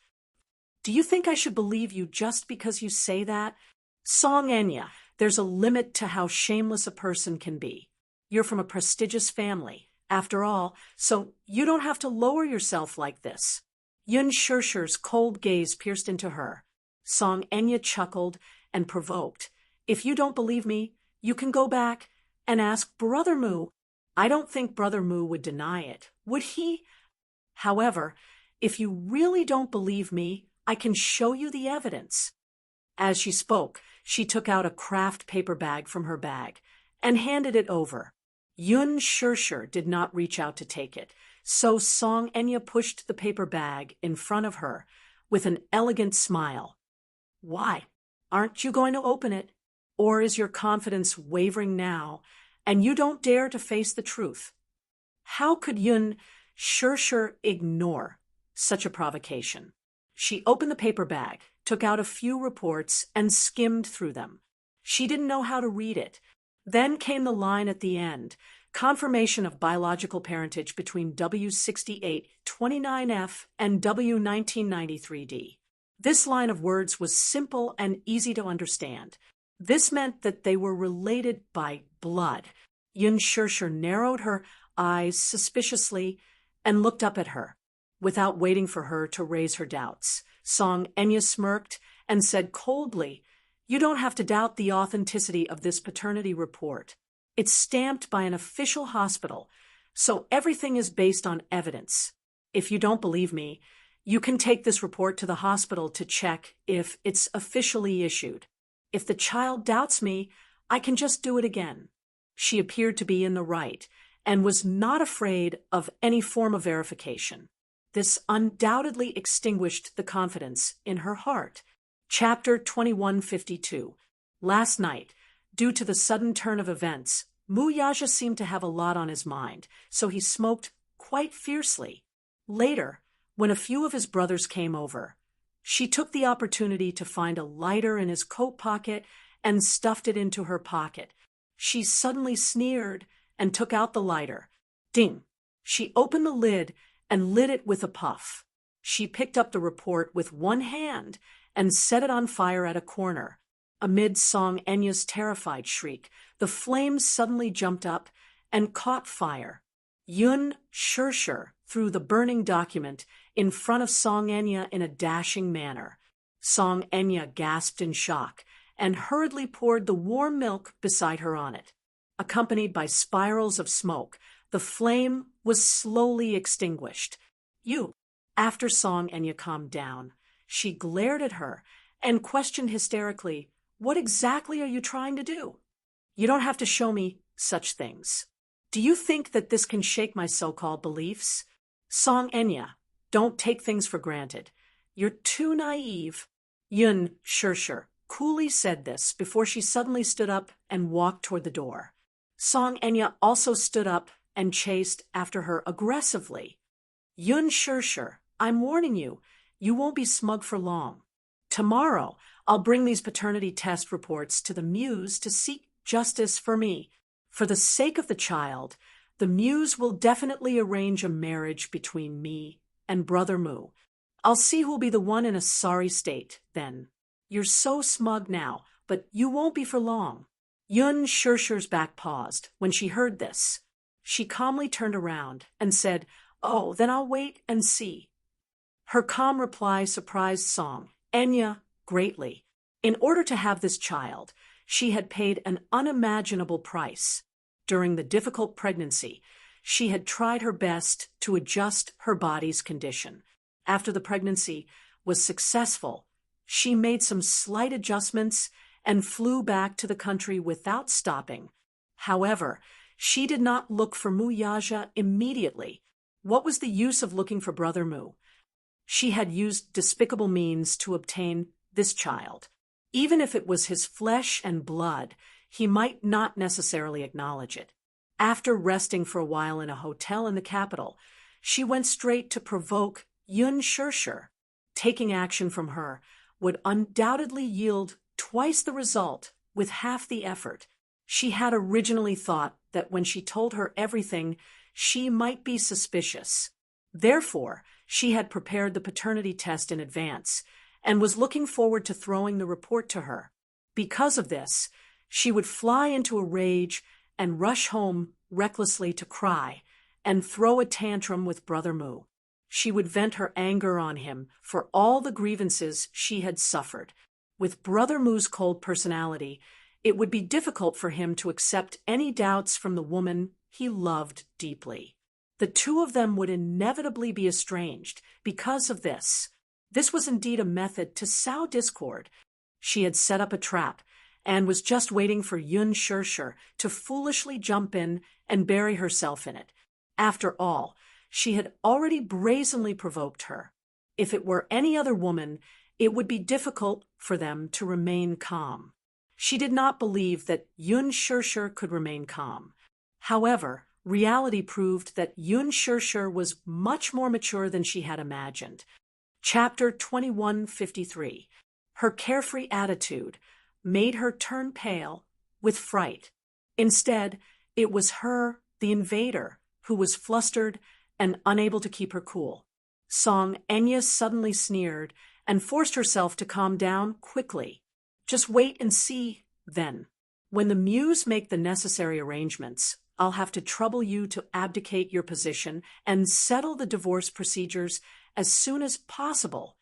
Do you think I should believe you just because you say that? Song Enya, there's a limit to how shameless a person can be. You're from a prestigious family, after all, so you don't have to lower yourself like this. Yun Shirshir's cold gaze pierced into her. Song Enya chuckled and provoked. If you don't believe me, you can go back and ask Brother Moo. I don't think Brother Moo would deny it, would he? However, if you really don't believe me, I can show you the evidence. As she spoke, she took out a craft paper bag from her bag and handed it over. Yun Shirshir did not reach out to take it, so Song Enya pushed the paper bag in front of her with an elegant smile. Why? Aren't you going to open it? Or is your confidence wavering now, and you don't dare to face the truth? How could Yun Shirshir ignore such a provocation? She opened the paper bag, took out a few reports, and skimmed through them. She didn't know how to read it. Then came the line at the end, confirmation of biological parentage between W6829F and W1993D. This line of words was simple and easy to understand. This meant that they were related by blood. Yun Shirshir narrowed her eyes suspiciously and looked up at her, without waiting for her to raise her doubts. Song Enya smirked and said coldly, you don't have to doubt the authenticity of this paternity report. It's stamped by an official hospital, so everything is based on evidence. If you don't believe me, you can take this report to the hospital to check if it's officially issued. If the child doubts me, I can just do it again. She appeared to be in the right and was not afraid of any form of verification. This undoubtedly extinguished the confidence in her heart. Chapter 2152. Last night, due to the sudden turn of events, Muyaja seemed to have a lot on his mind, so he smoked quite fiercely. Later, when a few of his brothers came over, she took the opportunity to find a lighter in his coat pocket and stuffed it into her pocket. She suddenly sneered and took out the lighter. Ding! She opened the lid and lit it with a puff. She picked up the report with one hand and set it on fire at a corner. Amid Song Enya's terrified shriek, the flames suddenly jumped up and caught fire. Yun Shirshir threw the burning document in front of Song Enya in a dashing manner. Song Enya gasped in shock and hurriedly poured the warm milk beside her on it. Accompanied by spirals of smoke, the flame was slowly extinguished. After Song Enya calmed down, she glared at her and questioned hysterically, what exactly are you trying to do? You don't have to show me such things. Do you think that this can shake my so-called beliefs? Song Enya, don't take things for granted. You're too naive. Yun Shirshir coolly said this before she suddenly stood up and walked toward the door. Song Enya also stood up and chased after her aggressively. Yun Shirshir, I'm warning you, you won't be smug for long. Tomorrow, I'll bring these paternity test reports to the Muse to seek justice for me. For the sake of the child, the Muse will definitely arrange a marriage between me and Brother Moo. I'll see who'll be the one in a sorry state, then. You're so smug now, but you won't be for long. Yun Shirshir's back paused when she heard this. She calmly turned around and said, "Oh, then I'll wait and see." Her calm reply surprised Song Enya greatly. In order to have this child, she had paid an unimaginable price. During the difficult pregnancy, she had tried her best to adjust her body's condition. After the pregnancy was successful, she made some slight adjustments and flew back to the country without stopping. However, she did not look for Mu Yaja immediately. What was the use of looking for Brother Mu? She had used despicable means to obtain this child. Even if it was his flesh and blood, he might not necessarily acknowledge it. After resting for a while in a hotel in the capital, she went straight to provoke Yun Shirshir. Taking action from her would undoubtedly yield twice the result with half the effort. She had originally thought that when she told her everything, she might be suspicious. Therefore, she had prepared the paternity test in advance and was looking forward to throwing the report to her. Because of this, she would fly into a rage and rush home recklessly to cry and throw a tantrum with Brother Mu. She would vent her anger on him for all the grievances she had suffered. With Brother Mu's cold personality, it would be difficult for him to accept any doubts from the woman he loved deeply. The two of them would inevitably be estranged because of this. This was indeed a method to sow discord. She had set up a trap and was just waiting for Yun Shirshir to foolishly jump in and bury herself in it. After all, she had already brazenly provoked her. If it were any other woman, it would be difficult for them to remain calm. She did not believe that Yun Shirshir could remain calm. However, reality proved that Yun Shirshir was much more mature than she had imagined. Chapter 2153. Her carefree attitude made her turn pale with fright. Instead, it was her, the invader, who was flustered and unable to keep her cool. Song Enya suddenly sneered and forced herself to calm down quickly. "Just wait and see, then. When the Muse make the necessary arrangements, I'll have to trouble you to abdicate your position and settle the divorce procedures as soon as possible."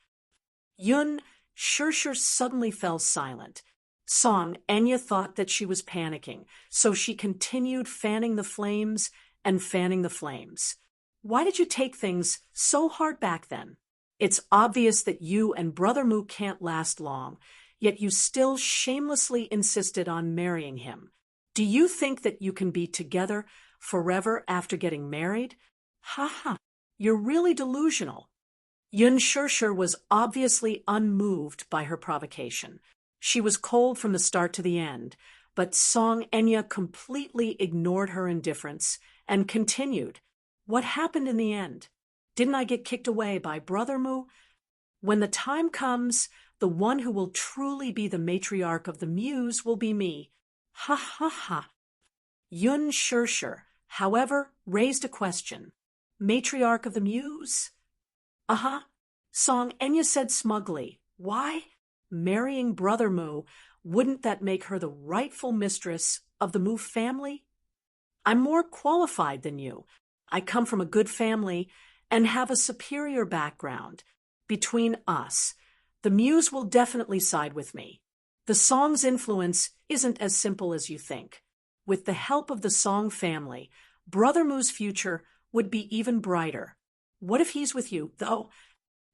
Yun Shirshir suddenly fell silent. Song Enya thought that she was panicking, so she continued fanning the flames and fanning the flames. "Why did you take things so hard back then? It's obvious that you and Brother Mu can't last long, yet you still shamelessly insisted on marrying him. Do you think that you can be together forever after getting married? Ha ha, you're really delusional." Yun Shirshir was obviously unmoved by her provocation. She was cold from the start to the end, but Song Enya completely ignored her indifference and continued. "What happened in the end? Didn't I get kicked away by Brother Mu? When the time comes, the one who will truly be the matriarch of the Muse will be me. Ha ha ha." Yun Shirshir, however, raised a question. "Matriarch of the Muse?" "Uh-huh," Song Enya said smugly. "Why? Marrying Brother Mu, wouldn't that make her the rightful mistress of the Mu family? I'm more qualified than you. I come from a good family and have a superior background. Between us, the Muse will definitely side with me. The Song's influence isn't as simple as you think. With the help of the Song family, Brother Mu's future would be even brighter. What if he's with you, though?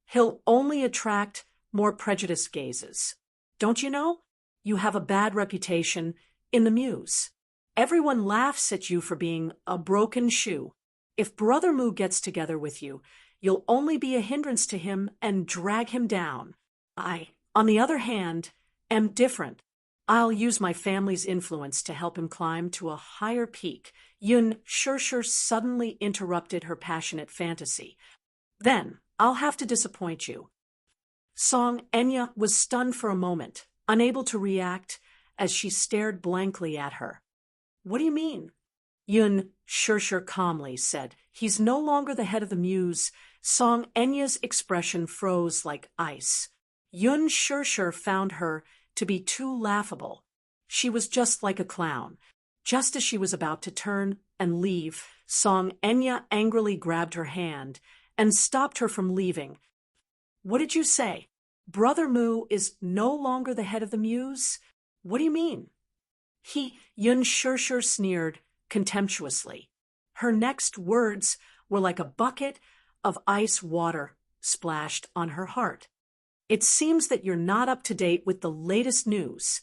He'll only attract more prejudiced gazes. Don't you know? You have a bad reputation in the Muse. Everyone laughs at you for being a broken shoe. If Brother Mu gets together with you, you'll only be a hindrance to him and drag him down. I, on the other hand, am different. I'll use my family's influence to help him climb to a higher peak." Yun Shirshir suddenly interrupted her passionate fantasy. "Then I'll have to disappoint you." Song Enya was stunned for a moment, unable to react as she stared blankly at her. "What do you mean?" Yun Shirshir calmly said. "He's no longer the head of the Muse." Song Enya's expression froze like ice. Yun Shirshir found her to be too laughable. She was just like a clown. Just as she was about to turn and leave, Song Enya angrily grabbed her hand and stopped her from leaving. What did you say? Brother Mu is no longer the head of the Muse? What do you mean? Yun Shirshir sneered contemptuously. Her next words were like a bucket of ice water splashed on her heart. It seems that you're not up to date with the latest news.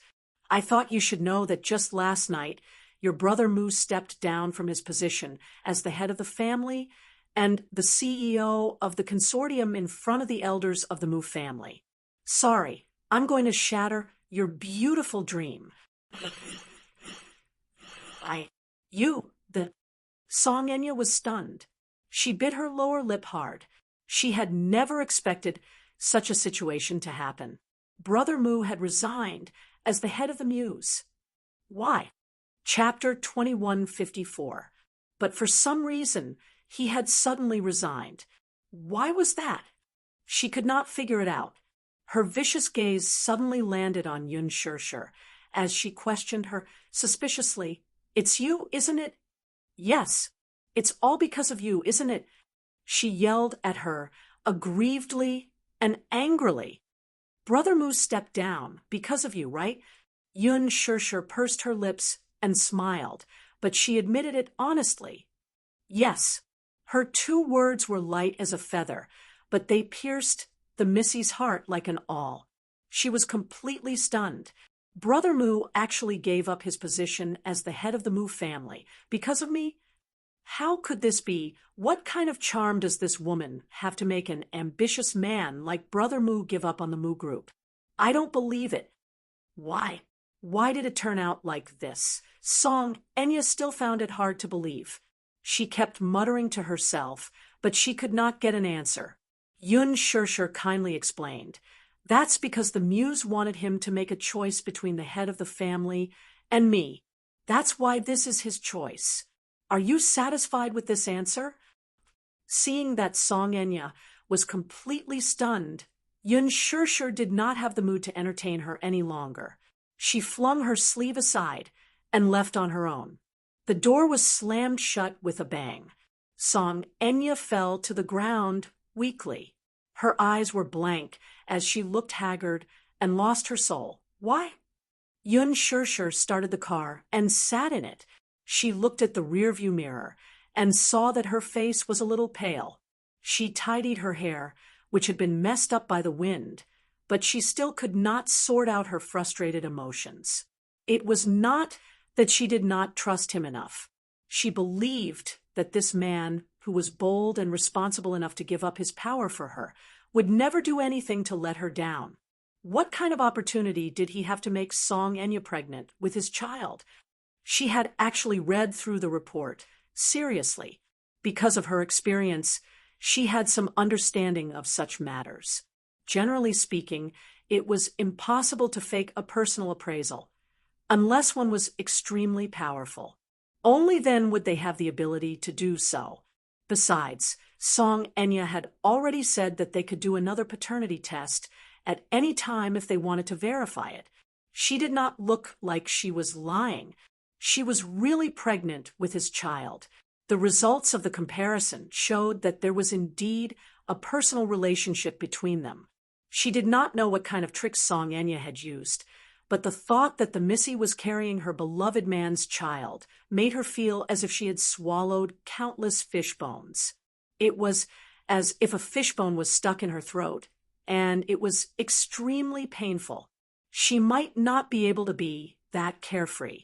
I thought you should know that just last night, your brother Mu stepped down from his position as the head of the family and the CEO of the consortium in front of the elders of the Mu family. Sorry, I'm going to shatter your beautiful dream. The Song Enya was stunned. She bit her lower lip hard. She had never expected such a situation to happen. Brother Mu had resigned as the head of the Muse. Why? Chapter 2154. But for some reason, he had suddenly resigned. Why was that? She could not figure it out. Her vicious gaze suddenly landed on Yun Shirshir as she questioned her suspiciously. It's you, isn't it? Yes. It's all because of you, isn't it? She yelled at her, aggrievedly and angrily. Brother Mu stepped down because of you, right? Yun Shirshir pursed her lips and smiled, but she admitted it honestly. Yes. Her two words were light as a feather, but they pierced the Missy's heart like an awl. She was completely stunned. Brother Mu actually gave up his position as the head of the Mu family because of me? How could this be? What kind of charm does this woman have to make an ambitious man like Brother Mu give up on the Mu group? I don't believe it. Why? Why did it turn out like this? Song Enya still found it hard to believe. She kept muttering to herself, but she could not get an answer. Yun Shirshir kindly explained. That's because the Muse wanted him to make a choice between the head of the family and me. That's why this is his choice. Are you satisfied with this answer? Seeing that Song Enya was completely stunned, Yun Shirshir did not have the mood to entertain her any longer. She flung her sleeve aside and left on her own. The door was slammed shut with a bang. Song Enya fell to the ground weakly. Her eyes were blank as she looked haggard and lost her soul. Why? Yun Shirshir started the car and sat in it. She looked at the rearview mirror and saw that her face was a little pale. She tidied her hair, which had been messed up by the wind, but she still could not sort out her frustrated emotions. It was not that she did not trust him enough. She believed that this man, who was bold and responsible enough to give up his power for her, would never do anything to let her down. What kind of opportunity did he have to make Song Enya pregnant with his child? She had actually read through the report, seriously. Because of her experience, she had some understanding of such matters. Generally speaking, it was impossible to fake a personal appraisal, unless one was extremely powerful. Only then would they have the ability to do so. Besides, Song Enya had already said that they could do another paternity test at any time if they wanted to verify it. She did not look like she was lying. She was really pregnant with his child. The results of the comparison showed that there was indeed a personal relationship between them. She did not know what kind of tricks Song Enya had used, but the thought that the Missy was carrying her beloved man's child made her feel as if she had swallowed countless fish bones. It was as if a fishbone was stuck in her throat, and it was extremely painful. She might not be able to be that carefree.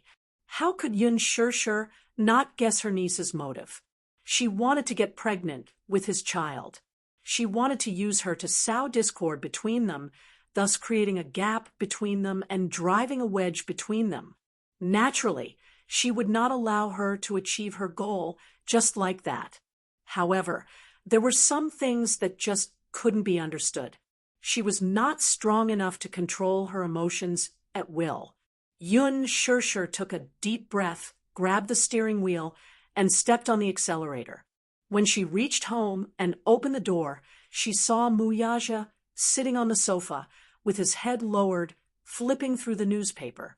How could Yun Shirshir not guess her niece's motive? She wanted to get pregnant with his child. She wanted to use her to sow discord between them, thus creating a gap between them and driving a wedge between them. Naturally, she would not allow her to achieve her goal just like that. However, there were some things that just couldn't be understood. She was not strong enough to control her emotions at will. Yun Shirshir took a deep breath, grabbed the steering wheel, and stepped on the accelerator. When she reached home and opened the door, she saw Muyaja sitting on the sofa with his head lowered, flipping through the newspaper.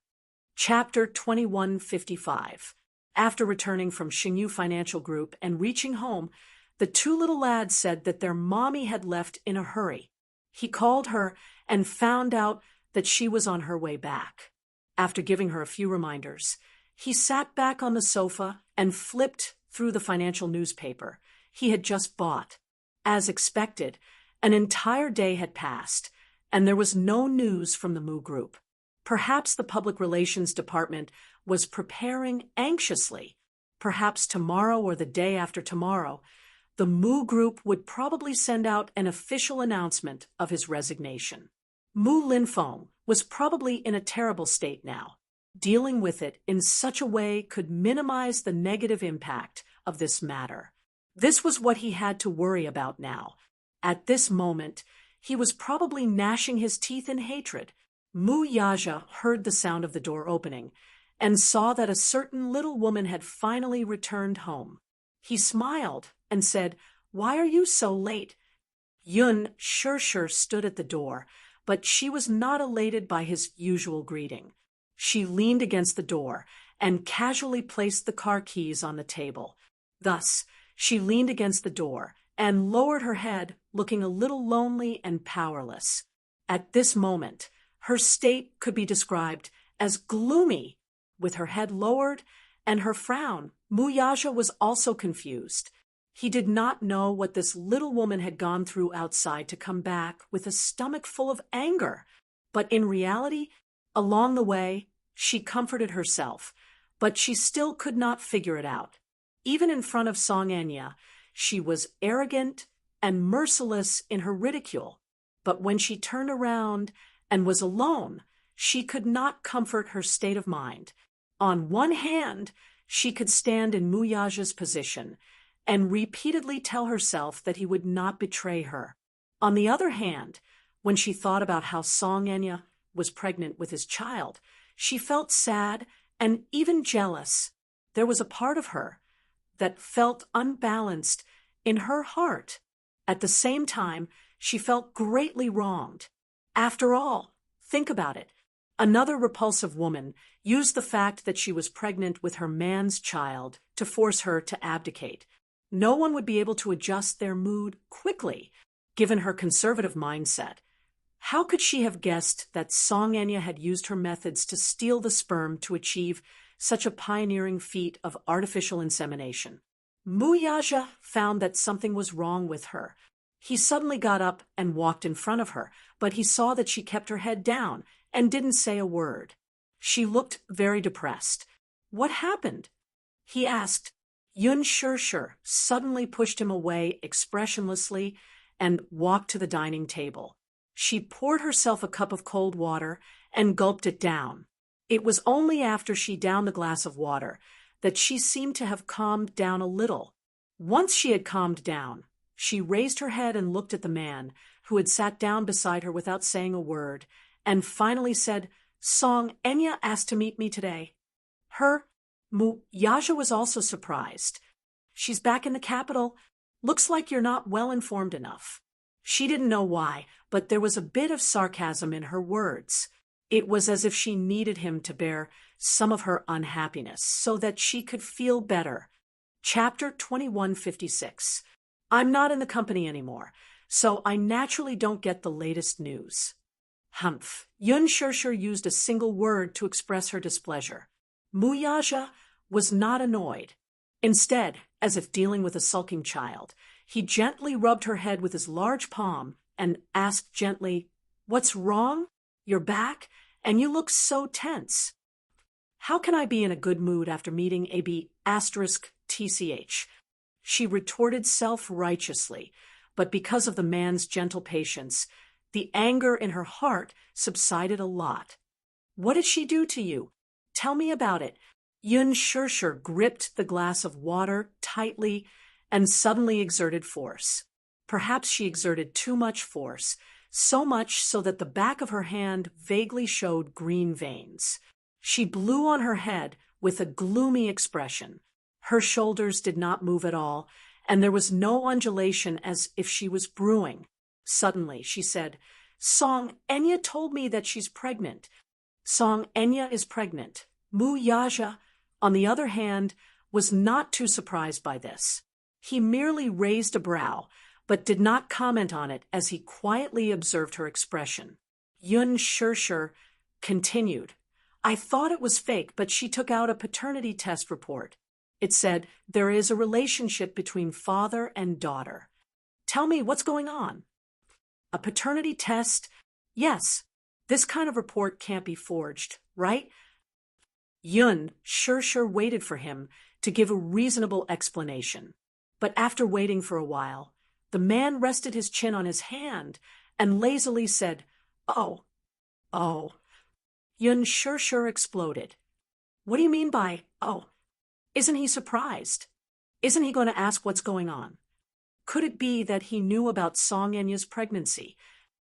Chapter 2155. After returning from Xingyu Financial Group and reaching home, the two little lads said that their mommy had left in a hurry. He called her and found out that she was on her way back. After giving her a few reminders, he sat back on the sofa and flipped through the financial newspaper he had just bought. As expected, an entire day had passed, and there was no news from the Mu Group. Perhaps the public relations department was preparing anxiously. Perhaps tomorrow or the day after tomorrow, the Mu Group would probably send out an official announcement of his resignation. Mu Linfeng was probably in a terrible state now. Dealing with it in such a way could minimize the negative impact of this matter. This was what he had to worry about now. At this moment, he was probably gnashing his teeth in hatred. Mu Yaja heard the sound of the door opening and saw that a certain little woman had finally returned home. He smiled and said, "Why are you so late?" Yun Shirshir stood at the door, but she was not elated by his usual greeting. She leaned against the door and casually placed the car keys on the table. Thus, she leaned against the door and lowered her head, looking a little lonely and powerless. At this moment, her state could be described as gloomy. With her head lowered and her frown, Mu Yaja was also confused. He did not know what this little woman had gone through outside to come back with a stomach full of anger. But in reality, along the way, she comforted herself, but she still could not figure it out. Even in front of Song Enya, she was arrogant and merciless in her ridicule. But when she turned around and was alone, she could not comfort her state of mind. On one hand, she could stand in Mu Yaja's position and repeatedly tell herself that he would not betray her. On the other hand, when she thought about how Song Enya was pregnant with his child, she felt sad and even jealous. There was a part of her that felt unbalanced in her heart. At the same time, she felt greatly wronged. After all, think about it. Another repulsive woman used the fact that she was pregnant with her man's child to force her to abdicate. No one would be able to adjust their mood quickly, given her conservative mindset. How could she have guessed that Song Enya had used her methods to steal the sperm to achieve such a pioneering feat of artificial insemination? Mu Yaja found that something was wrong with her. He suddenly got up and walked in front of her, but he saw that she kept her head down and didn't say a word. She looked very depressed. "What happened?" he asked. Yun Shirshir suddenly pushed him away expressionlessly and walked to the dining table. She poured herself a cup of cold water and gulped it down. It was only after she downed the glass of water that she seemed to have calmed down a little. Once she had calmed down, she raised her head and looked at the man, who had sat down beside her without saying a word, and finally said, "Song Enya asked to meet me today." Mu Yaja was also surprised. "She's back in the capital. Looks like you're not well informed enough." She didn't know why, but there was a bit of sarcasm in her words. It was as if she needed him to bear some of her unhappiness so that she could feel better. Chapter 2156. I'm not in the company anymore, so I naturally don't get the latest news. Humph. Yun Shirshir used a single word to express her displeasure. Mu Yaja was not annoyed. Instead, as if dealing with a sulking child, he gently rubbed her head with his large palm and asked gently, "What's wrong? You're back, and you look so tense." "How can I be in a good mood after meeting **TCH? She retorted self-righteously, but because of the man's gentle patience, the anger in her heart subsided a lot. "What did she do to you? Tell me about it." Yun Shirshir gripped the glass of water tightly and suddenly exerted force. Perhaps she exerted too much force, so much so that the back of her hand vaguely showed green veins. She blew on her head with a gloomy expression. Her shoulders did not move at all, and there was no undulation as if she was brewing. Suddenly, she said, "Song Enya told me that she's pregnant. Song Enya is pregnant. Mu Yaja, on the other hand, was not too surprised by this. He merely raised a brow, but did not comment on it as he quietly observed her expression. Yun Shirshir continued. I thought it was fake, but she took out a paternity test report. It said there is a relationship between father and daughter. Tell me, what's going on? A paternity test? Yes. This kind of report can't be forged, right? Yun Shirshir waited for him to give a reasonable explanation. But after waiting for a while, the man rested his chin on his hand and lazily said, Oh. Yun Shirshir exploded. What do you mean by, oh? Isn't he surprised? Isn't he going to ask what's going on? Could it be that he knew about Song Enya's pregnancy?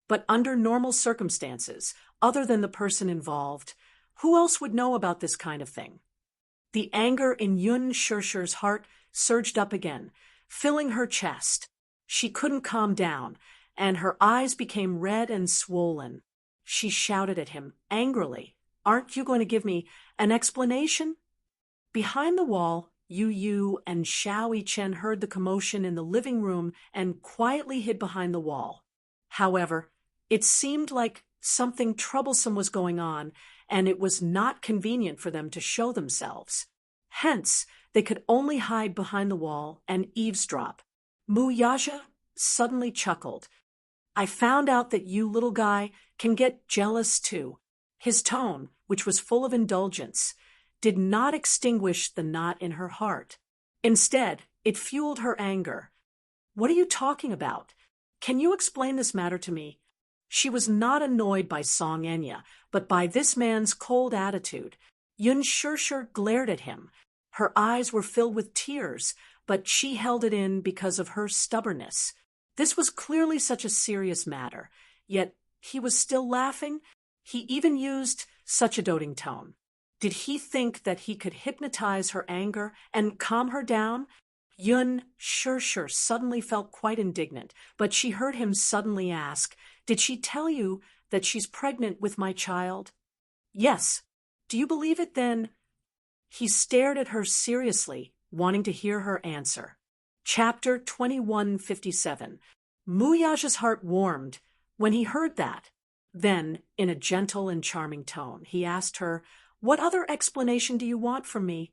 But under normal circumstances, other than the person involved, who else would know about this kind of thing? The anger in Yun Shirshir's heart surged up again, filling her chest. She couldn't calm down, and her eyes became red and swollen. She shouted at him angrily, Aren't you going to give me an explanation? Behind the wall, Yu and Xiao Yichen heard the commotion in the living room and quietly hid behind the wall. However, it seemed like something troublesome was going on, and it was not convenient for them to show themselves. Hence, they could only hide behind the wall and eavesdrop. Mu Yaja suddenly chuckled. I found out that you, little guy, can get jealous too. His tone, which was full of indulgence, did not extinguish the knot in her heart. Instead, it fueled her anger. What are you talking about? Can you explain this matter to me? She was not annoyed by Song Enya, but by this man's cold attitude. Yun Shirshir glared at him. Her eyes were filled with tears, but she held it in because of her stubbornness. This was clearly such a serious matter, yet he was still laughing. He even used such a doting tone. Did he think that he could hypnotize her anger and calm her down? Yun Shirshir suddenly felt quite indignant, but she heard him suddenly ask, Did she tell you that she's pregnant with my child? Yes. Do you believe it then? He stared at her seriously, wanting to hear her answer. Chapter 2157. Mu Yaja's heart warmed when he heard that. Then, in a gentle and charming tone, he asked her, What other explanation do you want from me?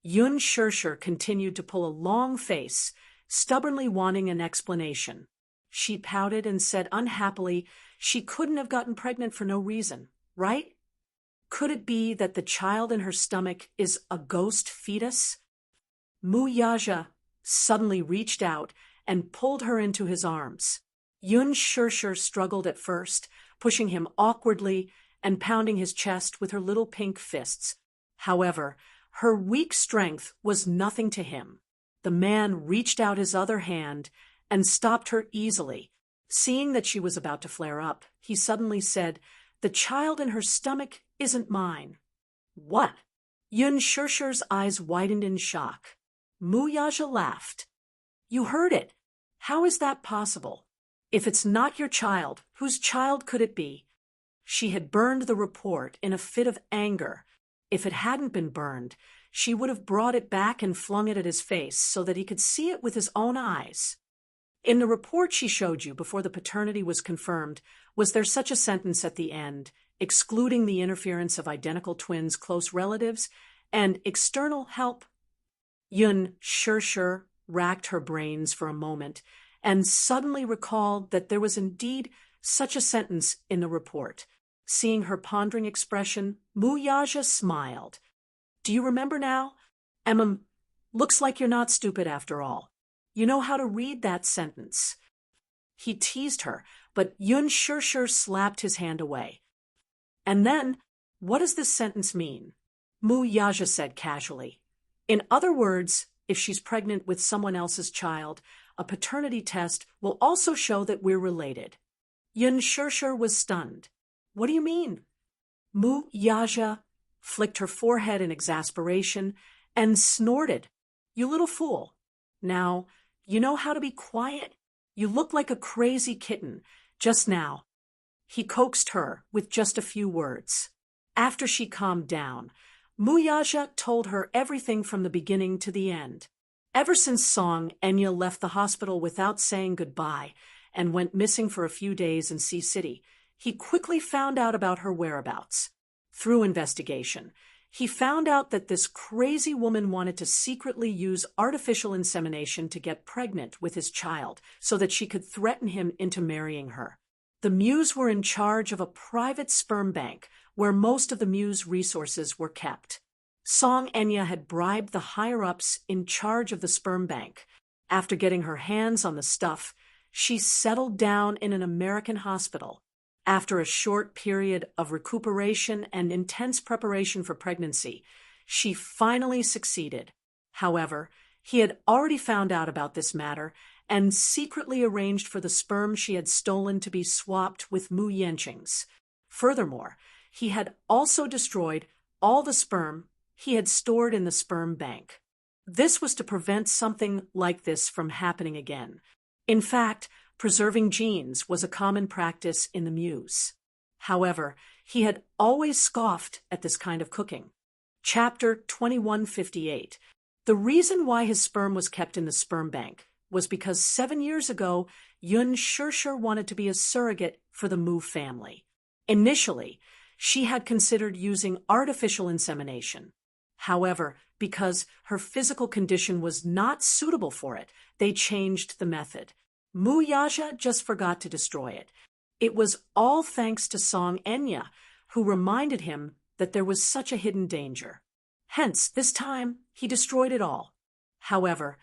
Yun Shirshir continued to pull a long face, stubbornly wanting an explanation. She pouted and said unhappily she couldn't have gotten pregnant for no reason, right? Could it be that the child in her stomach is a ghost fetus? Mu Yaja suddenly reached out and pulled her into his arms. Yun Shirshir struggled at first, pushing him awkwardly and pounding his chest with her little pink fists. However, her weak strength was nothing to him. The man reached out his other hand and stopped her easily. Seeing that she was about to flare up, he suddenly said, The child in her stomach isn't mine. What? Yun Shirshir's eyes widened in shock. Mu Yaja laughed. You heard it. How is that possible? If it's not your child, whose child could it be? She had burned the report in a fit of anger. If it hadn't been burned, she would have brought it back and flung it at his face so that he could see it with his own eyes. In the report she showed you before the paternity was confirmed, was there such a sentence at the end, excluding the interference of identical twins' close relatives and external help? Yun Shirshir racked her brains for a moment and suddenly recalled that there was indeed such a sentence in the report. Seeing her pondering expression, Mu Yaja smiled. Do you remember now? Looks like you're not stupid after all. You know how to read that sentence. He teased her, but Yun Shirshir slapped his hand away. And then, what does this sentence mean? Mu Yaja said casually. In other words, if she's pregnant with someone else's child, a paternity test will also show that we're related. Yun Shirshir was stunned. What do you mean? Mu Yaja flicked her forehead in exasperation and snorted. You little fool. Now, you know how to be quiet? You look like a crazy kitten, just now. He coaxed her with just a few words. After she calmed down, Muyaja told her everything from the beginning to the end. Ever since Song Enya left the hospital without saying goodbye and went missing for a few days in Sea City, he quickly found out about her whereabouts. Through investigation, he found out that this crazy woman wanted to secretly use artificial insemination to get pregnant with his child so that she could threaten him into marrying her. The Muse were in charge of a private sperm bank where most of the Muse resources were kept. Song Enya had bribed the higher-ups in charge of the sperm bank. After getting her hands on the stuff, she settled down in an American hospital. After a short period of recuperation and intense preparation for pregnancy, she finally succeeded. However, he had already found out about this matter and secretly arranged for the sperm she had stolen to be swapped with Mu Yanqing's. Furthermore, he had also destroyed all the sperm he had stored in the sperm bank. This was to prevent something like this from happening again. In fact, preserving genes was a common practice in the Muse. However, he had always scoffed at this kind of cooking. Chapter 2158. The reason why his sperm was kept in the sperm bank was because 7 years ago, Yun Shishir wanted to be a surrogate for the Mu family. Initially, she had considered using artificial insemination. However, because her physical condition was not suitable for it, they changed the method. Muyaja just forgot to destroy it. It was all thanks to Song Enya, who reminded him that there was such a hidden danger. Hence, this time, he destroyed it all. However,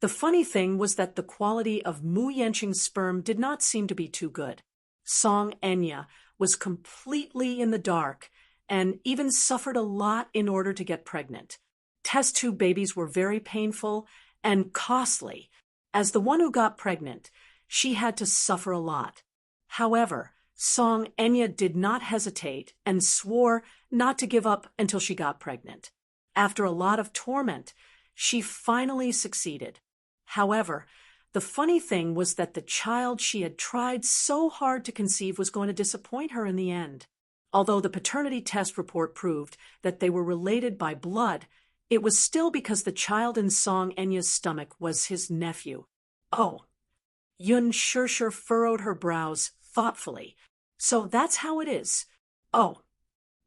the funny thing was that the quality of Mu Yanqing's sperm did not seem to be too good. Song Enya was completely in the dark and even suffered a lot in order to get pregnant. Test tube babies were very painful and costly. As the one who got pregnant, she had to suffer a lot. However, Song Enya did not hesitate and swore not to give up until she got pregnant. After a lot of torment, she finally succeeded. However, the funny thing was that the child she had tried so hard to conceive was going to disappoint her in the end. Although the paternity test report proved that they were related by blood, it was still because the child in Song Enya's stomach was his nephew. Oh. Yun Shishir furrowed her brows thoughtfully. So that's how it is. Oh.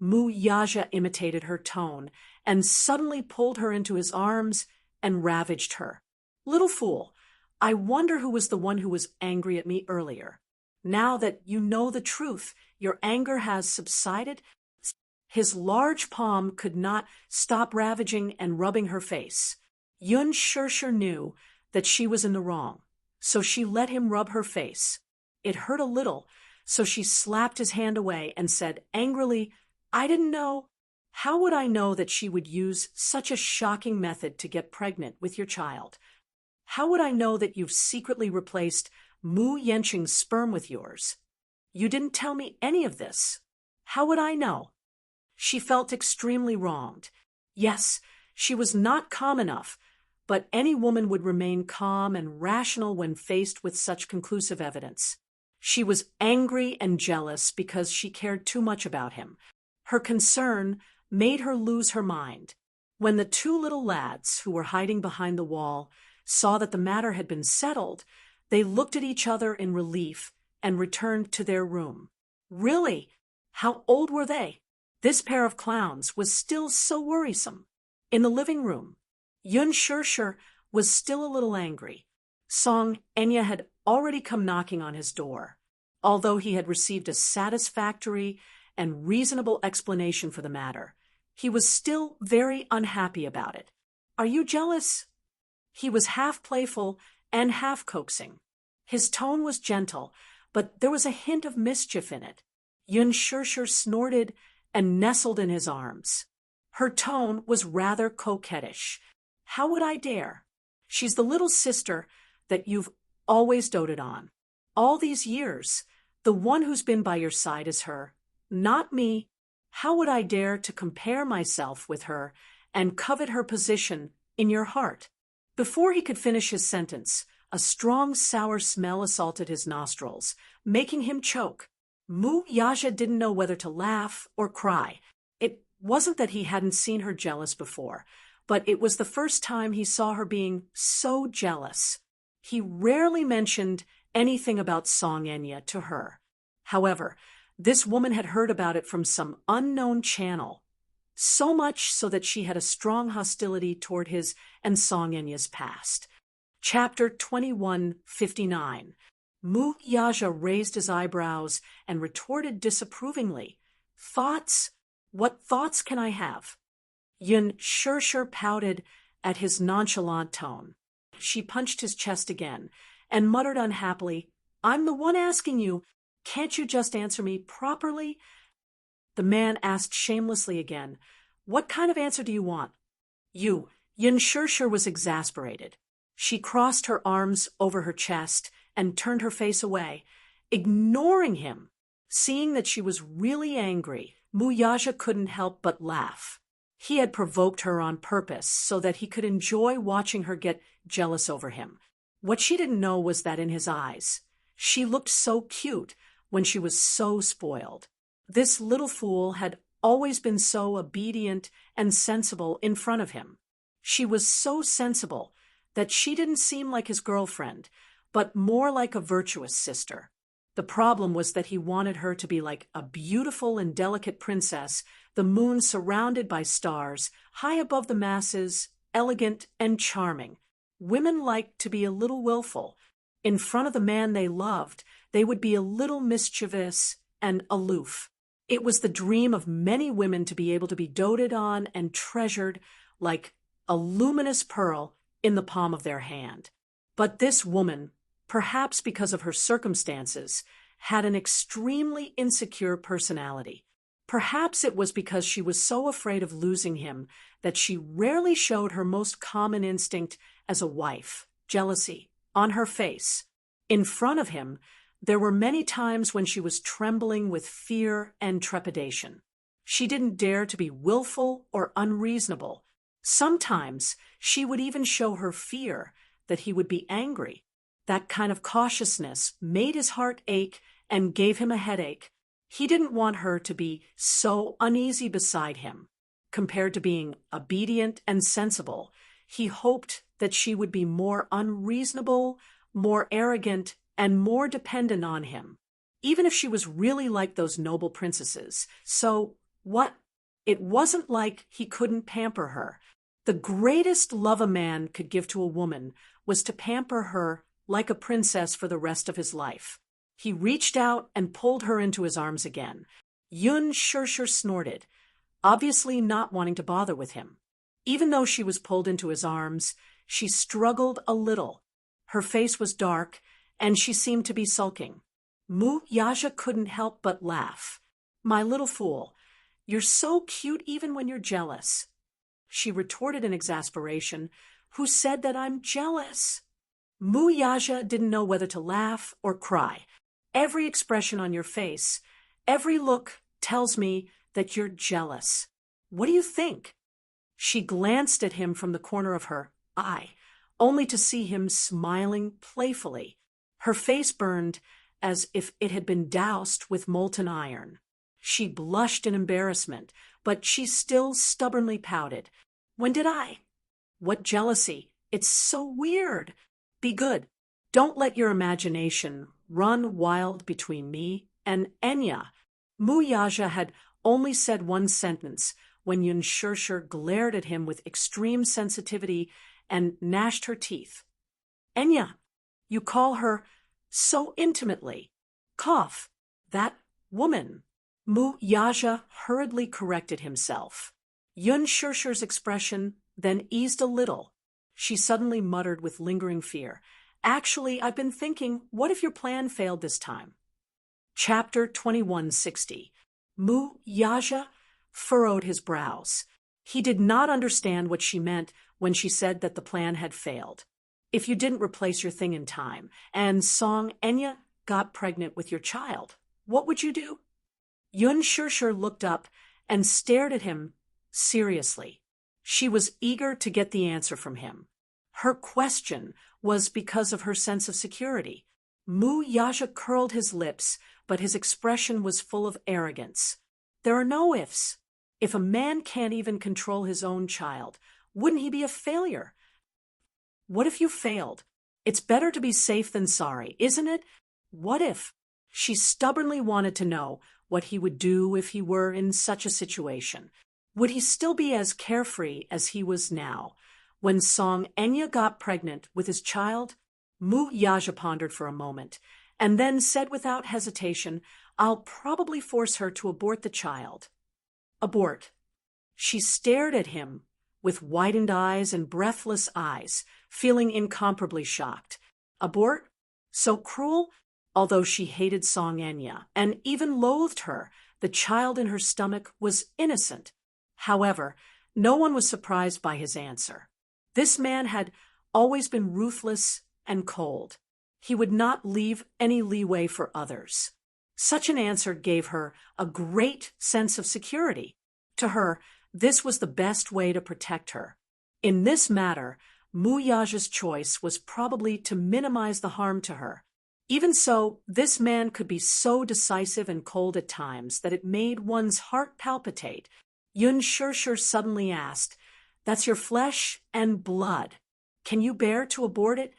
Muyaja imitated her tone and suddenly pulled her into his arms and ravaged her. Little fool, I wonder who was the one who was angry at me earlier. Now that you know the truth, your anger has subsided. His large palm could not stop ravaging and rubbing her face. Yun Shishir knew that she was in the wrong, so she let him rub her face. It hurt a little, so she slapped his hand away and said angrily, I didn't know. How would I know that she would use such a shocking method to get pregnant with your child? How would I know that you've secretly replaced Mu Yanqing's sperm with yours? You didn't tell me any of this. How would I know? She felt extremely wronged. Yes, she was not calm enough, but any woman would remain calm and rational when faced with such conclusive evidence. She was angry and jealous because she cared too much about him. Her concern made her lose her mind. When the two little lads, who were hiding behind the wall, saw that the matter had been settled, they looked at each other in relief and returned to their room. Really? How old were they? This pair of clowns was still so worrisome. In the living room, Yun Shishir was still a little angry. Song Enya had already come knocking on his door. Although he had received a satisfactory and reasonable explanation for the matter, he was still very unhappy about it. Are you jealous? He was half playful and half coaxing. His tone was gentle, but there was a hint of mischief in it. Yun Shishir snorted and nestled in his arms. Her tone was rather coquettish. How would I dare? She's the little sister that you've always doted on. All these years, the one who's been by your side is her, not me. How would I dare to compare myself with her and covet her position in your heart? Before he could finish his sentence, a strong sour smell assaulted his nostrils, making him choke. Muyaja didn't know whether to laugh or cry. wasn't that he hadn't seen her jealous before, but it was the first time he saw her being so jealous. He rarely mentioned anything about Song Enya to her. However, this woman had heard about it from some unknown channel, so much so that she had a strong hostility toward his and Song Enya's past. Chapter 2159. Mu Yaja raised his eyebrows and retorted disapprovingly. Thoughts? What thoughts can I have? Yun Shirshir pouted at his nonchalant tone. She punched his chest again and muttered unhappily, I'm the one asking you. Can't you just answer me properly? The man asked shamelessly again, What kind of answer do you want? Yun Shirshir was exasperated. She crossed her arms over her chest and turned her face away, ignoring him. Seeing that she was really angry, Mu Yaja couldn't help but laugh. He had provoked her on purpose so that he could enjoy watching her get jealous over him. What she didn't know was that in his eyes, she looked so cute when she was so spoiled. This little fool had always been so obedient and sensible in front of him. She was so sensible that she didn't seem like his girlfriend, but more like a virtuous sister. The problem was that he wanted her to be like a beautiful and delicate princess, the moon surrounded by stars, high above the masses, elegant and charming. Women liked to be a little willful. In front of the man they loved, they would be a little mischievous and aloof. It was the dream of many women to be able to be doted on and treasured like a luminous pearl in the palm of their hand. But this woman, perhaps because of her circumstances, had an extremely insecure personality. Perhaps it was because she was so afraid of losing him that she rarely showed her most common instinct as a wife, jealousy, on her face. In front of him, there were many times when she was trembling with fear and trepidation. She didn't dare to be willful or unreasonable. Sometimes she would even show her fear that he would be angry. That kind of cautiousness made his heart ache and gave him a headache. He didn't want her to be so uneasy beside him. Compared to being obedient and sensible, he hoped that she would be more unreasonable, more arrogant, and more dependent on him, even if she was really like those noble princesses. So, what? It wasn't like he couldn't pamper her. The greatest love a man could give to a woman was to pamper her like a princess for the rest of his life. He reached out and pulled her into his arms again. Yun Shirshir snorted, obviously not wanting to bother with him. Even though she was pulled into his arms, she struggled a little. Her face was dark, and she seemed to be sulking. Mu Yaja couldn't help but laugh. My little fool, you're so cute even when you're jealous. She retorted in exasperation, Who said that I'm jealous? Mu Yaja didn't know whether to laugh or cry. Every expression on your face, every look tells me that you're jealous. What do you think? She glanced at him from the corner of her eye, only to see him smiling playfully. Her face burned as if it had been doused with molten iron. She blushed in embarrassment, but she still stubbornly pouted. When did I? What jealousy? It's so weird. Be good. Don't let your imagination run wild between me and Enya. Mu Yaja had only said one sentence when Yun Shirshir glared at him with extreme sensitivity and gnashed her teeth. Enya, you call her so intimately. Cough. That woman. Mu Yaja hurriedly corrected himself. Yun Shirshir's expression then eased a little. She suddenly muttered with lingering fear, Actually, I've been thinking, what if your plan failed this time? Chapter 2160. Mu Yaja furrowed his brows. He did not understand what she meant when she said that the plan had failed. If you didn't replace your thing in time, and Song Enya got pregnant with your child, what would you do? Yun Shirshir looked up and stared at him seriously. She was eager to get the answer from him. Her question was because of her sense of security. Mu Yaja curled his lips, but his expression was full of arrogance. There are no ifs. If a man can't even control his own child, wouldn't he be a failure? What if you failed? It's better to be safe than sorry, isn't it? What if? She stubbornly wanted to know what he would do if he were in such a situation. Would he still be as carefree as he was now? When Song Enya got pregnant with his child, Mu Yaja pondered for a moment, and then said without hesitation, "I'll probably force her to abort the child." Abort. She stared at him with widened eyes and breathless eyes, feeling incomparably shocked. Abort? So cruel? Although she hated Song Enya and even loathed her, the child in her stomach was innocent. However, no one was surprised by his answer. This man had always been ruthless and cold. He would not leave any leeway for others. Such an answer gave her a great sense of security. To her, this was the best way to protect her. In this matter, Mu Yaja's choice was probably to minimize the harm to her. Even so, this man could be so decisive and cold at times that it made one's heart palpitate. Yun Shirshir suddenly asked, "That's your flesh and blood. Can you bear to abort it?"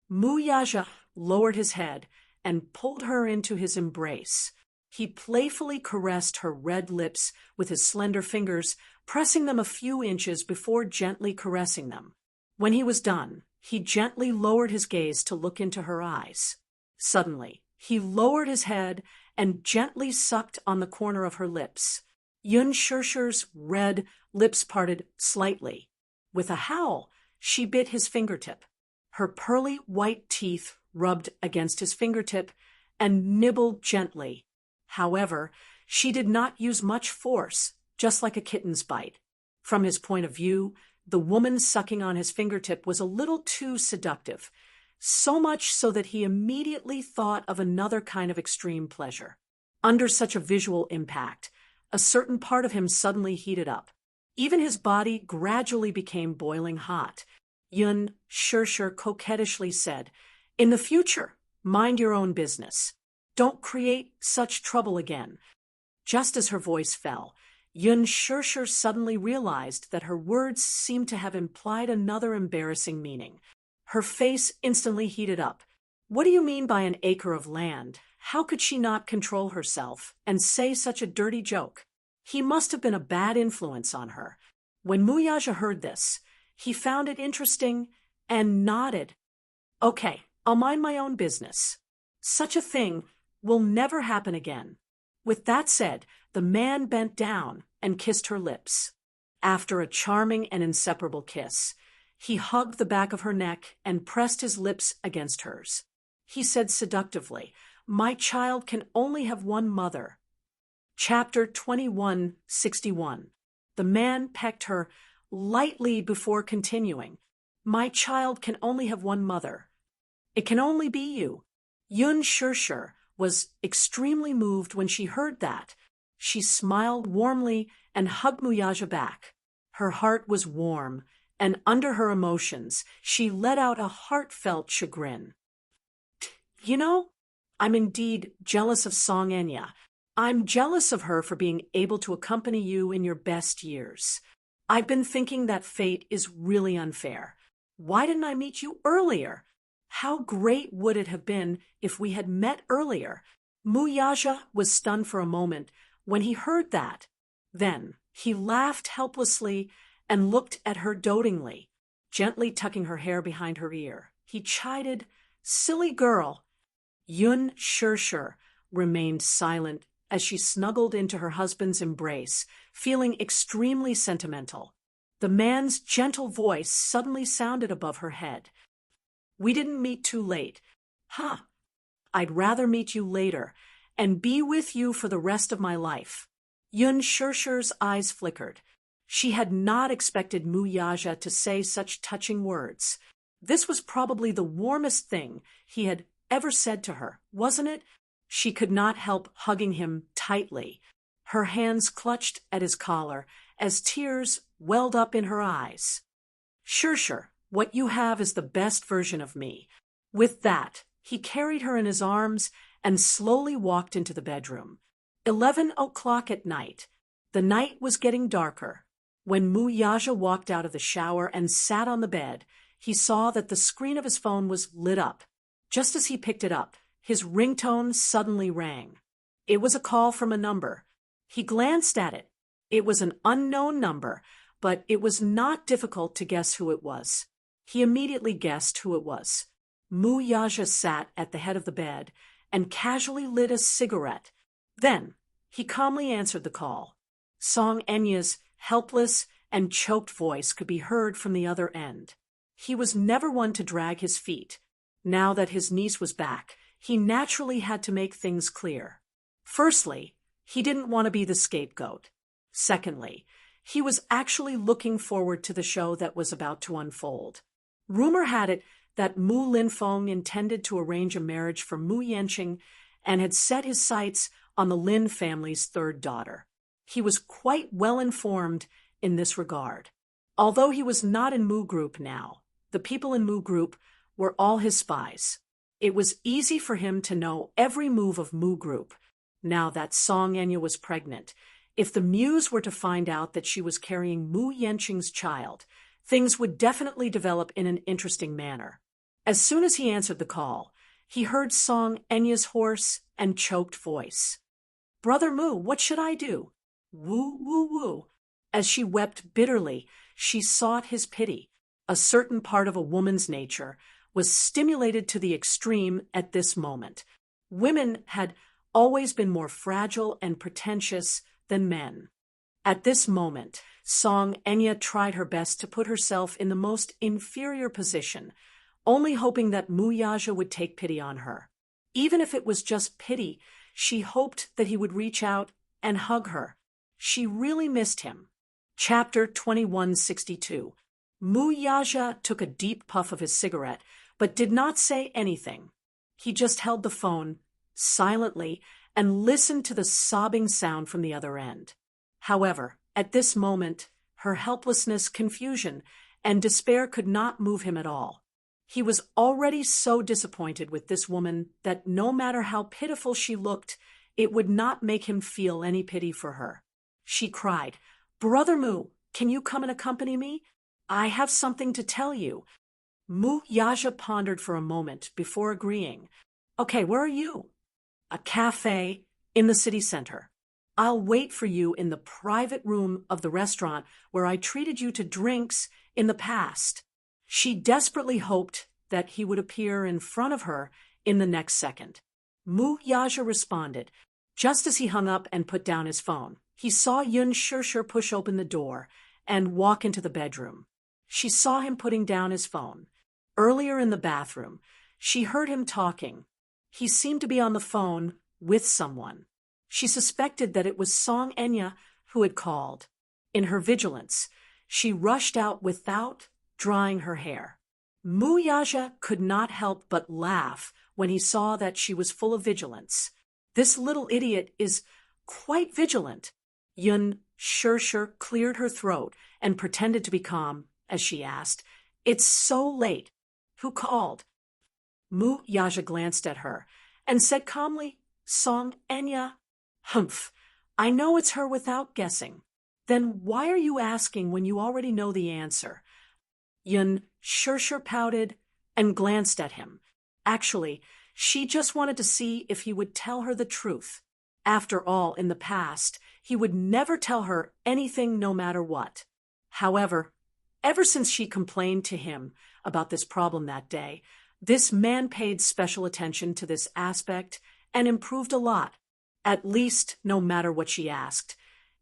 Mu Yaja lowered his head and pulled her into his embrace. He playfully caressed her red lips with his slender fingers, pressing them a few inches before gently caressing them. When he was done, he gently lowered his gaze to look into her eyes. Suddenly, he lowered his head and gently sucked on the corner of her lips. Yun Shirshir's red lips parted slightly. With a howl, she bit his fingertip. Her pearly white teeth rubbed against his fingertip and nibbled gently. However, she did not use much force, just like a kitten's bite. From his point of view, the woman sucking on his fingertip was a little too seductive, so much so that he immediately thought of another kind of extreme pleasure. Under such a visual impact, a certain part of him suddenly heated up. Even his body gradually became boiling hot. Yun Shirshir coquettishly said, "In the future, mind your own business. Don't create such trouble again." Just as her voice fell, Yun Shirshir suddenly realized that her words seemed to have implied another embarrassing meaning. Her face instantly heated up. "What do you mean by an acre of land? How could she not control herself and say such a dirty joke?" He must have been a bad influence on her. When Mu Yaja heard this, he found it interesting and nodded. "Okay, I'll mind my own business. Such a thing will never happen again." With that said, the man bent down and kissed her lips. After a charming and inseparable kiss, he hugged the back of her neck and pressed his lips against hers. He said seductively, "My child can only have one mother." Chapter 2161. The man pecked her lightly before continuing, "My child can only have one mother. It can only be you." Yun Shirshir was extremely moved when she heard that. She smiled warmly and hugged Mu Yaja back. Her heart was warm, and under her emotions, she let out a heartfelt chagrin. "You know, I'm indeed jealous of Song Enya. I'm jealous of her for being able to accompany you in your best years. I've been thinking that fate is really unfair. Why didn't I meet you earlier? How great would it have been if we had met earlier?" Mu Yaja was stunned for a moment when he heard that. Then he laughed helplessly and looked at her dotingly, gently tucking her hair behind her ear. He chided, "Silly girl." Yun Shirshir remained silent as she snuggled into her husband's embrace, feeling extremely sentimental. The man's gentle voice suddenly sounded above her head. "We didn't meet too late. Huh. I'd rather meet you later and be with you for the rest of my life." Yun Shirshir's eyes flickered. She had not expected Mu Yaja to say such touching words. This was probably the warmest thing he had ever said to her, wasn't it? She could not help hugging him tightly. Her hands clutched at his collar as tears welled up in her eyes. "Shirshir, what you have is the best version of me." With that, he carried her in his arms and slowly walked into the bedroom. 11 o'clock at night. The night was getting darker. When Mu Yaja walked out of the shower and sat on the bed, he saw that the screen of his phone was lit up. Just as he picked it up, his ringtone suddenly rang. It was a call from a number. He glanced at it. It was an unknown number, but it was not difficult to guess who it was. He immediately guessed who it was. Mu Yaja sat at the head of the bed and casually lit a cigarette. Then, he calmly answered the call. Song Enya's helpless and choked voice could be heard from the other end. He was never one to drag his feet. Now that his niece was back, he naturally had to make things clear. Firstly, he didn't want to be the scapegoat. Secondly, he was actually looking forward to the show that was about to unfold. Rumor had it that Mu Linfeng intended to arrange a marriage for Mu Yanqing and had set his sights on the Lin family's third daughter. He was quite well informed in this regard. Although he was not in Mu Group now, the people in Mu Group were all his spies. It was easy for him to know every move of Mu Group. Now that Song Enya was pregnant, if the Muse were to find out that she was carrying Mu Yanqing's child, things would definitely develop in an interesting manner. As soon as he answered the call, he heard Song Enya's hoarse and choked voice. "Brother Mu, what should I do?" "Woo, woo, woo." As she wept bitterly, she sought his pity. A certain part of a woman's nature was stimulated to the extreme at this moment. Women had always been more fragile and pretentious than men. At this moment, Song Enya tried her best to put herself in the most inferior position, only hoping that Mu Yaja would take pity on her. Even if it was just pity, she hoped that he would reach out and hug her. She really missed him. Chapter 2162. Mu Yaja took a deep puff of his cigarette, but did not say anything. He just held the phone silently and listened to the sobbing sound from the other end. However, at this moment, her helplessness, confusion, and despair could not move him at all. He was already so disappointed with this woman that no matter how pitiful she looked, it would not make him feel any pity for her. She cried, "Brother Mu, can you come and accompany me? I have something to tell you." Mu Yaja pondered for a moment before agreeing. "Okay, where are you?" "A cafe in the city center. I'll wait for you in the private room of the restaurant where I treated you to drinks in the past." She desperately hoped that he would appear in front of her in the next second. Mu Yaja responded. Just as he hung up and put down his phone, he saw Yun Shirshir push open the door and walk into the bedroom. She saw him putting down his phone. Earlier in the bathroom, she heard him talking. He seemed to be on the phone with someone. She suspected that it was Song Enya who had called. In her vigilance, she rushed out without drying her hair. Mu Yaja could not help but laugh when he saw that she was full of vigilance. "This little idiot is quite vigilant." Yun Shirshir cleared her throat and pretended to be calm as she asked, "It's so late. Who called?" Mu Yaja glanced at her and said calmly, "Song Enya." "Humph, I know it's her without guessing." "Then why are you asking when you already know the answer?" Yun Shirshir pouted and glanced at him. Actually, she just wanted to see if he would tell her the truth. After all, in the past, he would never tell her anything no matter what. However, ever since she complained to him about this problem that day, this man paid special attention to this aspect and improved a lot. At least, no matter what she asked.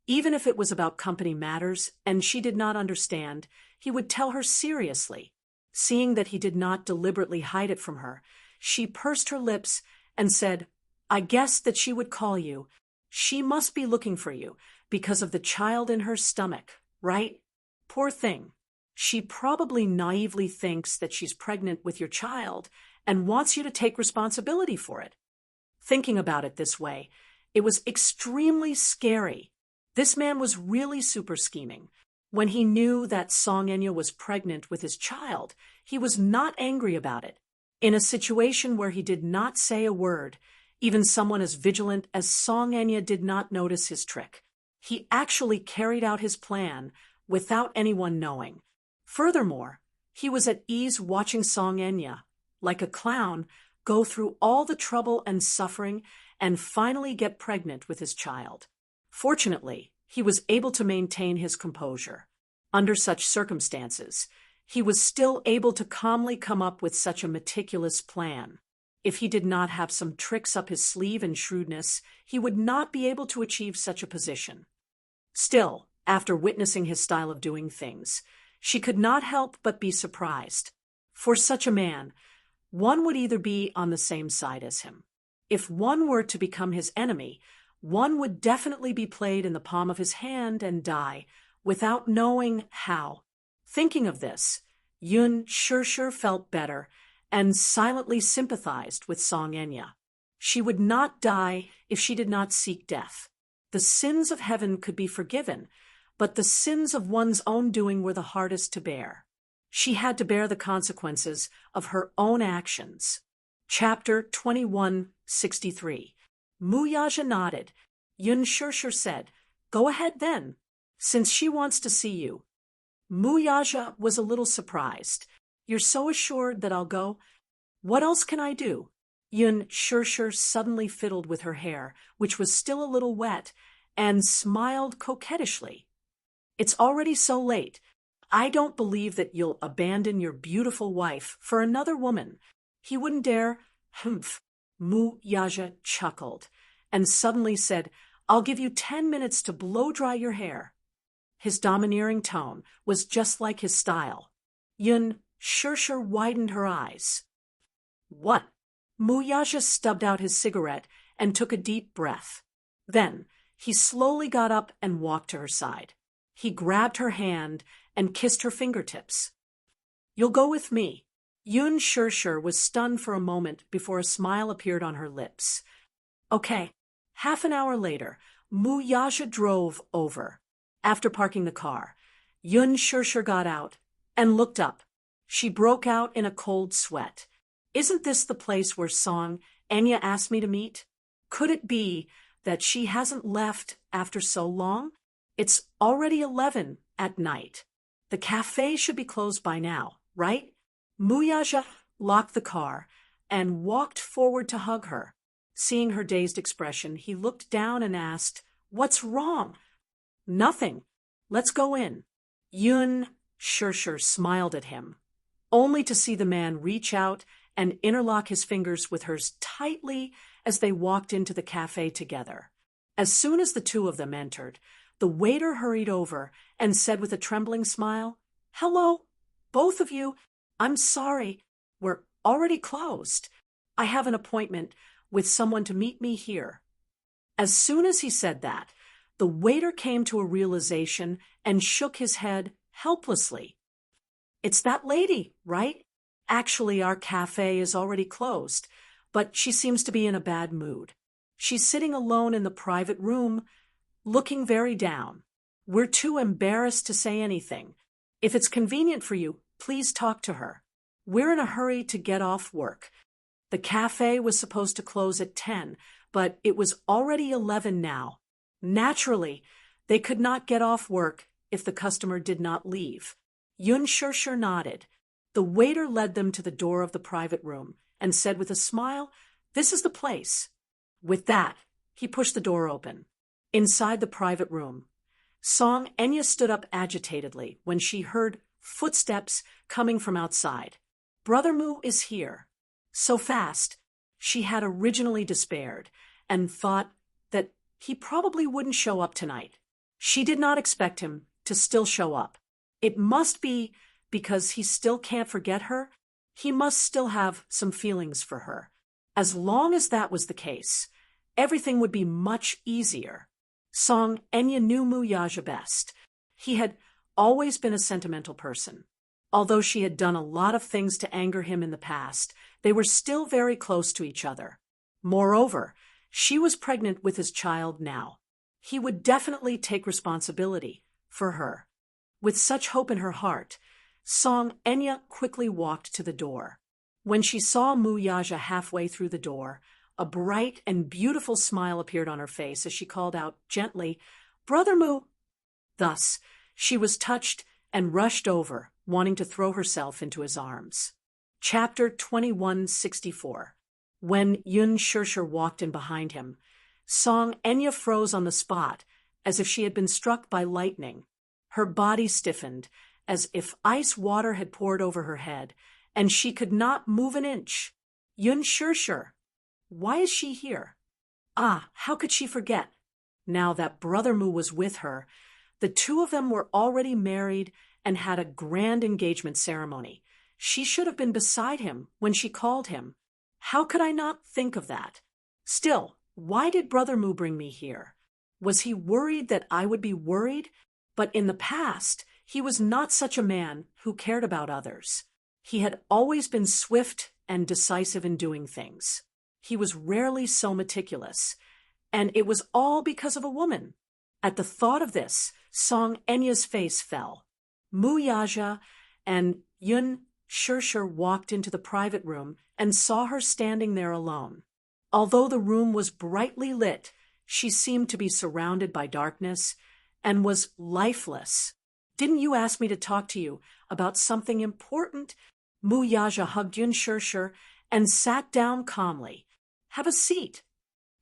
Even if it was about company matters and she did not understand, he would tell her seriously. Seeing that he did not deliberately hide it from her, she pursed her lips and said, "I guessed that she would call you. She must be looking for you because of the child in her stomach, right? Poor thing. She probably naively thinks that she's pregnant with your child and wants you to take responsibility for it." Thinking about it this way, it was extremely scary. This man was really super scheming. When he knew that Song Enya was pregnant with his child, he was not angry about it. In a situation where he did not say a word, even someone as vigilant as Song Enya did not notice his trick. He actually carried out his plan without anyone knowing. Furthermore, he was at ease watching Song Enya, like a clown, go through all the trouble and suffering and finally get pregnant with his child. Fortunately, he was able to maintain his composure. Under such circumstances, he was still able to calmly come up with such a meticulous plan. If he did not have some tricks up his sleeve and shrewdness, he would not be able to achieve such a position. Still, after witnessing his style of doing things, she could not help but be surprised. For such a man, one would either be on the same side as him. If one were to become his enemy, one would definitely be played in the palm of his hand and die, without knowing how. Thinking of this, Yun Shirshir felt better and silently sympathized with Song Enya. She would not die if she did not seek death. The sins of heaven could be forgiven, but the sins of one's own doing were the hardest to bear. She had to bear the consequences of her own actions. Chapter 2163. Muyaja nodded. Yun Shirshir said, "Go ahead then, since she wants to see you." Muyaja was a little surprised. "You're so assured that I'll go? What else can I do?" Yun Shirshir suddenly fiddled with her hair, which was still a little wet, and smiled coquettishly. "It's already so late. I don't believe that you'll abandon your beautiful wife for another woman." "He wouldn't dare." "Humph." Muyaja chuckled, and suddenly said, "I'll give you 10 minutes to blow-dry your hair." His domineering tone was just like his style. Yun Shirshir widened her eyes. "What?" Muyaja stubbed out his cigarette and took a deep breath. Then he slowly got up and walked to her side. He grabbed her hand and kissed her fingertips. "You'll go with me." Yun Shirshir was stunned for a moment before a smile appeared on her lips. "Okay." Half an hour later, Muyaja drove over. After parking the car, Yun Shirshir got out and looked up. She broke out in a cold sweat. "Isn't this the place where Song Enya asked me to meet? Could it be that she hasn't left after so long? It's already 11 at night. The cafe should be closed by now, right?" Muyaja locked the car and walked forward to hug her. Seeing her dazed expression, he looked down and asked, "What's wrong?" "Nothing. Let's go in." Yun Shirshir smiled at him, only to see the man reach out and interlock his fingers with hers tightly as they walked into the cafe together. As soon as the two of them entered, the waiter hurried over and said with a trembling smile, "Hello, both of you. I'm sorry, we're already closed. I have an appointment with someone to meet me here." As soon as he said that, the waiter came to a realization and shook his head helplessly. "It's that lady, right? Actually, our cafe is already closed, but she seems to be in a bad mood. She's sitting alone in the private room, looking very down. We're too embarrassed to say anything. If it's convenient for you, please talk to her. We're in a hurry to get off work." The cafe was supposed to close at 10, but it was already 11 now. Naturally, they could not get off work if the customer did not leave. Yun Shirshir nodded. The waiter led them to the door of the private room and said with a smile, "This is the place." With that, he pushed the door open. Inside the private room, Song Enya stood up agitatedly when she heard footsteps coming from outside. "Brother Mu is here." So fast, she had originally despaired and thought that he probably wouldn't show up tonight. She did not expect him to still show up. It must be because he still can't forget her. He must still have some feelings for her. As long as that was the case, everything would be much easier. Song Enya knew Muyaja best. He had always been a sentimental person. Although she had done a lot of things to anger him in the past, they were still very close to each other. Moreover, she was pregnant with his child now. He would definitely take responsibility for her. With such hope in her heart, Song Enya quickly walked to the door. When she saw Muyaja halfway through the door, a bright and beautiful smile appeared on her face as she called out gently, Brother Moo! Thus, she was touched and rushed over, wanting to throw herself into his arms. Chapter 2164. When Yun Shirshir walked in behind him, Song Enya froze on the spot, as if she had been struck by lightning. Her body stiffened, as if ice water had poured over her head, and she could not move an inch. Yun Shirshir! Why is she here? Ah, how could she forget? Now that Brother Moo was with her, the two of them were already married and had a grand engagement ceremony. She should have been beside him when she called him. How could I not think of that? Still, why did Brother Moo bring me here? Was he worried that I would be worried? But in the past, he was not such a man who cared about others. He had always been swift and decisive in doing things. He was rarely so meticulous, and it was all because of a woman. At the thought of this, Song Enya's face fell. Mu Yaja and Yun Shirshir walked into the private room and saw her standing there alone. Although the room was brightly lit, she seemed to be surrounded by darkness and was lifeless. Didn't you ask me to talk to you about something important? Mu Yaja hugged Yun Shirshir and sat down calmly. Have a seat.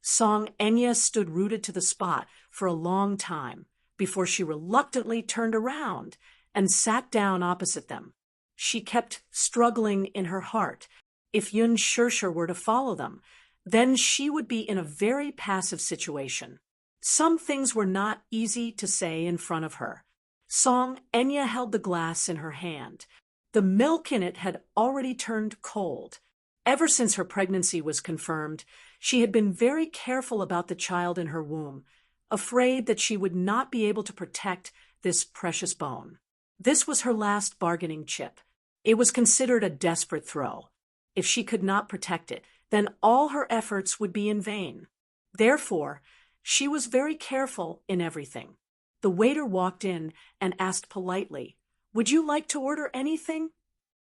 Song Enya stood rooted to the spot for a long time before she reluctantly turned around and sat down opposite them. She kept struggling in her heart. If Yun Shirshir were to follow them, then she would be in a very passive situation. Some things were not easy to say in front of her. Song Enya held the glass in her hand. The milk in it had already turned cold. Ever since her pregnancy was confirmed, she had been very careful about the child in her womb, afraid that she would not be able to protect this precious bone. This was her last bargaining chip. It was considered a desperate throw. If she could not protect it, then all her efforts would be in vain. Therefore, she was very careful in everything. The waiter walked in and asked politely, "Would you like to order anything?"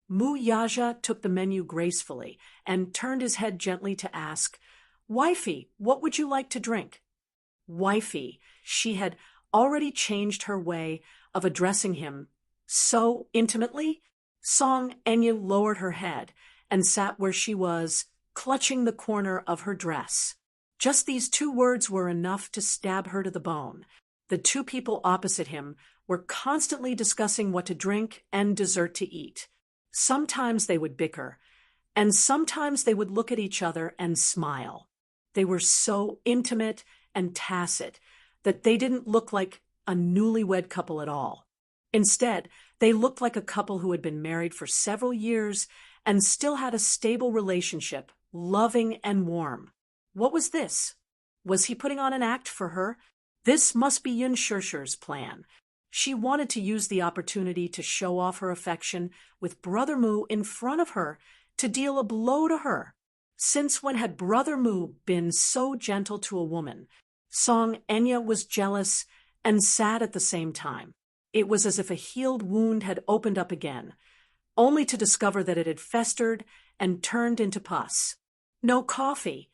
Mu Yaja took the menu gracefully and turned his head gently to ask, "Wifey, what would you like to drink?" Wifey, she had already changed her way of addressing him so intimately. Song Enya lowered her head and sat where she was, clutching the corner of her dress. Just these two words were enough to stab her to the bone. The two people opposite him were constantly discussing what to drink and dessert to eat. Sometimes they would bicker, and sometimes they would look at each other and smile. They were so intimate and tacit that they didn't look like a newlywed couple at all. Instead, they looked like a couple who had been married for several years and still had a stable relationship, loving and warm. What was this? Was he putting on an act for her? This must be Yun Shirshir's plan. She wanted to use the opportunity to show off her affection with Brother Moo in front of her, to deal a blow to her. Since when had Brother Moo been so gentle to a woman? Song Enya was jealous and sad at the same time. It was as if a healed wound had opened up again, only to discover that it had festered and turned into pus. No coffee.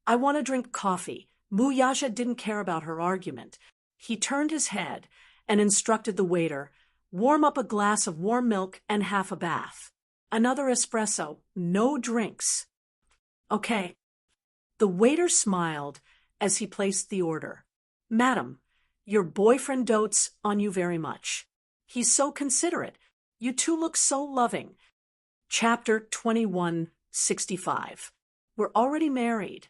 I want to drink coffee. Mu Yaja didn't care about her argument. He turned his head and instructed the waiter, "Warm up a glass of warm milk and half a bath. Another espresso, no drinks." "Okay." The waiter smiled as he placed the order. "Madam, your boyfriend dotes on you very much. He's so considerate. You two look so loving." Chapter 2165. We're already married.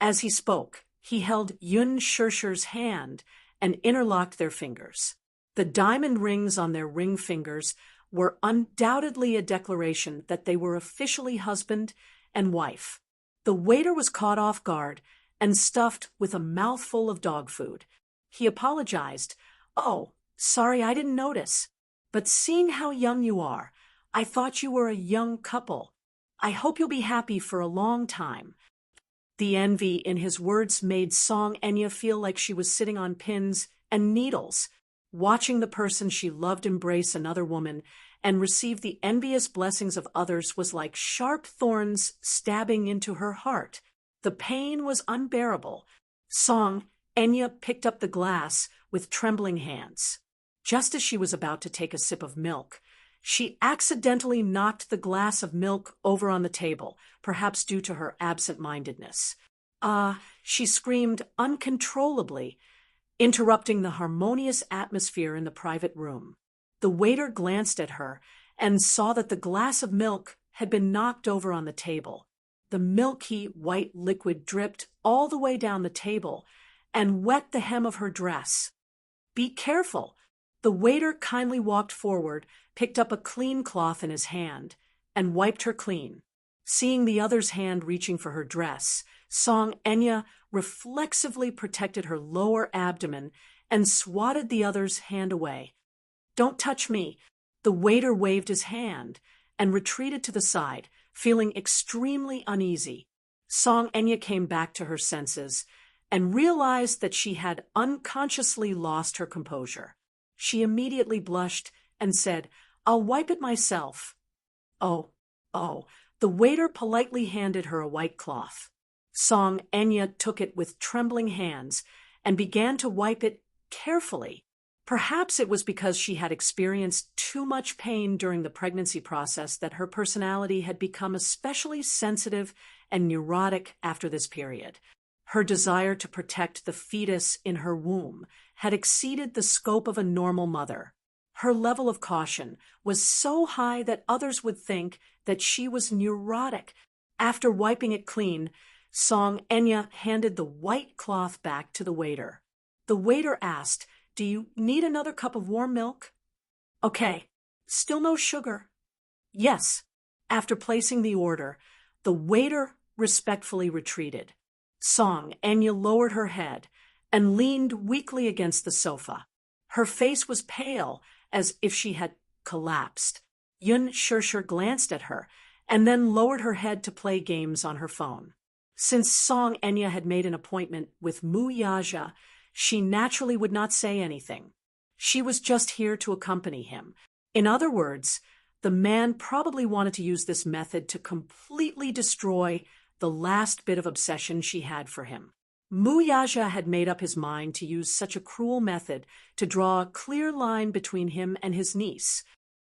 As he spoke, he held Yun Shirshir's hand and interlocked their fingers. The diamond rings on their ring fingers were undoubtedly a declaration that they were officially husband and wife. The waiter was caught off guard and stuffed with a mouthful of dog food. He apologized. "Oh, sorry, I didn't notice. But seeing how young you are, I thought you were a young couple. I hope you'll be happy for a long time." The envy in his words made Song Enya feel like she was sitting on pins and needles, watching the person she loved embrace another woman and receive the envious blessings of others was like sharp thorns stabbing into her heart. The pain was unbearable. Song Enya picked up the glass with trembling hands. Just as she was about to take a sip of milk, she accidentally knocked the glass of milk over on the table, perhaps due to her absent-mindedness. She screamed uncontrollably, interrupting the harmonious atmosphere in the private room. The waiter glanced at her and saw that the glass of milk had been knocked over on the table. The milky white liquid dripped all the way down the table and wet the hem of her dress. "Be careful." The waiter kindly walked forward, picked up a clean cloth in his hand, and wiped her clean. Seeing the other's hand reaching for her dress, Song Enya reflexively protected her lower abdomen and swatted the other's hand away. "Don't touch me." The waiter waved his hand and retreated to the side, feeling extremely uneasy. Song Enya came back to her senses and realized that she had unconsciously lost her composure. She immediately blushed and said, "I'll wipe it myself." Oh. The waiter politely handed her a white cloth. Song Enya took it with trembling hands and began to wipe it carefully. Perhaps it was because she had experienced too much pain during the pregnancy process that her personality had become especially sensitive and neurotic after this period. Her desire to protect the fetus in her womb had exceeded the scope of a normal mother. Her level of caution was so high that others would think that she was neurotic. After wiping it clean, Song Enya handed the white cloth back to the waiter. The waiter asked, "Do you need another cup of warm milk?" "Okay. Still no sugar?" "Yes." After placing the order, the waiter respectfully retreated. Song Enya lowered her head and leaned weakly against the sofa. Her face was pale, as if she had collapsed. Yun Shirshir glanced at her and then lowered her head to play games on her phone. Since Song Enya had made an appointment with Mu Yaja, she naturally would not say anything. She was just here to accompany him. In other words, the man probably wanted to use this method to completely destroy the last bit of obsession she had for him. Mu Yaja had made up his mind to use such a cruel method to draw a clear line between him and his niece.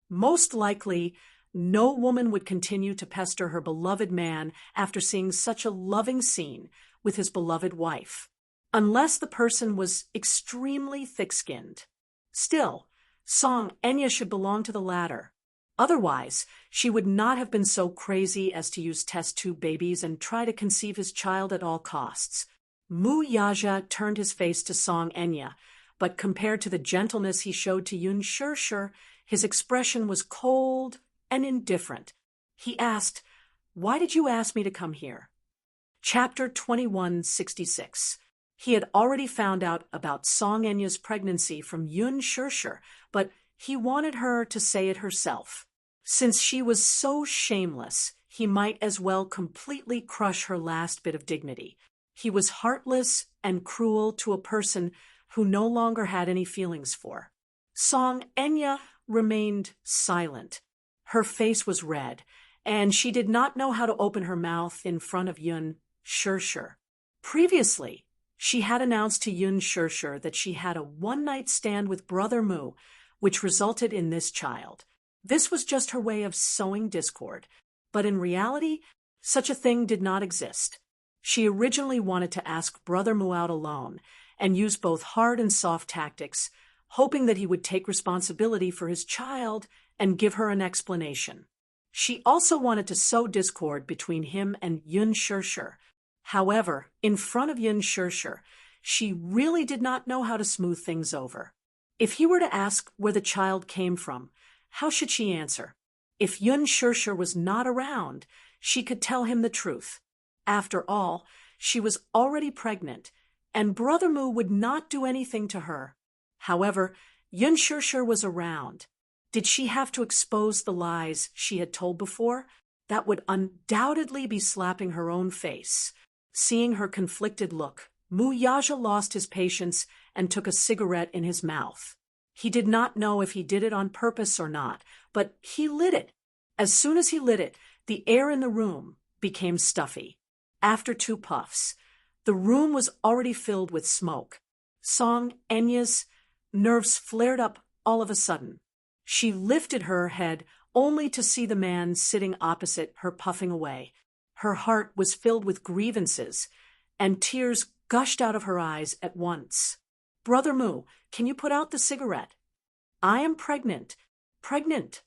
Most likely, no woman would continue to pester her beloved man after seeing such a loving scene with his beloved wife, unless the person was extremely thick-skinned. Still, Song Enya should belong to the latter. Otherwise, she would not have been so crazy as to use test tube babies and try to conceive his child at all costs. Mu Yaja turned his face to Song Enya, but compared to the gentleness he showed to Yun Shirshir, his expression was cold and indifferent. He asked, "Why did you ask me to come here?" Chapter 2166. He had already found out about Song Enya's pregnancy from Yun Shirshir, but he wanted her to say it herself. Since she was so shameless, he might as well completely crush her last bit of dignity. He was heartless and cruel to a person who no longer had any feelings for. Song Enya remained silent. Her face was red, and she did not know how to open her mouth in front of Yun Shirshir. Previously, she had announced to Yun Shirshir that she had a one-night stand with Brother Mu, which resulted in this child. This was just her way of sowing discord, but in reality, such a thing did not exist. She originally wanted to ask Brother Mu out alone and use both hard and soft tactics, hoping that he would take responsibility for his child and give her an explanation. She also wanted to sow discord between him and Yun Shirshir. However, in front of Yun Shirshir, she really did not know how to smooth things over. If he were to ask where the child came from, how should she answer? If Yun Shirshir was not around, she could tell him the truth. After all, she was already pregnant, and Brother Mu would not do anything to her. However, Yun Shirshir was around. Did she have to expose the lies she had told before? That would undoubtedly be slapping her own face. Seeing her conflicted look, Mu Yaja lost his patience and took a cigarette in his mouth. He did not know if he did it on purpose or not, but he lit it. As soon as he lit it, the air in the room became stuffy. After 2 puffs, The room was already filled with smoke. Song Enya's nerves flared up all of a sudden. She lifted her head only to see the man sitting opposite her puffing away. Her heart was filled with grievances, and tears gushed out of her eyes at once. "Brother Mu, can you put out the cigarette?" "I am pregnant. Pregnant."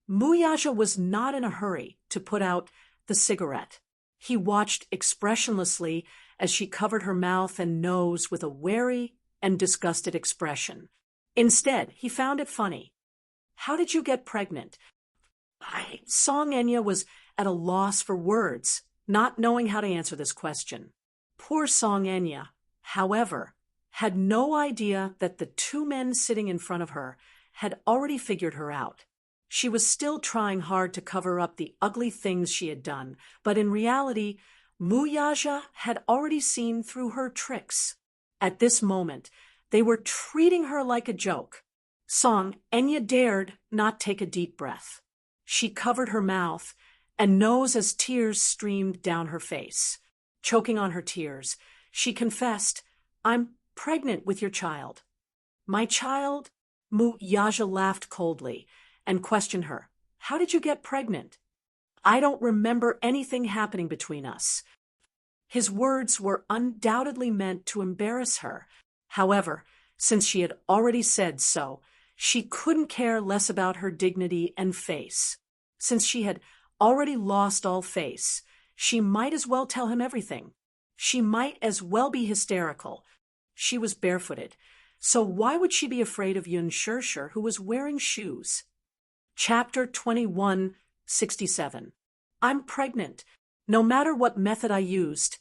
Muyaja was not in a hurry to put out the cigarette. He watched expressionlessly as she covered her mouth and nose with a wary and disgusted expression. Instead, he found it funny. "How did you get pregnant?" Song Enya was at a loss for words, not knowing how to answer this question. Poor Song Enya, however, had no idea that the two men sitting in front of her had already figured her out. She was still trying hard to cover up the ugly things she had done, but in reality, Muyaja had already seen through her tricks. At this moment, they were treating her like a joke. Song Enya dared not take a deep breath. She covered her mouth and nose as tears streamed down her face. Choking on her tears, she confessed, "I'm pregnant with your child." "My child?" Muyaja laughed coldly and questioned her. "How did you get pregnant?" "I don't remember anything happening between us." His words were undoubtedly meant to embarrass her. However, since she had already said so, she couldn't care less about her dignity and face. Since she had already lost all face, she might as well tell him everything. She might as well be hysterical. She was barefooted, so why would she be afraid of Yun Shirshir, who was wearing shoes? Chapter 2167. I'm pregnant. No matter what method I used,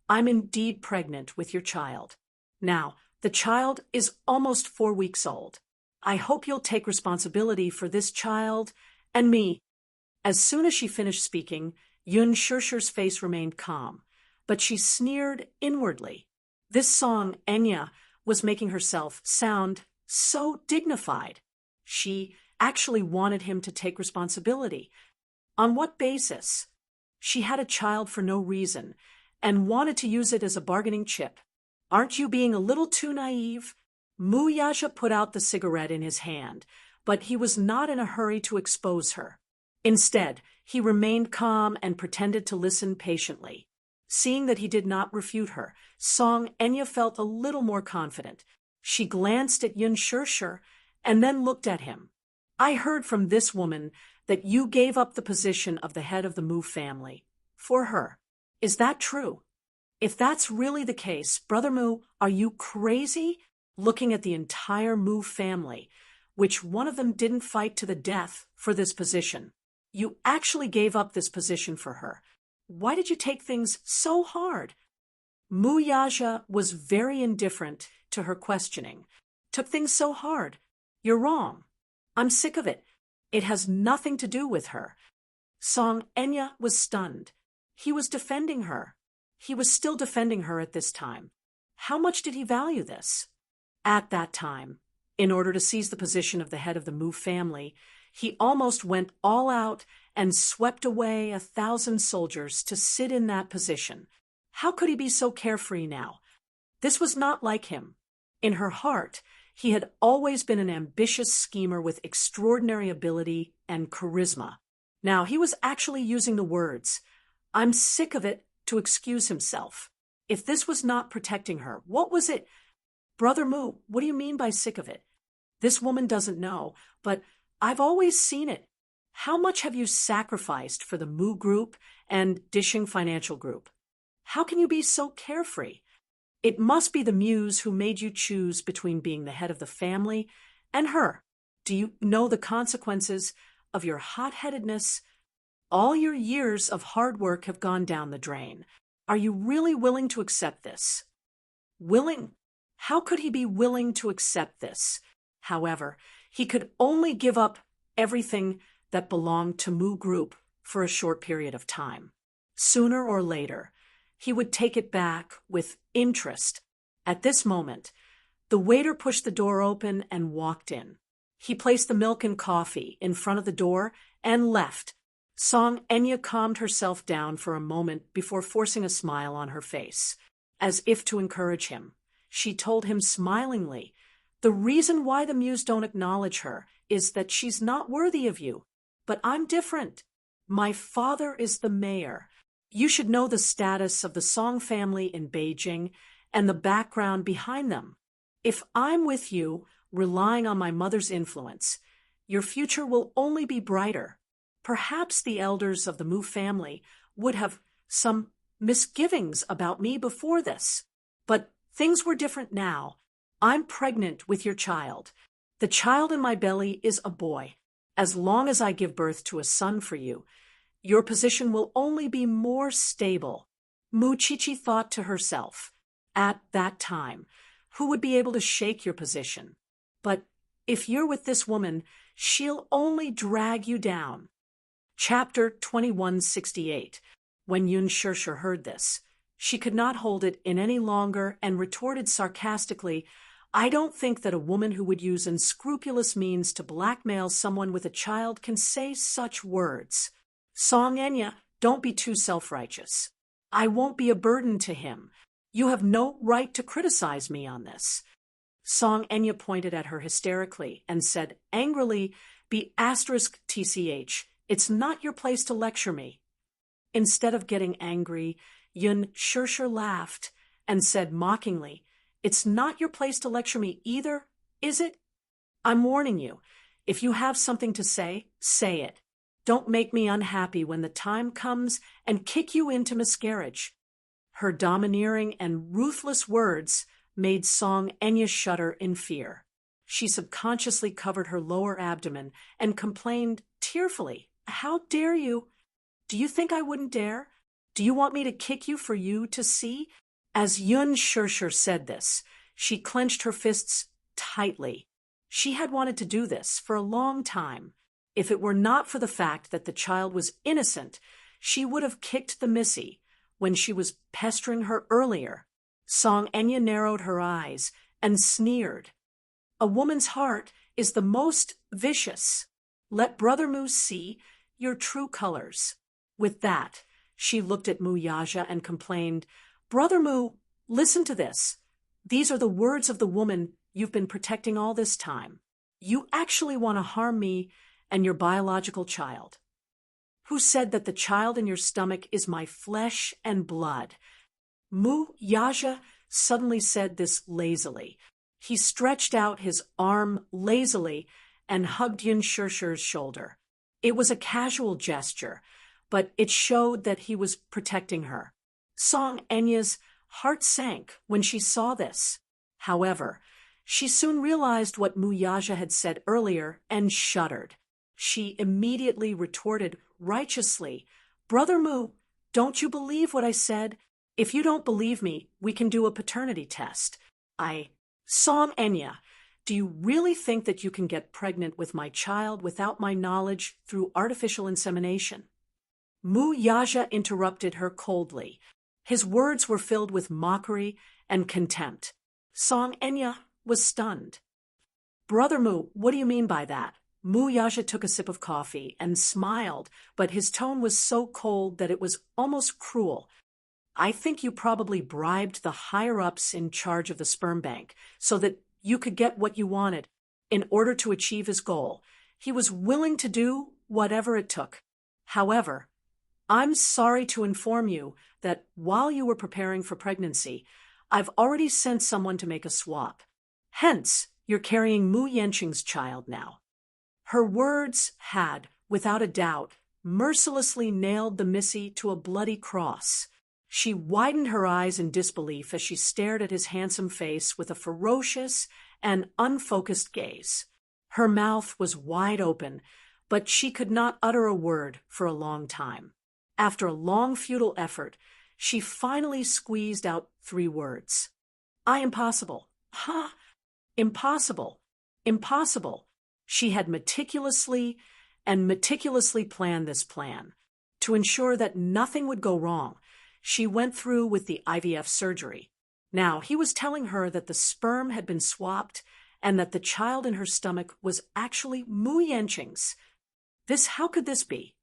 I'm indeed pregnant with your child. Now, the child is almost 4 weeks old. I hope you'll take responsibility for this child and me. As soon as she finished speaking, Yun Shirshir's face remained calm, but she sneered inwardly. This Song Enya was making herself sound so dignified. She actually wanted him to take responsibility. On what basis? She had a child for no reason and wanted to use it as a bargaining chip. Aren't you being a little too naive? Muyaja put out the cigarette in his hand, but he was not in a hurry to expose her. Instead, he remained calm and pretended to listen patiently. Seeing that he did not refute her, Song Enya felt a little more confident. She glanced at Yun Shirshir and then looked at him. "I heard from this woman that you gave up the position of the head of the Mu family for her. Is that true? If that's really the case, Brother Mu, are you crazy? Looking at the entire Mu family, which one of them didn't fight to the death for this position. You actually gave up this position for her. Why did you take things so hard?" Muyaja was very indifferent to her questioning. "Took things so hard. You're wrong. I'm sick of it. It has nothing to do with her." Song Enya was stunned. He was defending her. He was still defending her at this time. How much did he value this? At that time, in order to seize the position of the head of the Mu family, he almost went all out and swept away 1,000 soldiers to sit in that position. How could he be so carefree now? This was not like him. In her heart, he had always been an ambitious schemer with extraordinary ability and charisma. Now he was actually using the words, "I'm sick of it," to excuse himself. If this was not protecting her, what was it? "Brother Mu, what do you mean by sick of it? This woman doesn't know, but I've always seen it. How much have you sacrificed for the Mu Group and Dishing Financial Group? How can you be so carefree? It must be the muse who made you choose between being the head of the family and her. Do you know the consequences of your hot-headedness? All your years of hard work have gone down the drain. Are you really willing to accept this?" Willing? How could he be willing to accept this? However, he could only give up everything that belonged to Mu Group for a short period of time. Sooner or later, he would take it back with interest. At this moment, the waiter pushed the door open and walked in. He placed the milk and coffee in front of the door and left. Song Enya calmed herself down for a moment before forcing a smile on her face. As if to encourage him, she told him smilingly, "The reason why the Muse don't acknowledge her is that she's not worthy of you. But I'm different. My father is the mayor. You should know the status of the Song family in Beijing and the background behind them. If I'm with you, relying on my mother's influence, your future will only be brighter. Perhaps the elders of the Mu family would have some misgivings about me before this. But things were different now. I'm pregnant with your child. The child in my belly is a boy. As long as I give birth to a son for you, your position will only be more stable." Mu Chichi thought to herself, "At that time, who would be able to shake your position? But if you're with this woman, she'll only drag you down." Chapter 2168. When Yun Shirshir heard this, she could not hold it in any longer and retorted sarcastically, "I don't think that a woman who would use unscrupulous means to blackmail someone with a child can say such words. Song Enya, don't be too self-righteous. I won't be a burden to him. You have no right to criticize me on this." Song Enya pointed at her hysterically and said angrily, "Be *tch, it's not your place to lecture me." Instead of getting angry, Yun Shirshir laughed and said mockingly, "It's not your place to lecture me either, is it? I'm warning you. If you have something to say, say it. Don't make me unhappy when the time comes and kick you into miscarriage." Her domineering and ruthless words made Song Enya shudder in fear. She subconsciously covered her lower abdomen and complained tearfully, "How dare you? Do you think I wouldn't dare? Do you want me to kick you for you to see?" As Yun Shirshir said this, she clenched her fists tightly. She had wanted to do this for a long time. If it were not for the fact that the child was innocent, she would have kicked the missy when she was pestering her earlier. Song Enya narrowed her eyes and sneered. "A woman's heart is the most vicious. Let Brother Mu see your true colors." With that, she looked at Mu Yaja and complained, "Brother Mu, listen to this. These are the words of the woman you've been protecting all this time. You actually want to harm me and your biological child. Who said that the child in your stomach is my flesh and blood?" Mu Yaja suddenly said this lazily. He stretched out his arm lazily and hugged Yun Shirshir's shoulder. It was a casual gesture, but it showed that he was protecting her. Song Enya's heart sank when she saw this. However, she soon realized what Mu Yaja had said earlier and shuddered. She immediately retorted righteously, "Brother Mu, don't you believe what I said? If you don't believe me, we can do a paternity test. Song Enya, do you really think that you can get pregnant with my child without my knowledge through artificial insemination?" Mu Yaja interrupted her coldly. His words were filled with mockery and contempt. Song Enya was stunned. "Brother Mu, what do you mean by that?" Mu Yaja took a sip of coffee and smiled, but his tone was so cold that it was almost cruel. "I think you probably bribed the higher-ups in charge of the sperm bank so that you could get what you wanted. In order to achieve his goal, he was willing to do whatever it took. However, I'm sorry to inform you that while you were preparing for pregnancy, I've already sent someone to make a swap. Hence, you're carrying Mu Yanqing's child now." Her words had, without a doubt, mercilessly nailed the missy to a bloody cross. She widened her eyes in disbelief as she stared at his handsome face with a ferocious and unfocused gaze. Her mouth was wide open, but she could not utter a word for a long time. After a long, futile effort, she finally squeezed out 3 words. Impossible. Ha! Impossible. Impossible." She had meticulously planned this plan. To ensure that nothing would go wrong, she went through with the IVF surgery. Now, he was telling her that the sperm had been swapped and that the child in her stomach was actually Mu Yanqing's. How could this be?